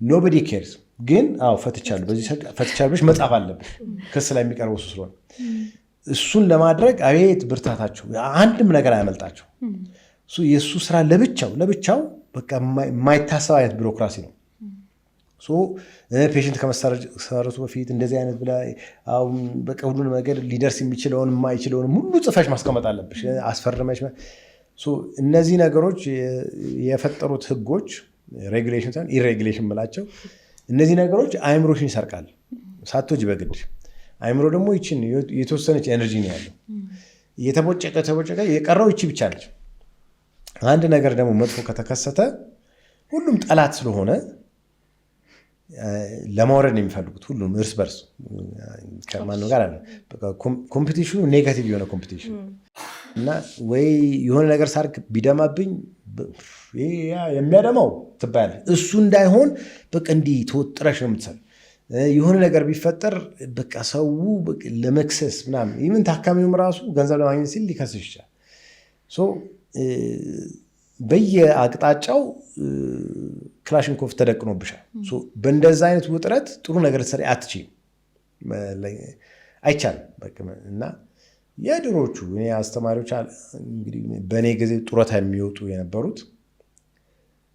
ኖበዲ ኬርስ። ግን አዎ ፈትቻለሁ፣ በዚህ ፈትቻለሁ ብለሽ መጻፍ አለብሽ ክስ ላይ የሚቀርበው እሱ ስለሆነ። እሱን ለማድረግ አቤት ብርታታቸው፣ አንድም ነገር አያመልጣቸው። የእሱ ስራ ለብቻው በቃ የማይታሰብ አይነት ቢሮክራሲ ነው። ፔሽንት ከመሰረቱ በፊት እንደዚህ አይነት ብላ በቃ ሁሉ ነገር ሊደርስ የሚችለውን የማይችለውን ሁሉ ጽፈሽ ማስቀመጥ አለብሽ፣ አስፈርመሽ። እነዚህ ነገሮች የፈጠሩት ህጎች ሬጉሌሽን ሳይሆን ኢሬጉሌሽን ብላቸው፣ እነዚህ ነገሮች አእምሮሽን ይሰርቃል ሳትወጂ በግድ። አእምሮ ደግሞ ይችን የተወሰነች ኤነርጂ ነው ያለው፣ የተቦጨቀ የቀረው ይቺ ብቻ ነች። አንድ ነገር ደግሞ መጥፎ ከተከሰተ ሁሉም ጠላት ስለሆነ ለማውረድ ነው የሚፈልጉት። ሁሉም እርስ በርስ ከማን ጋር አለ ኮምፒቲሽኑ፣ ኔጋቲቭ የሆነ ኮምፒቲሽን እና ወይ የሆነ ነገር ሳርክ ቢደማብኝ የሚያደማው ትባያለች። እሱ እንዳይሆን በቃ እንዲህ ተወጥረሽ ነው የምትሰል። የሆነ ነገር ቢፈጠር በቃ ሰው ለመክሰስ ምናምን ይምን ታካሚውም ራሱ ገንዘብ ለማግኘት ሲል ሊከስሽ ይችላል። በየአቅጣጫው ክላሽንኮቭ ተደቅኖብሻል። በእንደዛ አይነት ውጥረት ጥሩ ነገር ልትሰሪ አትችይም፣ አይቻልም። እና የድሮቹ አስተማሪዎች እንግዲህ በእኔ ጊዜ ጡረታ የሚወጡ የነበሩት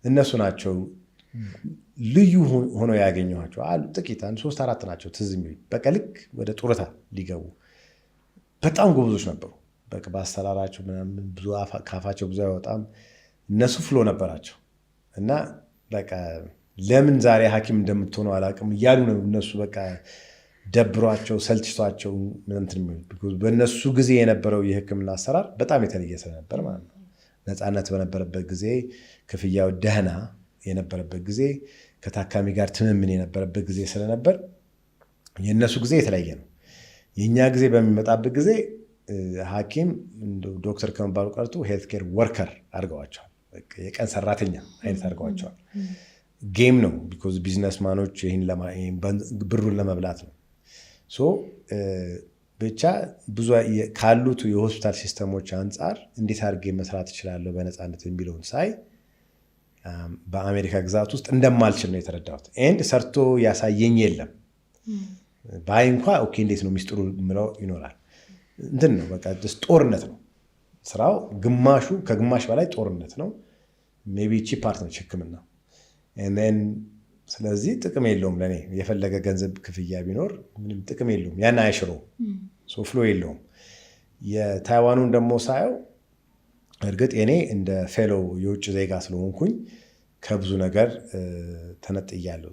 እነሱ ናቸው። ልዩ ሆነው ያገኘኋቸው ጥቂት 3-4 ናቸው ትዝ የሚሉኝ። በቃ ልክ ወደ ጡረታ ሊገቡ በጣም ጎበዞች ነበሩ። በቃ በአሰራራቸው ምናምን ብዙ ካፋቸው ብዙ አይወጣም። እነሱ ፍሎ ነበራቸው እና በቃ ለምን ዛሬ ሐኪም እንደምትሆነው አላውቅም እያሉ ነው እነሱ በቃ ደብሯቸው ሰልችቷቸው በእነሱ ጊዜ የነበረው የሕክምና አሰራር በጣም የተለየ ስለነበር ማለት ነው። ነፃነት በነበረበት ጊዜ፣ ክፍያው ደህና የነበረበት ጊዜ፣ ከታካሚ ጋር ትምምን የነበረበት ጊዜ ስለነበር የእነሱ ጊዜ የተለየ ነው። የእኛ ጊዜ በሚመጣበት ጊዜ ሐኪም ዶክተር ከመባሉ ቀርቶ ሄልት ኬር ወርከር አድርገዋቸዋል። የቀን ሰራተኛ አይነት አድርገዋቸዋል። ጌም ነው ቢኮዝ ቢዝነስማኖች ብሩን ለመብላት ነው። ብቻ ብዙ ካሉት የሆስፒታል ሲስተሞች አንጻር እንዴት አድርጌ መስራት እችላለሁ በነፃነት የሚለውን ሳይ በአሜሪካ ግዛት ውስጥ እንደማልችል ነው የተረዳሁት። ኤንድ ሰርቶ ያሳየኝ የለም። ባይ እንኳ ኦኬ እንዴት ነው ሚስጥሩ ምለው ይኖራል። እንትን ነው በቃ ጦርነት ነው ስራው። ከግማሽ በላይ ጦርነት ነው። ሜይ ቢ ቺ ፓርት ነች ህክምና። ስለዚህ ጥቅም የለውም ለእኔ የፈለገ ገንዘብ ክፍያ ቢኖር ምንም ጥቅም የለውም። ያን አይሽረውም፣ ፍሎ የለውም። የታይዋኑን ደግሞ ሳየው እርግጥ እኔ እንደ ፌሎው የውጭ ዜጋ ስለሆንኩኝ ከብዙ ነገር ተነጥያለሁ።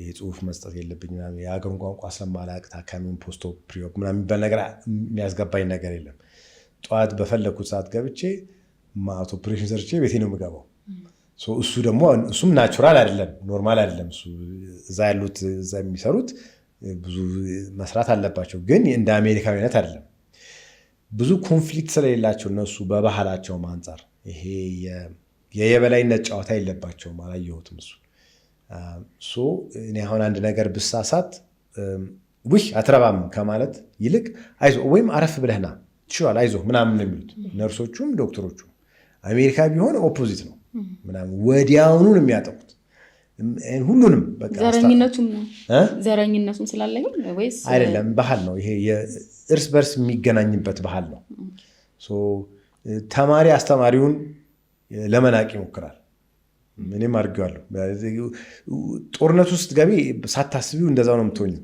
የጽሁፍ መስጠት የለብኝ የሀገሩን ቋንቋ ስለማላውቅ ታካሚውን ፖስቶ ፕሪዮፕ ምናምን የሚባል ነገር የሚያስገባኝ ነገር የለም። ጠዋት በፈለግኩት ሰዓት ገብቼ ማት ኦፕሬሽን ሰርቼ ቤቴ ነው የምገባው። እሱ ደግሞ እሱም ናቹራል አይደለም፣ ኖርማል አይደለም። እዛ ያሉት እዛ የሚሰሩት ብዙ መስራት አለባቸው፣ ግን እንደ አሜሪካዊነት አይደለም። ብዙ ኮንፍሊክት ስለሌላቸው እነሱ በባህላቸውም አንጻር ይሄ የበላይነት ጨዋታ የለባቸውም። አላየሁትም እሱ እኔ አሁን አንድ ነገር ብሳሳት ውይ አትረባም ከማለት ይልቅ አይዞህ ወይም አረፍ ብለህና ትችላለህ አይዞህ ምናምን ነው የሚሉት ነርሶቹም ዶክተሮቹም። አሜሪካ ቢሆን ኦፖዚት ነው ምናምን ወዲያውኑ ነው የሚያጠቁት ሁሉንም። ዘረኝነቱም ስላለ ወይስ አይደለም? ባህል ነው ይሄ፣ እርስ በርስ የሚገናኝበት ባህል ነው። ተማሪ አስተማሪውን ለመናቅ ይሞክራል። እኔም አድርጌዋለሁ። ጦርነት ውስጥ ገቢ ሳታስቢው እንደዛው ነው የምትሆኙ።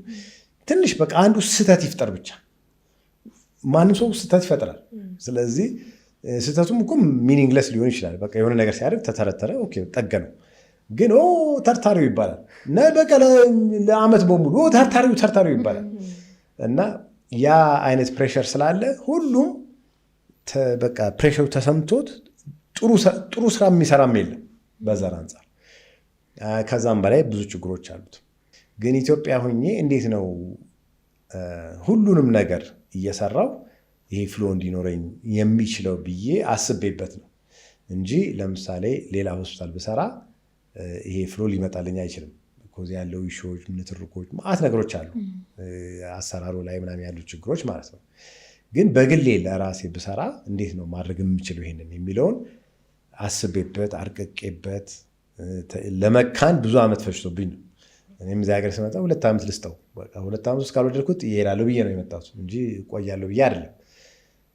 ትንሽ በቃ አንዱ ስህተት ይፍጠር ብቻ፣ ማንም ሰው ስህተት ይፈጥራል። ስለዚህ ስህተቱም እኮ ሚኒንግለስ ሊሆን ይችላል። በቃ የሆነ ነገር ሲያደርግ ተተረተረ፣ ኦኬ ጠገነው። ግን ተርታሪው ይባላል እና በቃ ለአመት በሙሉ ተርታሪው ይባላል። እና ያ አይነት ፕሬሸር ስላለ ሁሉም በቃ ፕሬሸሩ ተሰምቶት ጥሩ ስራ የሚሰራም የለም በዘር አንጻር። ከዛም በላይ ብዙ ችግሮች አሉት። ግን ኢትዮጵያ ሆኜ እንዴት ነው ሁሉንም ነገር እየሰራው ይሄ ፍሎ እንዲኖረኝ የሚችለው ብዬ አስቤበት ነው እንጂ ለምሳሌ ሌላ ሆስፒታል ብሰራ ይሄ ፍሎ ሊመጣልኝ አይችልም። ኮዚ ያለው ኢሹዎች፣ ንትርኮች፣ ማአት ነገሮች አሉ አሰራሩ ላይ ምናምን ያሉ ችግሮች ማለት ነው። ግን በግሌ ለራሴ ብሰራ እንዴት ነው ማድረግ የምችለው ይሄንን የሚለውን አስቤበት አርቅቄበት ለመካን ብዙ ዓመት ፈጅቶብኝ ነው። እኔም እዚህ ሀገር ስመጣ 2 ዓመት ልስጠው 2 ዓመት ውስጥ ካልወደድኩት ይሄዳለሁ ብዬ ነው የመጣሁት እንጂ እቆያለሁ ብዬ አይደለም።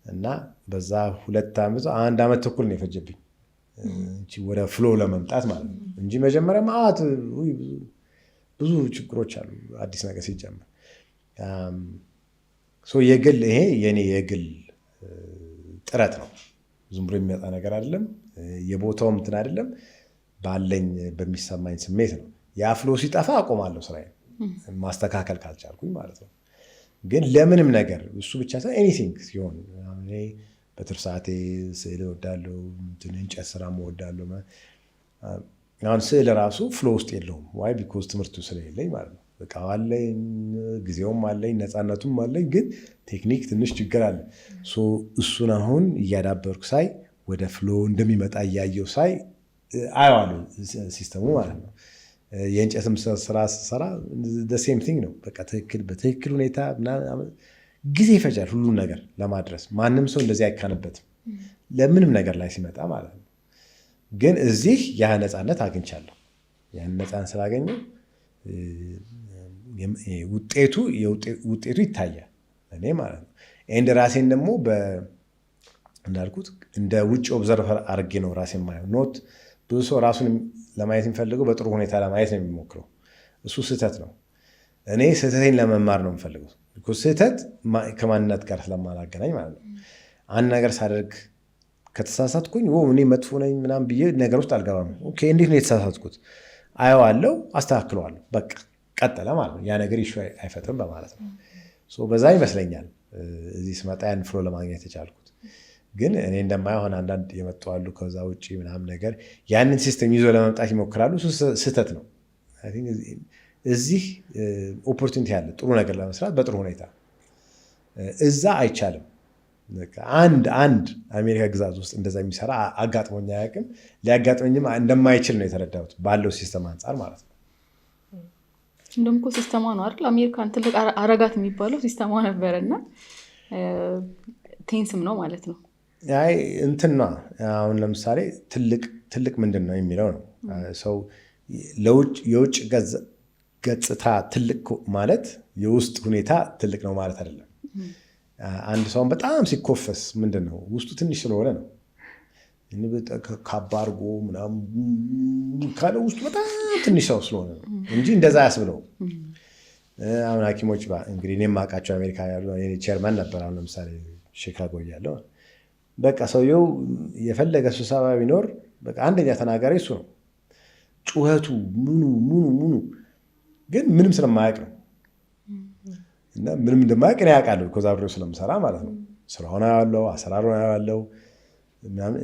እና በዛ 2 ዓመት 1 ዓመት ተኩል ነው የፈጀብኝ ወደ ፍሎ ለመምጣት ማለት ነው እንጂ መጀመሪያ ማአት ብዙ ችግሮች አሉ አዲስ ነገር ሲጀምር። የግል ይሄ የኔ የግል ጥረት ነው፣ ዝም ብሎ የሚመጣ ነገር አይደለም። የቦታውም እንትን አይደለም፣ ባለኝ በሚሰማኝ ስሜት ነው። ያ ፍሎ ሲጠፋ አቆማለሁ ስራዬን ማስተካከል ካልቻልኩኝ ማለት ነው። ግን ለምንም ነገር እሱ ብቻ ሳይሆን ኤኒቲንግ ሲሆን በትርፍ ሰዓቴ ስዕል እወዳለሁ፣ እንጨት ስራ እወዳለሁ። አሁን ስዕል ራሱ ፍሎ ውስጥ የለውም። ዋይ ቢኮዝ ትምህርቱ ስለሌለኝ ማለት ነው። በቃ አለኝ፣ ጊዜውም አለኝ፣ ነፃነቱም አለኝ፣ ግን ቴክኒክ ትንሽ ችግር አለ። እሱን አሁን እያዳበርኩ ሳይ ወደ ፍሎ እንደሚመጣ እያየው ሳይ አየዋለሁ ሲስተሙ ማለት ነው። የእንጨትም ስራ ስሰራ ሴም ቲንግ ነው። በቃ በትክክል ሁኔታ ጊዜ ይፈጃል ሁሉም ነገር ለማድረስ። ማንም ሰው እንደዚህ አይካንበትም ለምንም ነገር ላይ ሲመጣ ማለት ነው። ግን እዚህ ያ ነፃነት አግኝቻለሁ። ያን ነፃነት ስላገኘው ውጤቱ ይታያል እኔ ማለት ነው። እንደ ራሴን ደግሞ እንዳልኩት እንደ ውጭ ኦብዘርቨር አድርጌ ነው ራሴን ማየው። ኖት ብዙ ሰው ራሱን ለማየት የሚፈልገው በጥሩ ሁኔታ ለማየት ነው የሚሞክረው። እሱ ስህተት ነው። እኔ ስህተቴን ለመማር ነው የምፈልገው። ስህተት ከማንነት ጋር ስለማላገናኝ ማለት ነው። አንድ ነገር ሳደርግ ከተሳሳትኩኝ እኔ መጥፎ ነኝ ምናምን ብዬ ነገር ውስጥ አልገባም። እንዴት ነው የተሳሳትኩት? አየዋለሁ፣ አስተካክለዋለሁ፣ በቃ ቀጠለ ማለት ነው። ያ ነገር ኢሹ አይፈጥርም በማለት ነው። በዛ ይመስለኛል እዚህ ስመጣ ያን ፍሎ ለማግኘት የቻልኩት። ግን እኔ እንደማየው አንዳንድ የመጡ አሉ ከዛ ውጭ ምናምን ነገር ያንን ሲስተም ይዞ ለመምጣት ይሞክራሉ። ስህተት ነው። እዚህ ኦፖርቹኒቲ አለ ጥሩ ነገር ለመስራት በጥሩ ሁኔታ። እዛ አይቻልም። አንድ አሜሪካ ግዛት ውስጥ እንደዛ የሚሰራ አጋጥሞኝ አያውቅም። ሊያጋጥመኝም እንደማይችል ነው የተረዳሁት ባለው ሲስተም አንጻር ማለት ነው። እንደውም እኮ ሲስተማ ነው አይደል? አሜሪካን ትልቅ አረጋት የሚባለው ሲስተማ ነበረና ቴንስም ነው ማለት ነው። አይ እንትና አሁን ለምሳሌ ትልቅ ምንድን ነው የሚለው ነው። ሰው የውጭ ገጽታ ትልቅ ማለት የውስጥ ሁኔታ ትልቅ ነው ማለት አይደለም። አንድ ሰውን በጣም ሲኮፈስ ምንድን ነው ውስጡ ትንሽ ስለሆነ ነው። ካባ አድርጎ ምናምን ካለ ውስጡ በጣም ትንሽ ሰው ስለሆነ ነው እንጂ እንደዛ ያስብለው። አሁን ሐኪሞች እንግዲህ እኔ የማውቃቸው አሜሪካ ያሉ ቼርማን ነበር። አሁን ለምሳሌ ሺካጎ እያለሁ በቃ ሰውየው የፈለገ ስብሰባ ቢኖር በቃ አንደኛ ተናጋሪ እሱ ነው። ጩኸቱ ምኑ ግን ምንም ስለማያውቅ ነው። እና ምንም እንደማያውቅ እኔ አውቃለሁ ከዛ አብሬው ስለምሰራ ማለት ነው። ስራውን አያለው፣ አሰራሩን አያለው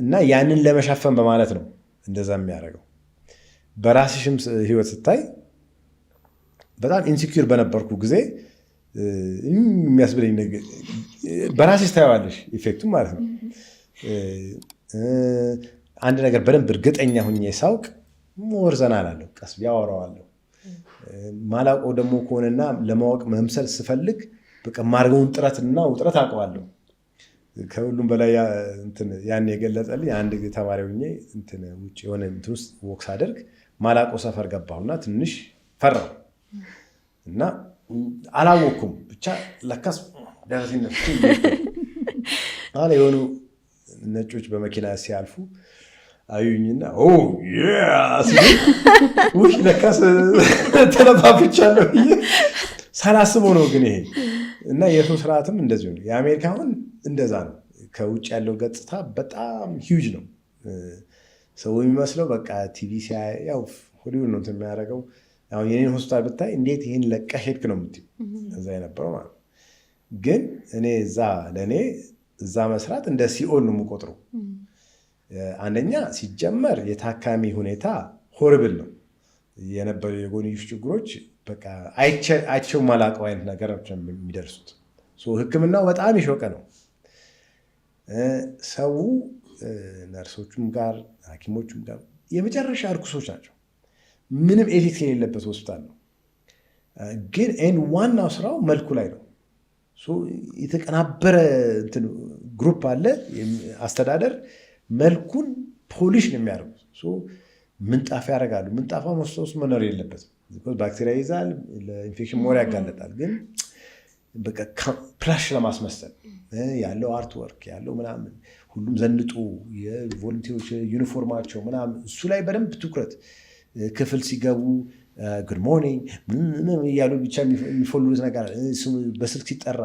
እና ያንን ለመሸፈን በማለት ነው እንደዛ የሚያደርገው። በራስሽም ህይወት ስታይ በጣም ኢንሲኪዩር በነበርኩ ጊዜ የሚያስብለኝ ነገር በራስሽ ታየዋለሽ ኢፌክቱም ማለት ነው። አንድ ነገር በደንብ እርግጠኛ ሁኜ ሳውቅ ሞር ዘና እላለሁ፣ ቀስ ያወራዋለሁ። ማላውቀው ደግሞ ከሆነና ለማወቅ መምሰል ስፈልግ በቃ የማደርገውን ጥረትና ውጥረት አውቀዋለሁ። ከሁሉም በላይ ያን የገለጸልኝ አንድ ተማሪ ሆኜ ውጭ የሆነ እንትን ውስጥ ወክ ሳደርግ ማላውቀው ሰፈር ገባሁና ትንሽ ፈራሁ እና አላወቅኩም። ብቻ ለካስ ደረሰኝ አለ የሆኑ ነጮች በመኪና ሲያልፉ አዩኝና ውይ ለካስ ተለባብቻለሁ ሳላስበው ነው። ግን ይሄ እና የሰው ስርዓትም እንደዚሁ ነው። የአሜሪካ አሁን እንደዛ ነው። ከውጭ ያለው ገጽታ በጣም ሂውጅ ነው። ሰው የሚመስለው በቃ ቲቪ ሲያይ ያው ሆሊውድ ነው የሚያደርገው። አሁን የኔን ሆስፒታል ብታይ እንዴት ይህን ለቀህ ሄድክ ነው የምትይው እዛ የነበረው ማለት ነው። ግን እኔ ለእኔ እዛ መስራት እንደ ሲኦል ነው የምቆጥረው። አንደኛ ሲጀመር የታካሚ ሁኔታ ሆርብል ነው የነበሩ የጎንዮሽ ችግሮች በቃ አይቼው ማላውቀው አይነት ነገሮች የሚደርሱት። ሕክምናው በጣም የሾቀ ነው። ሰው ነርሶቹም ጋር ሐኪሞቹም ጋር የመጨረሻ እርኩሶች ናቸው። ምንም ኤቲክስ የሌለበት ሆስፒታል ነው። ግን ዋናው ስራው መልኩ ላይ ነው። የተቀናበረ ግሩፕ አለ አስተዳደር መልኩን ፖሊሽ ነው የሚያደርጉት። ምንጣፍ ያደርጋሉ። ምንጣፋ መስታወስ መኖር የለበትም። ባክቴሪያ ይዛል፣ ለኢንፌክሽን ሞር ያጋለጣል። ግን በቃ ፕላሽ ለማስመሰል ያለው አርትወርክ ያለው ምናምን ሁሉም ዘንጦ የቮለንቲሮች ዩኒፎርማቸው ምናምን እሱ ላይ በደንብ ትኩረት ክፍል ሲገቡ ጉድ ሞርኒንግ እያሉ ብቻ የሚፎሉት ነገር በስልክ ሲጠራ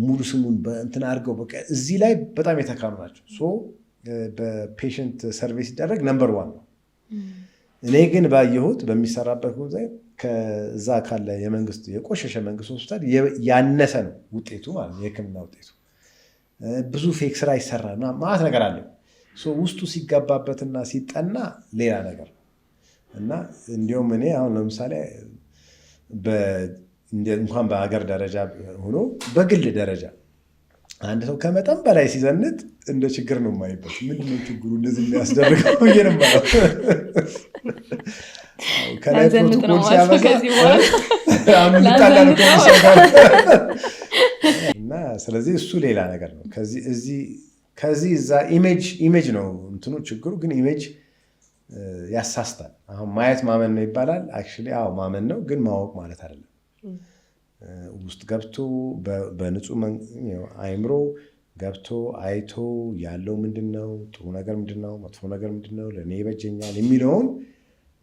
ሙሉ ስሙን በእንትን አድርገው በቃ እዚህ ላይ በጣም የተካኑ ናቸው። በፔሽንት ሰርቬይ ሲደረግ ነምበር ዋን ነው። እኔ ግን ባየሁት በሚሰራበት ጊዜ ከዛ ካለ የመንግስት የቆሸሸ መንግስት ሆስፒታል ያነሰ ነው ውጤቱ ማለት ነው። የህክምና ውጤቱ ብዙ ፌክ ስራ ይሰራል ማለት ነገር አለው። ውስጡ ሲገባበትና ሲጠና ሌላ ነገር እና እንዲሁም እኔ አሁን ለምሳሌ እንኳን በሀገር ደረጃ ሆኖ በግል ደረጃ አንድ ሰው ከመጠን በላይ ሲዘንጥ እንደ ችግር ነው የማይበት። ምንድነው ችግሩ እንደዚህ የሚያስደርገው ብዬ ነው የማየው። ከላይ ፕሮቶኮል ሲያበዛ እና ስለዚህ እሱ ሌላ ነገር ነው። ከዚህ እዛ ኢሜጅ ነው እንትኑ ችግሩ። ግን ኢሜጅ ያሳስታል። አሁን ማየት ማመን ነው ይባላል። አክቹዋሊ አዎ ማመን ነው፣ ግን ማወቅ ማለት አይደለም። ውስጥ ገብቶ በንጹህ አይምሮ ገብቶ አይቶ ያለው ምንድነው፣ ጥሩ ነገር ምንድነው፣ መጥፎ ነገር ምንድነው፣ ለእኔ ይበጀኛል የሚለውን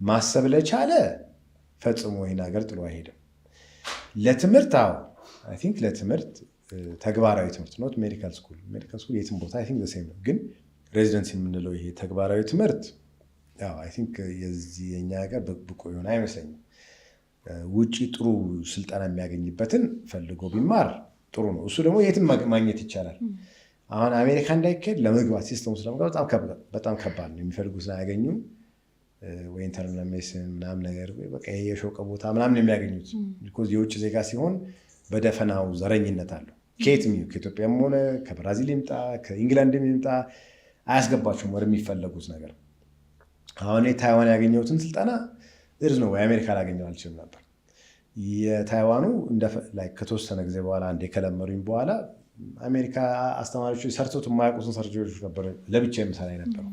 ማሰብ ለቻለ ፈጽሞ ይህን ሀገር ጥሎ አይሄድም። ለትምህርት አዎ አይ ቲንክ ለትምህርት ተግባራዊ ትምህርት ኖት ሜዲካል ስኩል የትም ቦታ አይ ቲንክ ዘ ሴም ነው። ግን ሬዚደንሲ የምንለው ይሄ ተግባራዊ ትምህርት አይ ቲንክ የኛ ሀገር ብቁ የሆነ አይመስለኝም። ውጭ ጥሩ ስልጠና የሚያገኝበትን ፈልጎ ቢማር ጥሩ ነው። እሱ ደግሞ የትም ማግኘት ይቻላል። አሁን አሜሪካ እንዳይካሄድ ለመግባት ሲስተሙ ስለመግባት በጣም ከባድ ነው። የሚፈልጉትን አያገኙም። ወይ ኢንተርናል ሜዲሲን ምናምን ነገር በቃ የሾቀ ቦታ ምናምን የሚያገኙት ቢኮዝ የውጭ ዜጋ ሲሆን በደፈናው ዘረኝነት አለው። ከየትም ከኢትዮጵያም ሆነ ከብራዚል ይምጣ ከኢንግላንድ ይምጣ አያስገባቸውም ወደ የሚፈለጉት ነገር። አሁን ታይዋን ያገኘሁትን ስልጠና እርዝ ነው ወይ አሜሪካ ላገኘው አልችልም ነበር። የታይዋኑ ከተወሰነ ጊዜ በኋላ አንዴ ከለመሩኝ በኋላ አሜሪካ አስተማሪዎች ሰርቶት የማያውቁትን ሰርጀሪዎች ነበር ለብቻ የምሰራ ነበረው።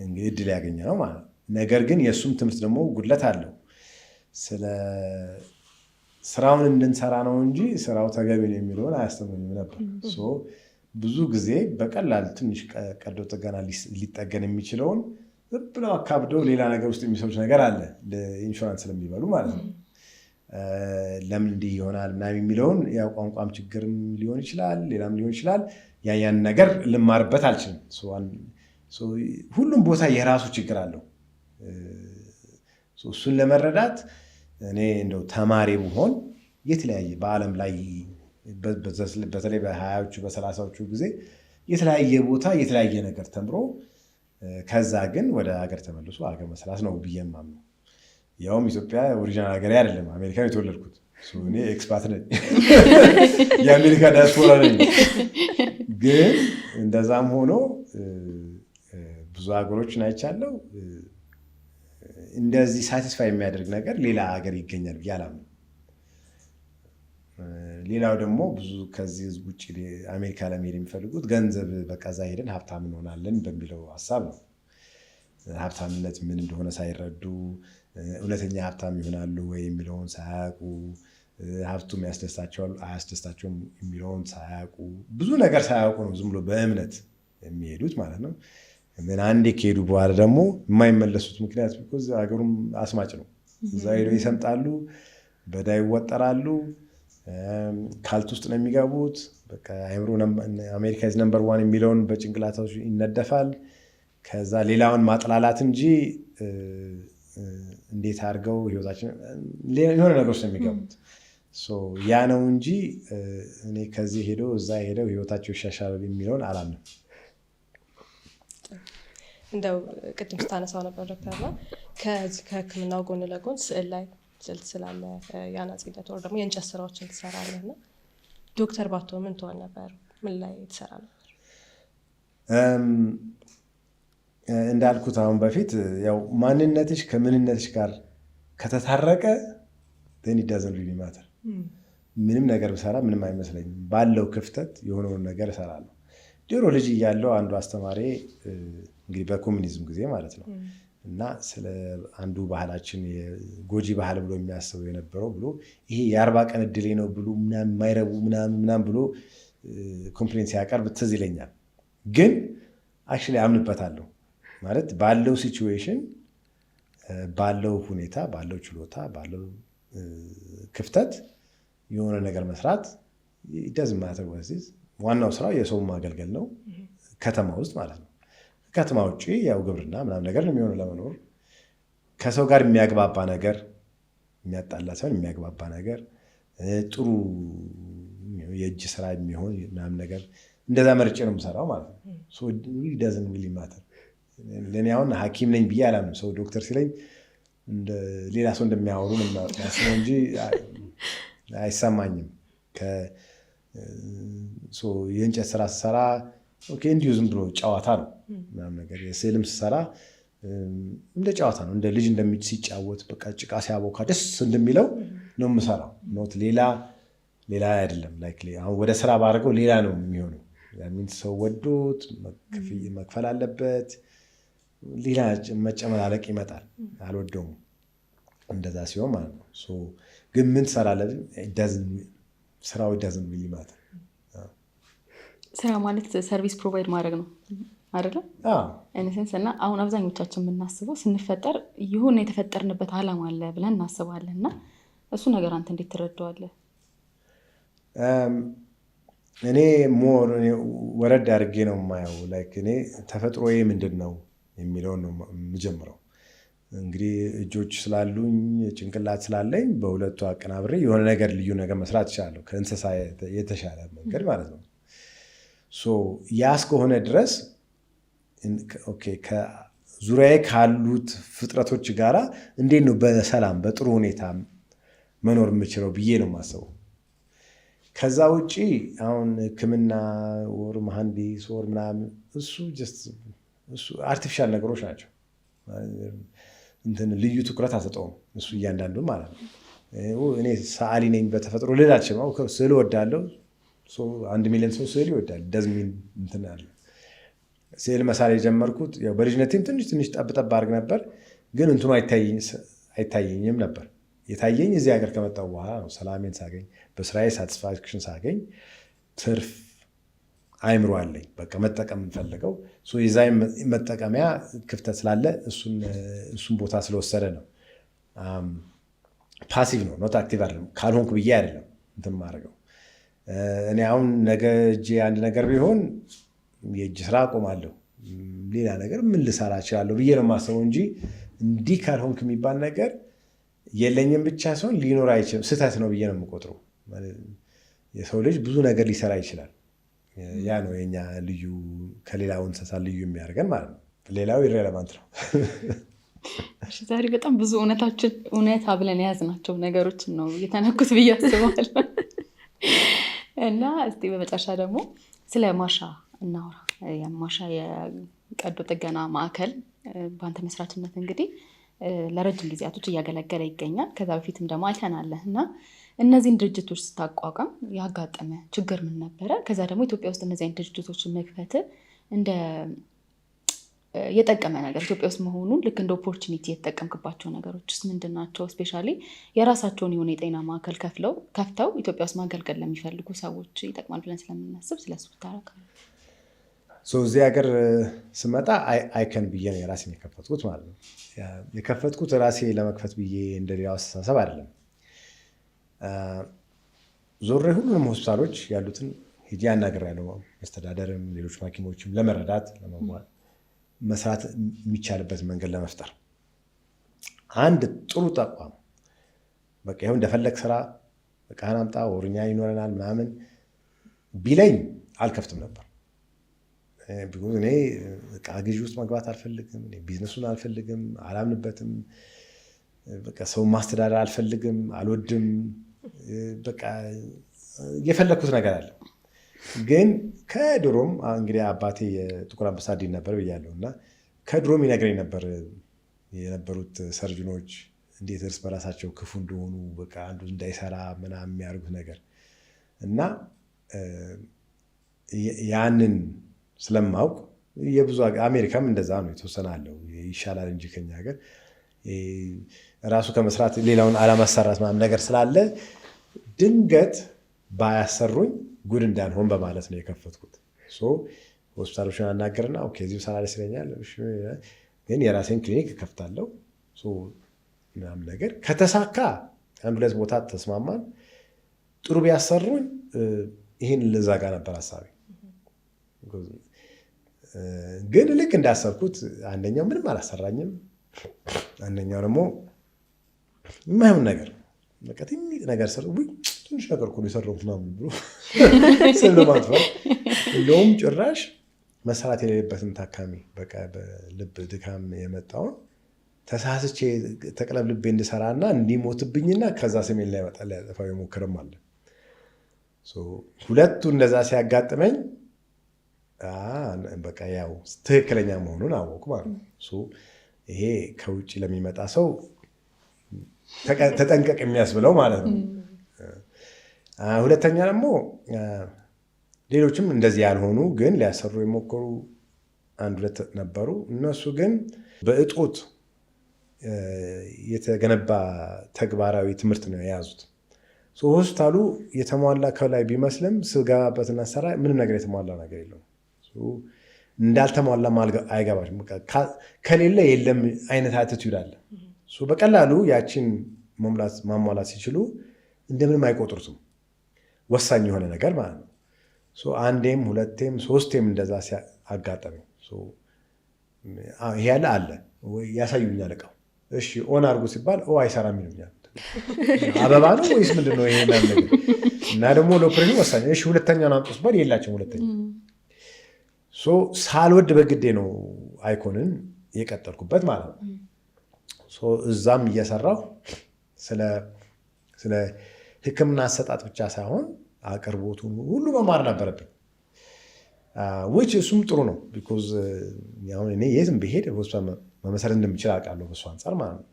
እንግዲህ እድል ያገኘ ነው ማለት ነው። ነገር ግን የእሱም ትምህርት ደግሞ ጉድለት አለው። ስለ ስራውን እንድንሰራ ነው እንጂ ስራው ተገቢ ነው የሚለውን አያስተምሩኝም ነበር። ብዙ ጊዜ በቀላል ትንሽ ቀዶ ጥገና ሊጠገን የሚችለውን ዝም ብለው አካብደው ሌላ ነገር ውስጥ የሚሰሩት ነገር አለ፣ ለኢንሹራንስ ስለሚበሉ ማለት ነው። ለምን እንዲህ ይሆናል ምናምን የሚለውን ያው ቋንቋም ችግርም ሊሆን ይችላል፣ ሌላም ሊሆን ይችላል። ያን ነገር ልማርበት አልችልም። ሁሉም ቦታ የራሱ ችግር አለው። እሱን ለመረዳት እኔ እንደው ተማሪ ብሆን የተለያየ በዓለም ላይ በተለይ በ20ዎቹ በ30ዎቹ ጊዜ የተለያየ ቦታ የተለያየ ነገር ተምሮ ከዛ ግን ወደ ሀገር ተመልሶ ሀገር መስራት ነው ብዬ የማምነው። ያውም ኢትዮጵያ ኦሪጂናል ሀገሬ አይደለም፣ አሜሪካ የተወለድኩት እኔ ኤክስፓት ነኝ፣ የአሜሪካ ዲያስፖራ ነኝ። ግን እንደዛም ሆኖ ብዙ ሀገሮችን አይቻለሁ። እንደዚህ ሳቲስፋይ የሚያደርግ ነገር ሌላ ሀገር ይገኛል ብዬ አላምንም። ሌላው ደግሞ ብዙ ከዚህ ውጭ አሜሪካ ለመሄድ የሚፈልጉት ገንዘብ በቃ እዛ ሄደን ሀብታም እንሆናለን በሚለው ሀሳብ ነው። ሀብታምነት ምን እንደሆነ ሳይረዱ እውነተኛ ሀብታም ይሆናሉ ወይ የሚለውን ሳያውቁ፣ ሀብቱም ያስደስታቸዋል አያስደስታቸውም የሚለውን ሳያውቁ፣ ብዙ ነገር ሳያውቁ ነው ዝም ብሎ በእምነት የሚሄዱት ማለት ነው። ምን አንዴ ከሄዱ በኋላ ደግሞ የማይመለሱት ምክንያት ሀገሩም አስማጭ ነው። እዛ ሄደው ይሰምጣሉ፣ በዳ ይወጠራሉ፣ ካልት ውስጥ ነው የሚገቡት። በቃ አእምሮ አሜሪካ ኢዝ ነምበር ዋን የሚለውን በጭንቅላታቸው ይነደፋል። ከዛ ሌላውን ማጥላላት እንጂ እንዴት አድርገው ህይወታችን የሆነ ነገር ውስጥ ነው የሚገቡት። ያ ነው እንጂ እኔ ከዚህ ሄደው እዛ ሄደው ህይወታቸው ይሻሻላል የሚለውን አላምንም። እንደው ቅድም ስታነሳው ነበር ዶክተርና ከዚህ ከህክምናው ጎን ለጎን ስዕል ላይ ስዕል ትስላለ፣ የአናጺነት ወር ደግሞ የእንጨት ስራዎችን ትሰራለህ እና ዶክተር ባትሆን ምን ትሆን ነበር? ምን ላይ ትሰራ ነበር? እንዳልኩት አሁን በፊት ያው ማንነትሽ ከምንነትሽ ጋር ከተታረቀ then it doesn't really matter። ምንም ነገር ብሰራ ምንም አይመስለኝም። ባለው ክፍተት የሆነውን ነገር እሰራለሁ። ድሮ ልጅ እያለሁ አንዱ አስተማሪ እንግዲህ በኮሚኒዝም ጊዜ ማለት ነው እና ስለ አንዱ ባህላችን ጎጂ ባህል ብሎ የሚያስበው የነበረው ብሎ ይሄ የ40 ቀን እድሌ ነው ብሎ ምናምን የማይረቡ ምናምን ብሎ ኮምፕሌንት ሲያቀርብ ትዝ ይለኛል። ግን አክቹዋሊ አምንበታለሁ ማለት ባለው ሲቹዌሽን፣ ባለው ሁኔታ፣ ባለው ችሎታ፣ ባለው ክፍተት የሆነ ነገር መስራት doesn't matter what it is። ዋናው ስራው የሰው ማገልገል ነው፣ ከተማ ውስጥ ማለት ነው። ከተማ ውጭ ያው ግብርና ምናምን ነገር ነው የሚሆነው ለመኖር። ከሰው ጋር የሚያግባባ ነገር፣ የሚያጣላ ሳይሆን የሚያግባባ ነገር፣ ጥሩ የእጅ ስራ የሚሆን ምናምን ነገር እንደዛ መርጬ ነው የምሰራው ማለት ነው። it doesn't really matter። ለእኔ አሁን ሐኪም ነኝ ብዬ አላምንም። ሰው ዶክተር ሲለኝ ሌላ ሰው እንደሚያወሩ ማስበው እንጂ አይሰማኝም። የእንጨት ስራ ስሰራ እንዲሁ ዝም ብሎ ጨዋታ ነው ምናምን ነገር። የስዕልም ስሰራ እንደ ጨዋታ ነው፣ እንደ ልጅ ሲጫወት በቃ ጭቃ ሲያቦካ ደስ እንደሚለው ነው የምሰራው። ኖት ሌላ አይደለም። አሁን ወደ ስራ ባደረገው ሌላ ነው የሚሆነው። ሰው ወዶት መክፈል አለበት፣ ሌላ መጨመላለቅ ይመጣል። አልወደውም እንደዛ ሲሆን ማለት ነው። ግን ምን ትሰራለህ? ስራው doesn't really matter። ስራ ማለት ሰርቪስ ፕሮቫይድ ማድረግ ነው አይደለም? ኢንሴንስ እና አሁን አብዛኞቻችን የምናስበው ስንፈጠር ይሁን የተፈጠርንበት ዓላማ አለ ብለን እናስባለን እና እሱ ነገር አንተ እንዴት ትረዳዋለህ? እኔ ወረድ አድርጌ ነው የማየው። እኔ ተፈጥሮዬ ምንድን ነው የሚለውን ነው የምጀምረው። እንግዲህ እጆች ስላሉኝ ጭንቅላት ስላለኝ በሁለቱ አቀናብሬ የሆነ ነገር ልዩ ነገር መስራት ይችላለሁ፣ ከእንስሳ የተሻለ መንገድ ማለት ነው። ያ እስከሆነ ድረስ ከዙሪያዬ ካሉት ፍጥረቶች ጋራ እንዴት ነው በሰላም በጥሩ ሁኔታ መኖር የምችለው ብዬ ነው የማስበው። ከዛ ውጭ አሁን ሕክምና ወር መሐንዲስ ወር ምናምን እሱ አርቲፊሻል ነገሮች ናቸው። ልዩ ትኩረት አልሰጠውም እሱ እያንዳንዱን ማለት ነው። እኔ ሰዓሊ ነኝ በተፈጥሮ ልል አልችልም። ስዕል እወዳለሁ፣ 1 ሚሊዮን ሰው ስዕል ይወዳል። ደዝሚን እንትን አለ። ስዕል መሳል የጀመርኩት ያው በልጅነቴም ትንሽ ጠብጠብ አድርግ ነበር፣ ግን እንትኑ አይታየኝም ነበር። የታየኝ እዚህ ሀገር ከመጣሁ በኋላ ነው። ሰላሜን ሳገኝ፣ በስራዬ ሳቲስፋክሽን ሳገኝ፣ ትርፍ አይምሮ አለኝ። በቃ መጠቀም የምፈልገው የዛ መጠቀሚያ ክፍተት ስላለ እሱን ቦታ ስለወሰደ ነው። ፓሲቭ ነው ኖት አክቲቭ አይደለም። ካልሆንኩ ብዬ አይደለም እንትን ማድረገው። እኔ አሁን ነገ እጄ አንድ ነገር ቢሆን የእጅ ስራ አቆማለሁ፣ ሌላ ነገር ምን ልሰራ እችላለሁ ብዬ ነው የማስበው እንጂ እንዲህ ካልሆንክ የሚባል ነገር የለኝም ብቻ ሲሆን ሊኖር አይችልም፣ ስህተት ነው ብዬ ነው የምቆጥረው። የሰው ልጅ ብዙ ነገር ሊሰራ ይችላል። ያ ነው የኛ ልዩ ከሌላው እንስሳ ልዩ የሚያደርገን ማለት ነው። ሌላው ኢሬሌቫንት ነው። ዛሬ በጣም ብዙ እውነታ ብለን የያዝናቸው ነገሮችን ነው የተነኩት ብዬ አስባለሁ። እና እስቲ በመጨረሻ ደግሞ ስለ ማሻ እናውራ። የማሻ የቀዶ ጥገና ማዕከል በአንተ መስራችነት እንግዲህ ለረጅም ጊዜያቶች እያገለገለ ይገኛል። ከዛ በፊትም ደግሞ አይተናለህ እና እነዚህን ድርጅቶች ስታቋቋም ያጋጠመ ችግር ምን ነበረ? ከዛ ደግሞ ኢትዮጵያ ውስጥ እነዚህ አይነት ድርጅቶችን መክፈት እንደ የጠቀመ ነገር ኢትዮጵያ ውስጥ መሆኑን ልክ እንደ ኦፖርቹኒቲ የተጠቀምክባቸው ነገሮችስ ምንድን ናቸው? ስፔሻሊ የራሳቸውን የሆነ የጤና ማዕከል ከፍተው ኢትዮጵያ ውስጥ ማገልገል ለሚፈልጉ ሰዎች ይጠቅማል ብለን ስለምናስብ ስለሱ ብታረግ። እዚህ ሀገር ስመጣ አይከን ብዬ ነው የራሴን የከፈትኩት ማለት ነው። የከፈትኩት ራሴ ለመክፈት ብዬ እንደሌላው አስተሳሰብ አይደለም። ዞሬ ሁሉንም ሆስፒታሎች ያሉትን ሄጄ አናግሬያለሁ። መስተዳደርም ሌሎች ሐኪሞችም ለመረዳት ለመዋል መስራት የሚቻልበት መንገድ ለመፍጠር አንድ ጥሩ ተቋም በቃ ይኸው እንደፈለግ ስራ በቃህን አምጣ ወርኛ ይኖረናል ምናምን ቢለኝ አልከፍትም ነበር። እኔ ዕቃ ግዢ ውስጥ መግባት አልፈልግም፣ ቢዝነሱን አልፈልግም፣ አላምንበትም። በቃ ሰው ማስተዳደር አልፈልግም፣ አልወድም። በቃ የፈለግኩት ነገር አለ። ግን ከድሮም እንግዲህ አባቴ የጥቁር አንበሳ ዲን ነበር ብያለሁ እና ከድሮም ይነግረኝ ነበር የነበሩት ሰርጅኖች እንዴት እርስ በራሳቸው ክፉ እንደሆኑ በቃ አንዱ እንዳይሰራ ምናምን የሚያደርጉት ነገር እና ያንን ስለማውቅ የብዙ አሜሪካም እንደዛ ነው። የተወሰነ አለው ይሻላል እንጂ ከኛ ሀገር ራሱ ከመስራት ሌላውን አለማሰራት ምናምን ነገር ስላለ ድንገት ባያሰሩኝ ጉድ እንዳልሆን በማለት ነው የከፈትኩት። ሆስፒታሎችን አናገርና እዚሁ ሰራ ደስ ይለኛል፣ ግን የራሴን ክሊኒክ እከፍታለሁ ምናምን ነገር ከተሳካ አንድ ሁለት ቦታ ተስማማን፣ ጥሩ ቢያሰሩኝ ይህን ልዛጋ ነበር ሀሳቤ። ግን ልክ እንዳሰብኩት አንደኛው ምንም አላሰራኝም፣ አንደኛው ደግሞ የማይሆን ነገር በቃ ትንሽ ነገር ትንሽ ነገር እኮ ነው የሰራሁት ምናምን ብሎ ስም ለማጥፋት እንደውም ጭራሽ መሰራት የሌለበትን ታካሚ በቃ በልብ ድካም የመጣውን ተሳስቼ ተቅለብልቤ እንድሰራና እንዲሞትብኝና ከዛ ስሜን ላይ መጣ ሊያጠፋው የሞክርም አለ። ሁለቱ እንደዛ ሲያጋጥመኝ በቃ ያው ትክክለኛ መሆኑን አወቁ ማለት ነው። ይሄ ከውጭ ለሚመጣ ሰው ተጠንቀቅ የሚያስብለው ማለት ነው። ሁለተኛ ደግሞ ሌሎችም እንደዚህ ያልሆኑ ግን ሊያሰሩ የሞከሩ አንድ ሁለት ነበሩ። እነሱ ግን በእጦት የተገነባ ተግባራዊ ትምህርት ነው የያዙት። ሆስፒታሉ የተሟላ ከላይ ቢመስልም ስገባበትና ሰራ ምንም ነገር የተሟላ ነገር የለውም። እንዳልተሟላ አይገባም። ከሌለ የለም አይነት አቲቲዩድ አለ። በቀላሉ ያችን ማሟላት ሲችሉ እንደምንም አይቆጥሩትም። ወሳኝ የሆነ ነገር ማለት ነው። አንዴም ሁለቴም ሶስቴም እንደዛ አጋጠመኝ። ይሄ ያለ አለ ያሳዩኛል እቃው። እሺ ኦን አድርጎ ሲባል አይሰራም ይሉኛል። አበባ ነው ወይስ ምንድን ነው ይሄ ነገር? እና ደግሞ ለኦፕሬሽን ወሳኝ እሺ ሁለተኛውን አምጡ ሲባል የላቸውም ሁለተኛ። ሳልወድ በግዴ ነው አይኮንን የቀጠልኩበት ማለት ነው። እዛም እየሰራሁ ስለ ሕክምና አሰጣጥ ብቻ ሳይሆን አቅርቦቱን ሁሉ መማር ነበረብኝ። which እሱም ጥሩ ነው ቢኮዝ እኔ የትም ብሄድ ሆስፒታል መመሰረት እንደምችል አውቃለሁ። በሱ አንጻር ማለት ነው።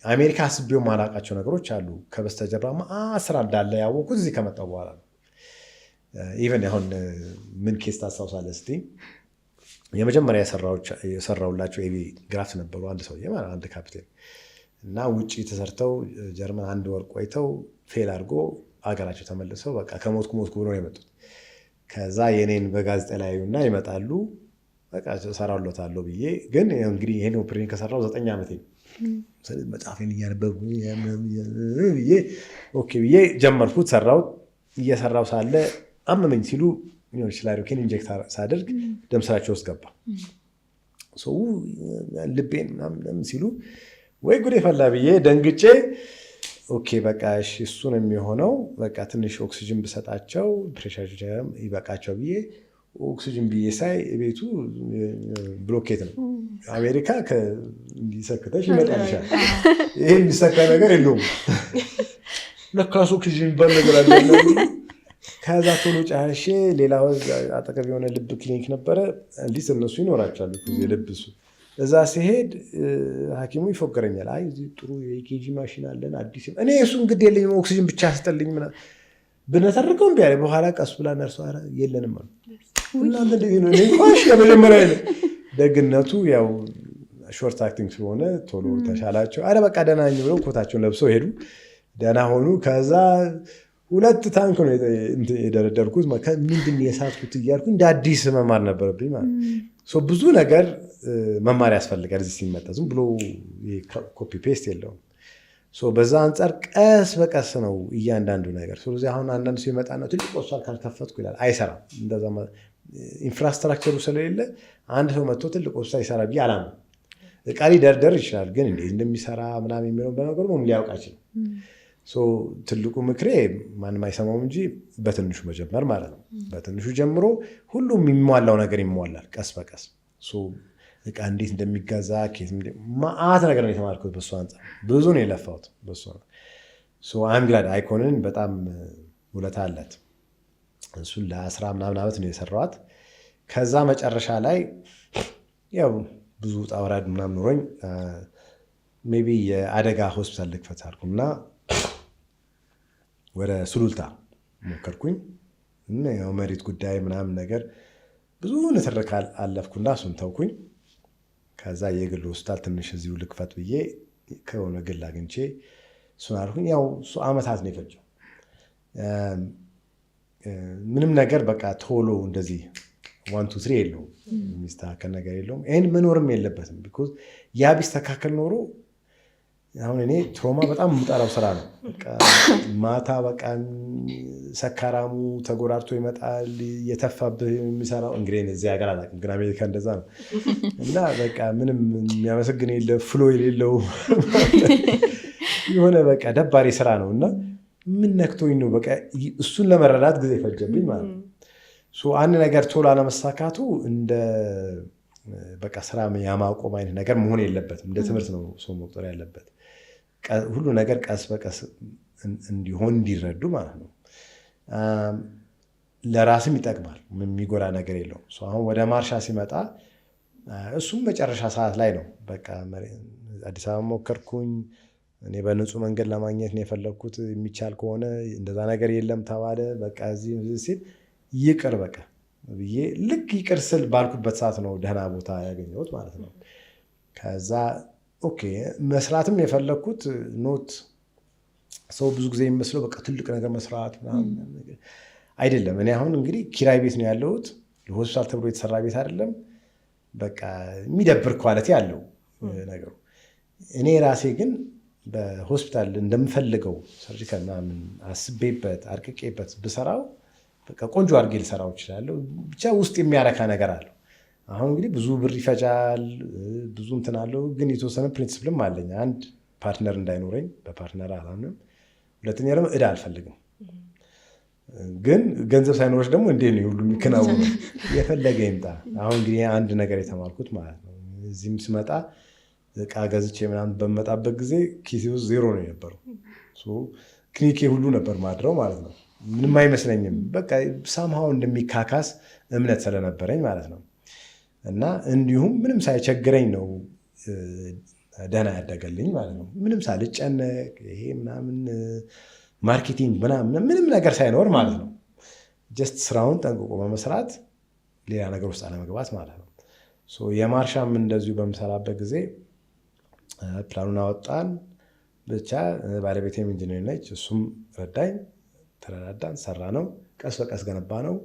አሜሪካ አስቤው ማላውቃቸው ነገሮች አሉ። ከበስተጀርባ ስራ እንዳለ ያወቅሁት እዚህ ከመጣሁ በኋላ ነው። ኢቨን አሁን ምን ኬስ ታስታውሳለህ እስኪ? የመጀመሪያ የሰራሁላቸው ኤቢ ግራፍት ነበሩ። አንድ ሰውዬ ማለት አንድ ካፕቴን እና ውጭ ተሰርተው ጀርመን አንድ ወር ቆይተው ፌል አድርጎ አገራቸው ተመልሰው በቃ ከሞትኩ ብሎ ነው የመጡት። ከዛ የኔን በጋዜጣ ላይ እና ይመጣሉ በቃ ሰራውለታለሁ ብዬ ግን እንግዲህ ይሄን ኦፕሬሽን ከሰራው 9 ዓመቴ ነው። መጽሐፌን እያነበብኩ ብዬ ኦኬ ብዬ ጀመርኩት፣ ሰራሁት። እየሰራው ሳለ አመመኝ ሲሉ ክላሪኬን ኢንጀክት ሳደርግ ደም ስራቸው ውስጥ ገባ። ሰው ልቤን ምናምን ሲሉ ወይ ጉድ የፈላ ብዬ ደንግጬ ኦኬ በቃ እሱ ነው የሚሆነው፣ በቃ ትንሽ ኦክሲጅን ብሰጣቸው ፕሬሸር ይበቃቸው ብዬ ኦክሲጅን ብዬ ሳይ ቤቱ ብሎኬት ነው። አሜሪካ እንዲሰክተሽ ይመጣልሻል። ይሄ የሚሰካ ነገር የለውም። ለካሱ ኦክሲጅን የሚባል ነገር አለ። ከዛ ቶሎ ጫሼ ሌላ አጠገብ የሆነ ልብ ክሊኒክ ነበረ። ሊስ እነሱ ይኖራቸዋል የልብ እሱ እዛ ሲሄድ ሐኪሙ ይፎገረኛል። አይ እዚህ ጥሩ የኢኬጂ ማሽን አለን አዲስ። እኔ እሱን ግድ የለኝም ኦክሲጅን ብቻ ስጠልኝ ብነተርከው እምቢ አለኝ። በኋላ ቀስ ብላ ነርሷ የለንም አሉ። እናንተ እንደዚህ ነው የመጀመሪያ ደግነቱ ያው ሾርት አክቲንግ ስለሆነ ቶሎ ተሻላቸው። አረ በቃ ደህና ነኝ ብለው ኮታቸውን ለብሰው ሄዱ። ደህና ሆኑ። ከዛ 2 ታንክ ነው የደረደርኩት። ምንድን የሳትኩት እያልኩ እንደ አዲስ መማር ነበረብኝ ማለት ብዙ ነገር መማር ያስፈልጋል። እዚህ ሲመጣ ዝም ብሎ ኮፒ ፔስት የለውም። በዛ አንጻር ቀስ በቀስ ነው እያንዳንዱ ነገር። ስለዚህ አሁን አንዳንድ ሰው ይመጣ ነው ትልቅ ሆስፒታል ካልከፈትኩ ይላል። አይሰራም። እንደዛ ኢንፍራስትራክቸሩ ስለሌለ አንድ ሰው መጥቶ ትልቅ ሆስፒታል ይሰራ ብዬ አላምንም። እቃ ሊደርደር ይችላል፣ ግን እንዴት እንደሚሰራ ምናምን የሚለው በነገሩ ሊያውቅ አይችልም። ትልቁ ምክሬ ማንም አይሰማውም እንጂ በትንሹ መጀመር ማለት ነው። በትንሹ ጀምሮ ሁሉም የሚሟላው ነገር ይሟላል ቀስ በቀስ። እቃ እንዴት እንደሚገዛ ማአት ነገር ነው የተማርኩት። በሱ አንጻር ብዙ ነው የለፋሁት በሱ። አምግላድ አይኮንን በጣም ውለታ አለት። እሱን ለ10 ምናምን ዓመት ነው የሰራኋት። ከዛ መጨረሻ ላይ ያው ብዙ ውጣ ውረድ ምናምን ኖሮኝ ሜይ ቢ የአደጋ ሆስፒታል ልክፈት አልኩና ወደ ሱሉልታ ሞከርኩኝ። ያው መሬት ጉዳይ ምናምን ነገር ብዙ ንትርክ አለፍኩና እሱን ተውኩኝ። ከዛ የግል ሆስፒታል ትንሽ እዚሁ ልክፈት ብዬ ከሆነ ግል አግኝቼ እሱን አልኩኝ። ያው እሱ ዓመታት ነው የፈጀው። ምንም ነገር በቃ ቶሎ እንደዚህ 1 2 3 የለውም፣ የሚስተካከል ነገር የለውም። ይህን መኖርም የለበትም። ቢኮዝ ያ ቢስተካከል ኖሮ አሁን እኔ ትሮማ በጣም የምጠላው ስራ ነው። ማታ በቃ ሰካራሙ ተጎራርቶ ይመጣል፣ የተፋብህ የሚሰራው። እንግዲህ እዚህ ሀገር አላውቅም፣ ግን አሜሪካ እንደዛ ነው። እና በቃ ምንም የሚያመሰግን የለ ፍሎ የሌለው የሆነ በቃ ደባሪ ስራ ነው። እና ምን ነክቶኝ ነው በቃ እሱን ለመረዳት ጊዜ ፈጀብኝ ማለት ነው። አንድ ነገር ቶሎ አለመሳካቱ እንደ በቃ ስራ ያማቆም አይነት ነገር መሆን የለበትም። እንደ ትምህርት ነው ሰው መቁጠር ያለበት። ሁሉ ነገር ቀስ በቀስ እንዲሆን እንዲረዱ ማለት ነው። ለራስም ይጠቅማል፣ የሚጎዳ ነገር የለውም። አሁን ወደ ማርሻ ሲመጣ እሱም መጨረሻ ሰዓት ላይ ነው። በቃ አዲስ አበባ ሞከርኩኝ። እኔ በንጹህ መንገድ ለማግኘት ነው የፈለግኩት። የሚቻል ከሆነ እንደዛ ነገር የለም ተባለ። በቃ እዚህ ሲል ይቅር በቃ ብዬ ልክ ይቅር ስል ባልኩበት ሰዓት ነው ደህና ቦታ ያገኘሁት ማለት ነው። ከዛ ኦኬ መስራትም የፈለግኩት ኖት ሰው ብዙ ጊዜ የሚመስለው በቃ ትልቅ ነገር መስራት አይደለም። እኔ አሁን እንግዲህ ኪራይ ቤት ነው ያለሁት፣ ለሆስፒታል ተብሎ የተሰራ ቤት አይደለም። በቃ የሚደብር ኳሊቲ አለው ነገሩ። እኔ ራሴ ግን በሆስፒታል እንደምፈልገው ሰርጂካል ምናምን አስቤበት አርቅቄበት ብሰራው በቃ ቆንጆ አድርጌ ልሰራው እችላለሁ። ብቻ ውስጥ የሚያረካ ነገር አለው። አሁን እንግዲህ ብዙ ብር ይፈጃል፣ ብዙ እንትን አለው። ግን የተወሰነ ፕሪንሲፕልም አለኝ። አንድ ፓርትነር እንዳይኖረኝ፣ በፓርትነር አላምንም። ሁለተኛ ደግሞ እዳ አልፈልግም። ግን ገንዘብ ሳይኖረች ደግሞ እንዴት ነው ሁሉ የሚከናወነው? የፈለገ ይምጣ። አሁን እንግዲህ አንድ ነገር የተማርኩት ማለት ነው። እዚህም ስመጣ እቃ ገዝቼ ምናምን በመጣበት ጊዜ ኪሴ ውስጥ 0 ነው የነበረው። ክሊኒኬ ሁሉ ነበር ማድረው ማለት ነው። ምንም አይመስለኝም። በቃ ሳምሃው እንደሚካካስ እምነት ስለነበረኝ ማለት ነው። እና እንዲሁም ምንም ሳይቸግረኝ ነው ደህና ያደገልኝ ማለት ነው። ምንም ሳልጨነቅ ይሄ ምናምን ማርኬቲንግ ምንም ነገር ሳይኖር ማለት ነው። ጀስት ስራውን ጠንቅቆ በመስራት ሌላ ነገር ውስጥ አለመግባት ማለት ነው። የማርሻም እንደዚሁ በምሰራበት ጊዜ ፕላኑን አወጣን። ብቻ ባለቤቴም ኢንጂነር ነች፣ እሱም ረዳኝ። ተረዳዳን፣ ሰራ ነው፣ ቀስ በቀስ ገነባ ነው።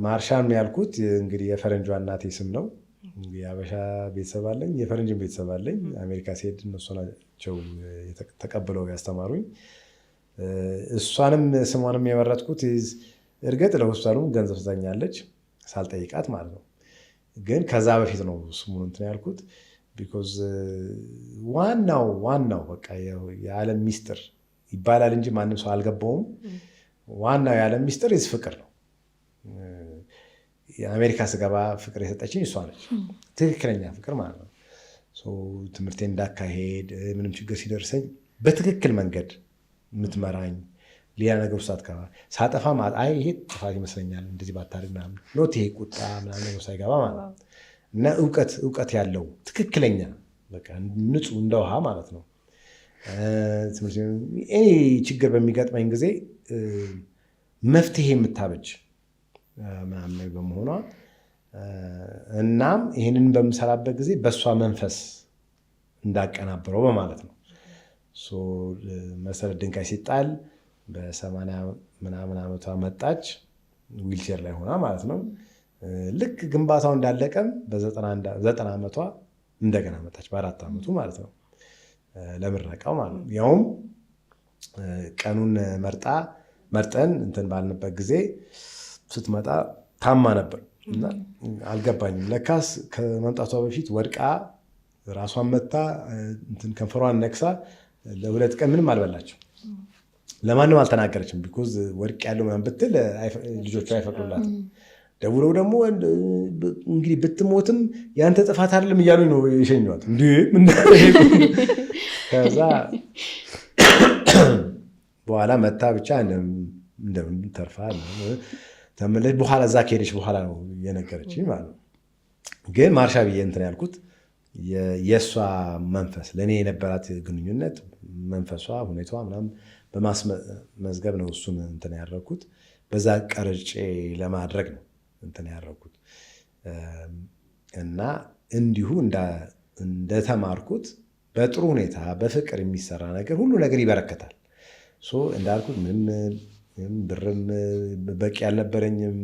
ማርሻም ያልኩት እንግዲህ የፈረንጇ እናቴ ስም ነው። የአበሻ ቤተሰብ አለኝ፣ የፈረንጅን ቤተሰብ አለኝ። አሜሪካ ሲሄድ እነሱ ናቸው ተቀብለው ያስተማሩኝ። እሷንም ስሟንም የመረጥኩት እርግጥ ለሆስፒታሉም ገንዘብ ትዛኛለች ሳልጠይቃት ማለት ነው። ግን ከዛ በፊት ነው ስሙን እንትን ያልኩት። ቢኮዝ ዋናው በቃ የዓለም ሚስጥር ይባላል እንጂ ማንም ሰው አልገባውም። ዋናው የዓለም ሚስጥር ፍቅር ነው። የአሜሪካ ስገባ ፍቅር የሰጠችኝ እሷ ነች። ትክክለኛ ፍቅር ማለት ነው። ትምህርቴን እንዳካሄድ ምንም ችግር ሲደርሰኝ በትክክል መንገድ የምትመራኝ፣ ሌላ ነገር ውስጥ አትገባ። ሳጠፋ አይ ይሄ ጥፋት ይመስለኛል እንደዚህ ባታደርግ ምናምን ኖት ይሄ ቁጣ ምናምን ነገር ሳይገባ ማለት ነው። እና እውቀት ያለው ትክክለኛ በቃ ንጹህ እንደ ውሃ ማለት ነው። ችግር በሚገጥመኝ ጊዜ መፍትሄ የምታበጅ ምናምን በመሆኗ እናም ይህንን በምሰራበት ጊዜ በእሷ መንፈስ እንዳቀናብረው በማለት ነው። መሰረት ድንጋይ ሲጣል በ80 ምናምን ዓመቷ መጣች፣ ዊልቸር ላይ ሆና ማለት ነው። ልክ ግንባታው እንዳለቀም በ90 ዓመቷ እንደገና መጣች፣ በ4 ዓመቱ ማለት ነው፣ ለምረቃው ማለት ነው። ያውም ቀኑን መርጠን እንትን ባልንበት ጊዜ ስትመጣ ታማ ነበር እና አልገባኝም። ለካስ ከመምጣቷ በፊት ወድቃ ራሷን መታ ከንፈሯን ነክሳ ለ2 ቀን ምንም አልበላችም። ለማንም አልተናገረችም። ቢኮዝ ወድቅ ያለው ምናምን ብትል ልጆቿ አይፈቅዱላትም። ደውለው ደግሞ እንግዲህ ብትሞትም ያንተ ጥፋት አይደለም እያሉኝ ነው የሸኟት። ከዛ በኋላ መታ ብቻ እንደምን ተርፋ ተመለች። በኋላ እዛ ከሄደች በኋላ ነው የነገረችኝ ማለት ነው። ግን ማርሻ ብዬ እንትን ያልኩት የእሷ መንፈስ ለእኔ የነበራት ግንኙነት መንፈሷ፣ ሁኔታዋ ምናምን በማስመዝገብ ነው እሱን እንትን ያደረኩት። በዛ ቀርጬ ለማድረግ ነው እንትን ያደረኩት እና እንዲሁ እንደተማርኩት በጥሩ ሁኔታ በፍቅር የሚሰራ ነገር ሁሉ ነገር ይበረከታል። እንዳልኩት ምንም ብርም በቂ አልነበረኝም።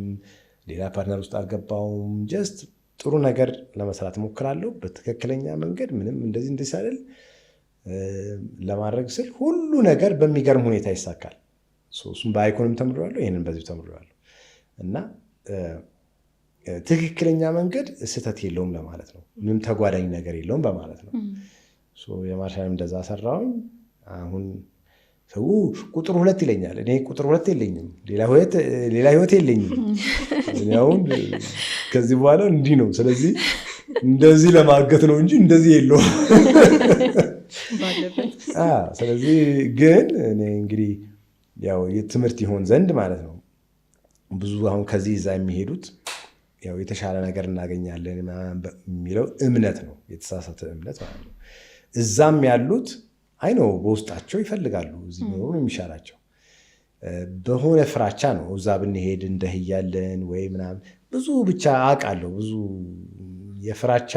ሌላ ፓርትነር ውስጥ አልገባውም። ጀስት ጥሩ ነገር ለመስራት እሞክራለሁ በትክክለኛ መንገድ። ምንም እንደዚህ ሳይል ለማድረግ ስል ሁሉ ነገር በሚገርም ሁኔታ ይሳካል። እሱም በአይኮንም ተምሬዋለሁ፣ ይህንን በዚሁ ተምሬዋለሁ እና ትክክለኛ መንገድ ስህተት የለውም ለማለት ነው። ምንም ተጓዳኝ ነገር የለውም በማለት ነው። የማርሻል እንደዛ ሰራውኝ። አሁን ሰው ቁጥር 2 ይለኛል። እኔ ቁጥር 2 የለኝም፣ ሌላ ህይወት የለኝም። አሁን ከዚህ በኋላ እንዲህ ነው። ስለዚህ እንደዚህ ለማገት ነው እንጂ እንደዚህ የለውም። ስለዚህ ግን እኔ እንግዲህ ያው የትምህርት ይሆን ዘንድ ማለት ነው ብዙ አሁን ከዚህ እዛ የሚሄዱት ያው የተሻለ ነገር እናገኛለን የሚለው እምነት ነው፣ የተሳሳተ እምነት ማለት ነው። እዛም ያሉት አይ ነው በውስጣቸው ይፈልጋሉ እዚህ መኖሩ የሚሻላቸው በሆነ ፍራቻ ነው። እዛ ብንሄድ እንደህያለን ወይ ምናምን ብዙ ብቻ አውቃለሁ። ብዙ የፍራቻ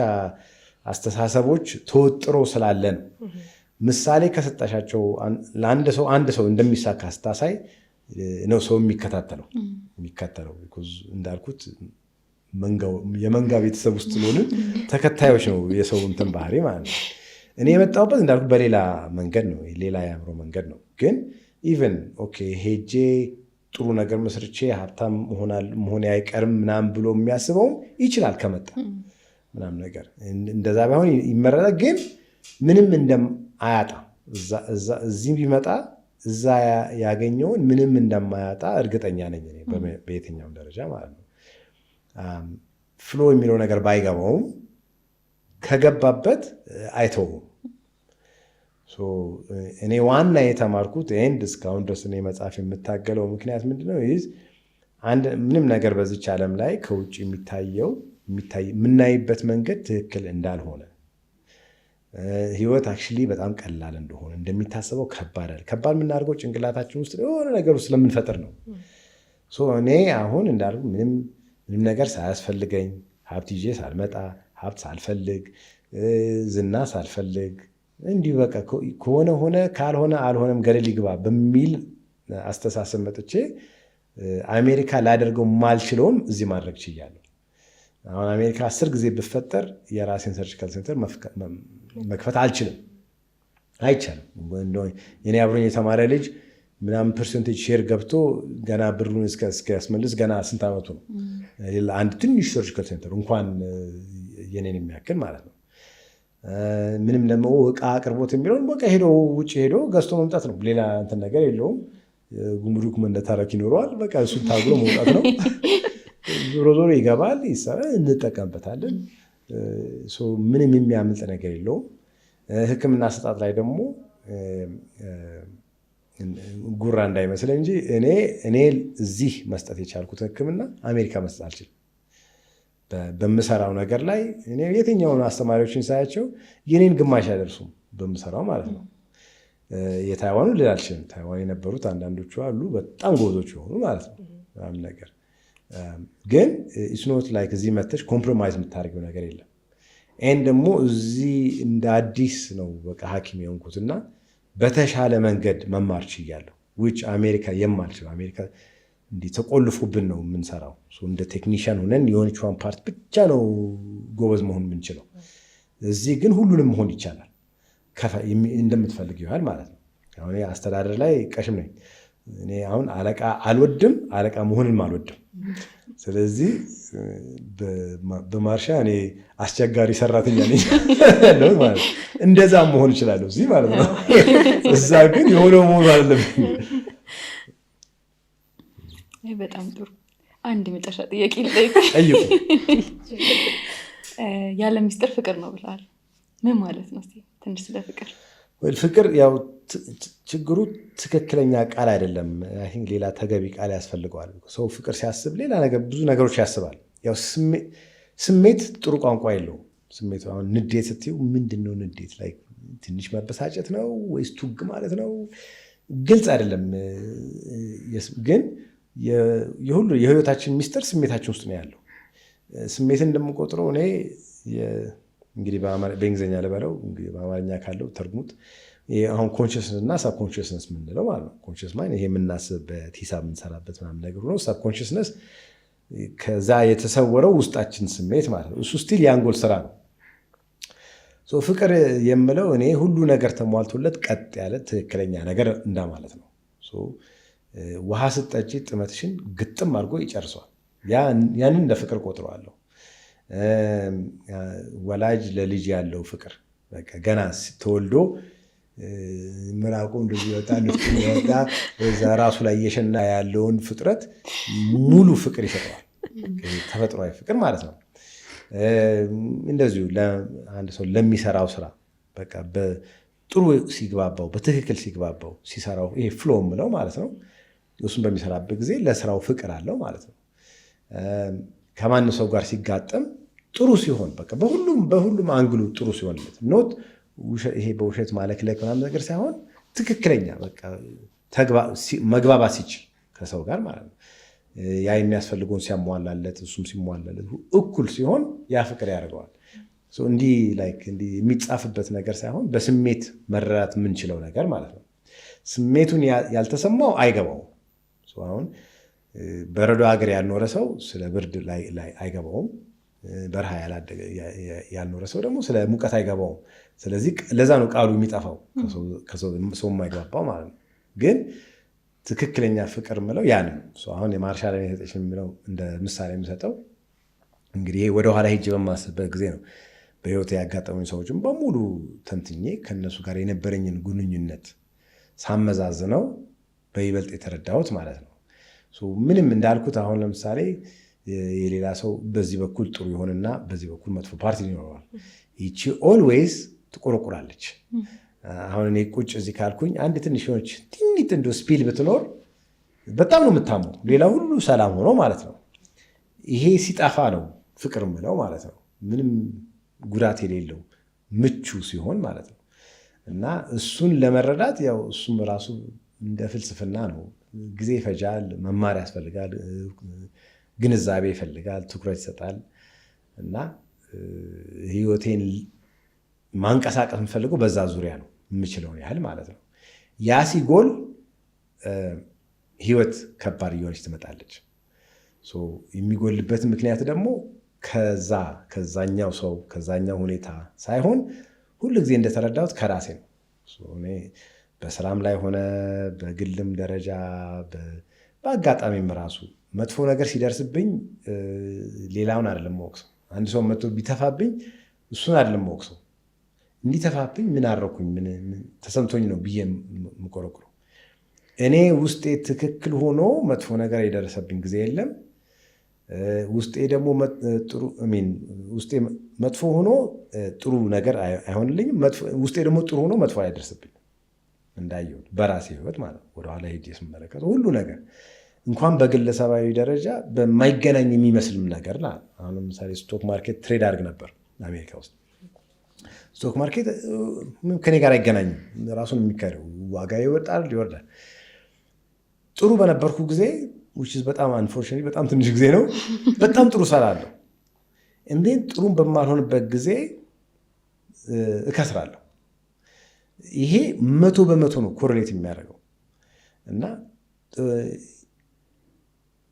አስተሳሰቦች ተወጥሮ ስላለን ምሳሌ ከሰጣሻቸው አንድ ሰው እንደሚሳካ ስታሳይ ነው ሰው የሚከታተለው። እንዳልኩት የመንጋ ቤተሰብ ውስጥ ስለሆንን ተከታዮች ነው የሰው እንትን ባህሪ ማለት ነው። እኔ የመጣሁበት እንዳልኩት በሌላ መንገድ ነው፣ ሌላ የአእምሮ መንገድ ነው። ግን ኢቨን ኦኬ ሄጄ ጥሩ ነገር መስርቼ ሀብታም መሆን አይቀርም ምናምን ብሎ የሚያስበውም ይችላል ከመጣ ምናምን ነገር እንደዛ ባይሆን ይመረጣል። ግን ምንም እንደማያጣ እዚህ ቢመጣ እዛ ያገኘውን ምንም እንደማያጣ እርግጠኛ ነኝ እኔ በየትኛውም ደረጃ ማለት ነው። ፍሎ የሚለው ነገር ባይገባውም ከገባበት አይተውም። እኔ ዋና የተማርኩት ኤንድ እስካሁን ድረስ እኔ መጽሐፍ የምታገለው ምክንያት ምንድነው? ምንም ነገር በዚች ዓለም ላይ ከውጭ የምናይበት መንገድ ትክክል እንዳልሆነ፣ ህይወት አክቹዋሊ በጣም ቀላል እንደሆነ፣ እንደሚታሰበው ከባድ የምናደርገው ጭንቅላታችን ውስጥ የሆነ ነገር ውስጥ ስለምንፈጥር ነው። እኔ አሁን እንዳልኩ ምንም ነገር ሳያስፈልገኝ ሀብት ይዤ ሳልመጣ ሀብት ሳልፈልግ ዝና ሳልፈልግ እንዲሁ በቃ ከሆነ ሆነ ካልሆነ አልሆነም ገደል ይግባ በሚል አስተሳሰብ መጥቼ አሜሪካ ላደርገው ማልችለውም እዚህ ማድረግ ችያለሁ። አሁን አሜሪካ 10 ጊዜ ብፈጠር የራሴን ሰርጂካል ሴንተር መክፈት አይቻልም። የኔ አብሮኝ የተማረ ልጅ ምናምን ፐርሰንቴጅ ሼር ገብቶ ገና ብሩን እስኪያስመልስ ገና ስንት ዓመቱ ነው? አንድ ትንሽ ሰርጂካል ሴንተር እንኳን የኔን የሚያክል ማለት ነው። ምንም ደግሞ እቃ አቅርቦት የሚለውን በቃ ውጭ ሄዶ ገዝቶ መምጣት ነው። ሌላ እንትን ነገር የለውም። ጉምሩክ መነታረክ ይኖረዋል። በቃ እሱን ታግሎ መውጣት ነው። ዞሮ ዞሮ ይገባል፣ ይሰራል፣ እንጠቀምበታለን። ምንም የሚያምልጥ ነገር የለውም። ሕክምና አሰጣጥ ላይ ደግሞ ጉራ እንዳይመስል እንጂ እኔ እዚህ መስጠት የቻልኩት ሕክምና አሜሪካ መስጠት አልችልም። በምሰራው ነገር ላይ እኔ የትኛውን አስተማሪዎችን ሳያቸው የኔን ግማሽ አይደርሱም በምሰራው ማለት ነው። የታይዋኑ ልል አልችልም። ታይዋን የነበሩት አንዳንዶቹ አሉ በጣም ጎዞች የሆኑ ማለት ነው ምናምን ነገር ግን ኢስኖት ላይክ እዚህ መተሽ ኮምፕሮማይዝ የምታደርገው ነገር የለም። ይህን ደግሞ እዚህ እንደ አዲስ ነው በቃ ሐኪም የሆንኩትና በተሻለ መንገድ መማር ችያለሁ። ውጭ አሜሪካ የማልችለው አሜሪካ እንዲህ ተቆልፎብን ነው የምንሰራው። እንደ ቴክኒሽያን ሆነን የሆነችዋን ፓርት ብቻ ነው ጎበዝ መሆን የምንችለው። እዚህ ግን ሁሉንም መሆን ይቻላል እንደምትፈልግ ይሆናል ማለት ነው። አሁን አስተዳደር ላይ ቀሽም ነኝ እኔ። አሁን አለቃ አልወድም፣ አለቃ መሆንም አልወድም። ስለዚህ በማርሻ እኔ አስቸጋሪ ሰራተኛ ነኝ ማለት ነው። እንደዛ መሆን እችላለሁ እዚህ ማለት ነው። እዛ ግን የሆነው መሆኑ አለብኝ። በጣም ጥሩ። አንድ የመጨረሻ ጥያቄ ልጠይቅሽ። ያለ ሚስጥር ፍቅር ነው ብለሃል። ምን ማለት ነው? ትንሽ ስለ ፍቅር። ፍቅር ያው ችግሩ ትክክለኛ ቃል አይደለም። ሌላ ተገቢ ቃል ያስፈልገዋል። ሰው ፍቅር ሲያስብ ሌላ ነገር ብዙ ነገሮች ያስባል። ያው ስሜት ጥሩ ቋንቋ የለውም። ስሜት አሁን ንዴት ስትይው ምንድን ነው ንዴት? ላይ ትንሽ መበሳጨት ነው ወይስ ቱግ ማለት ነው? ግልጽ አይደለም። ግን የሁሉ የህይወታችን ሚስጥር ስሜታችን ውስጥ ነው ያለው። ስሜትን እንደምቆጥረው እኔ እንግዲህ በእንግሊዝኛ ልበለው በአማርኛ ካለው ተርጉሙት። አሁን ኮንሽስነስ እና ሳብኮንሽስነስ የምንለው ማለት ነው። ኮንሽስ ማይንድ ይሄ የምናስብበት ሂሳብ የምንሰራበት ምናምን ነገር ነው። ሳብኮንሽስነስ ከዛ የተሰወረው ውስጣችን ስሜት ማለት ነው። እሱ ስቲል የአንጎል ስራ ነው። ፍቅር የምለው እኔ ሁሉ ነገር ተሟልቶለት ቀጥ ያለ ትክክለኛ ነገር እንዳማለት ነው። ውሃ ስጠጪ ጥመትሽን ግጥም አድርጎ ይጨርሰዋል። ያንን እንደ ፍቅር ቆጥረዋለሁ። ወላጅ ለልጅ ያለው ፍቅር በቃ ገና ተወልዶ ምራቁ እንደዚህ ይወጣ ንፍጡን ይወጣ በዛ ራሱ ላይ እየሸና ያለውን ፍጥረት ሙሉ ፍቅር ይሰጠዋል። ተፈጥሯዊ ፍቅር ማለት ነው። እንደዚሁ አንድ ሰው ለሚሰራው ስራ በቃ በጥሩ ሲግባባው በትክክል ሲግባባው ሲሰራው ይሄ ፍሎ ምለው ማለት ነው። እሱን በሚሰራበት ጊዜ ለስራው ፍቅር አለው ማለት ነው። ከማን ሰው ጋር ሲጋጠም ጥሩ ሲሆን በቃ በሁሉም አንግሉ ጥሩ ሲሆንለት ኖት ይሄ በውሸት ማለክለክ ምናምን ነገር ሳይሆን ትክክለኛ በቃ መግባባት ሲችል ከሰው ጋር ማለት ነው። ያ የሚያስፈልገውን ሲያሟላለት እሱም ሲሟላለት እኩል ሲሆን ያ ፍቅር ያደርገዋል። እንዲህ የሚጻፍበት ነገር ሳይሆን በስሜት መረዳት የምንችለው ነገር ማለት ነው። ስሜቱን ያልተሰማው አይገባውም። አሁን በረዶ ሀገር ያልኖረ ሰው ስለ ብርድ ላይ አይገባውም። በረሃ ያልኖረ ሰው ደግሞ ስለ ሙቀት አይገባውም። ስለዚህ ለዛ ነው ቃሉ የሚጠፋው ሰው የማይገባባው ማለት ነው። ግን ትክክለኛ ፍቅር ምለው ያን አሁን የማርሻል የሰጠች የሚለው እንደ ምሳሌ የሚሰጠው እንግዲህ ወደኋላ ሄጄ በማስብበት ጊዜ ነው በህይወት ያጋጠሙኝ ሰዎችን በሙሉ ተንትኜ ከነሱ ጋር የነበረኝን ግንኙነት ሳመዛዝነው በይበልጥ የተረዳሁት ማለት ነው። ምንም እንዳልኩት አሁን ለምሳሌ የሌላ ሰው በዚህ በኩል ጥሩ ይሆንና በዚህ በኩል መጥፎ ፓርቲ ይኖረዋል። ይቺ ኦልዌይዝ ትቆረቁራለች። አሁን እኔ ቁጭ እዚህ ካልኩኝ አንድ ትንሽ ሆነች ትንሽ እንደ ስፒል ብትኖር በጣም ነው የምታመው። ሌላ ሁሉ ሰላም ሆኖ ማለት ነው። ይሄ ሲጠፋ ነው ፍቅር ምለው ማለት ነው። ምንም ጉዳት የሌለው ምቹ ሲሆን ማለት ነው። እና እሱን ለመረዳት ያው እሱም ራሱ እንደ ፍልስፍና ነው። ጊዜ ይፈጃል፣ መማር ያስፈልጋል፣ ግንዛቤ ይፈልጋል፣ ትኩረት ይሰጣል። እና ህይወቴን ማንቀሳቀስ የምፈልገው በዛ ዙሪያ ነው የምችለውን ያህል ማለት ነው። ያ ሲጎል ህይወት ከባድ እየሆነች ትመጣለች። የሚጎልበት ምክንያት ደግሞ ከዛኛው ሰው ከዛኛው ሁኔታ ሳይሆን ሁሉ ጊዜ እንደተረዳሁት ከራሴ ነው። በስራም ላይ ሆነ በግልም ደረጃ በአጋጣሚም ራሱ መጥፎ ነገር ሲደርስብኝ ሌላውን አይደለም ወቅሰው። አንድ ሰው መጥቶ ቢተፋብኝ እሱን አይደለም ወቅሰው፣ እንዲተፋብኝ ምን አደረኩኝ ምን ተሰምቶኝ ነው ብዬ የምቆረቁረው። እኔ ውስጤ ትክክል ሆኖ መጥፎ ነገር የደረሰብኝ ጊዜ የለም። ውስጤ ደግሞ ውስጤ መጥፎ ሆኖ ጥሩ ነገር አይሆንልኝም። ውስጤ ደግሞ ጥሩ ሆኖ መጥፎ አይደርስብኝም። እንዳየሁት በራሴ ህይወት ማለት ነው። ወደኋላ ሄጄ ስመለከተው ሁሉ ነገር እንኳን በግለሰባዊ ደረጃ በማይገናኝ የሚመስልም ነገር አሁን ለምሳሌ ስቶክ ማርኬት ትሬድ አድርግ ነበር አሜሪካ ውስጥ። ስቶክ ማርኬት ከኔ ጋር አይገናኝም። ራሱን የሚካሄደው ዋጋ ይወጣል ይወርዳል። ጥሩ በነበርኩ ጊዜ በጣም አንፎርቹኔትሊ በጣም ትንሽ ጊዜ ነው፣ በጣም ጥሩ እሰራለሁ። እንዴት ጥሩም በማልሆንበት ጊዜ እከስራለሁ። ይሄ 100% ነው ኮሬሌት የሚያደርገው እና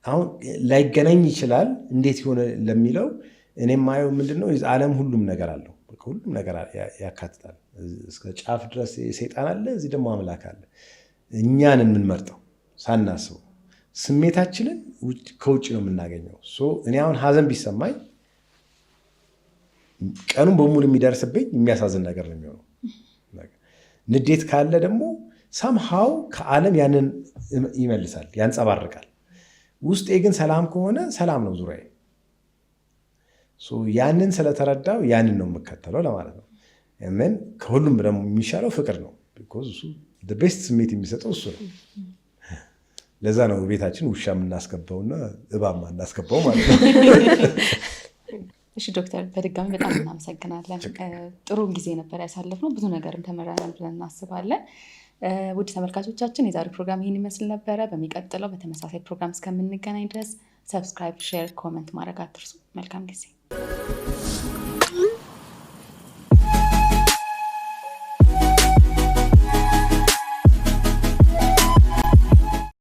አሁን ላይገናኝ ይችላል። እንዴት የሆነ ለሚለው እኔ የማየው ምንድነው ዓለም ሁሉም ነገር አለው። ሁሉም ነገር ያካትታል። እስከ ጫፍ ድረስ ሰይጣን አለ፣ እዚህ ደግሞ አምላክ አለ። እኛን የምንመርጠው ሳናስበው ስሜታችንን ከውጭ ነው የምናገኘው። እኔ አሁን ሀዘን ቢሰማኝ ቀኑን በሙሉ የሚደርስብኝ የሚያሳዝን ነገር ነው የሚሆነው። ንዴት ካለ ደግሞ ሳምሃው ከዓለም ያንን ይመልሳል፣ ያንጸባርቃል። ውስጤ ግን ሰላም ከሆነ ሰላም ነው ዙሪያዬ። ያንን ስለተረዳው ያንን ነው የምከተለው ለማለት ነው። ምን ከሁሉም ደግሞ የሚሻለው ፍቅር ነው። እሱ ቤስት ስሜት የሚሰጠው እሱ ነው። ለዛ ነው ቤታችን ውሻ የምናስገባውና እባብ የማናስገባው ማለት ነው። እሺ ዶክተር በድጋሚ በጣም እናመሰግናለን። ጥሩ ጊዜ ነበር ያሳለፍነው። ብዙ ነገርም ተመራናል ብለን እናስባለን። ውድ ተመልካቾቻችን የዛሬው ፕሮግራም ይህን ይመስል ነበረ። በሚቀጥለው በተመሳሳይ ፕሮግራም እስከምንገናኝ ድረስ ሰብስክራይብ፣ ሼር፣ ኮመንት ማድረግ አትርሱ። መልካም ጊዜ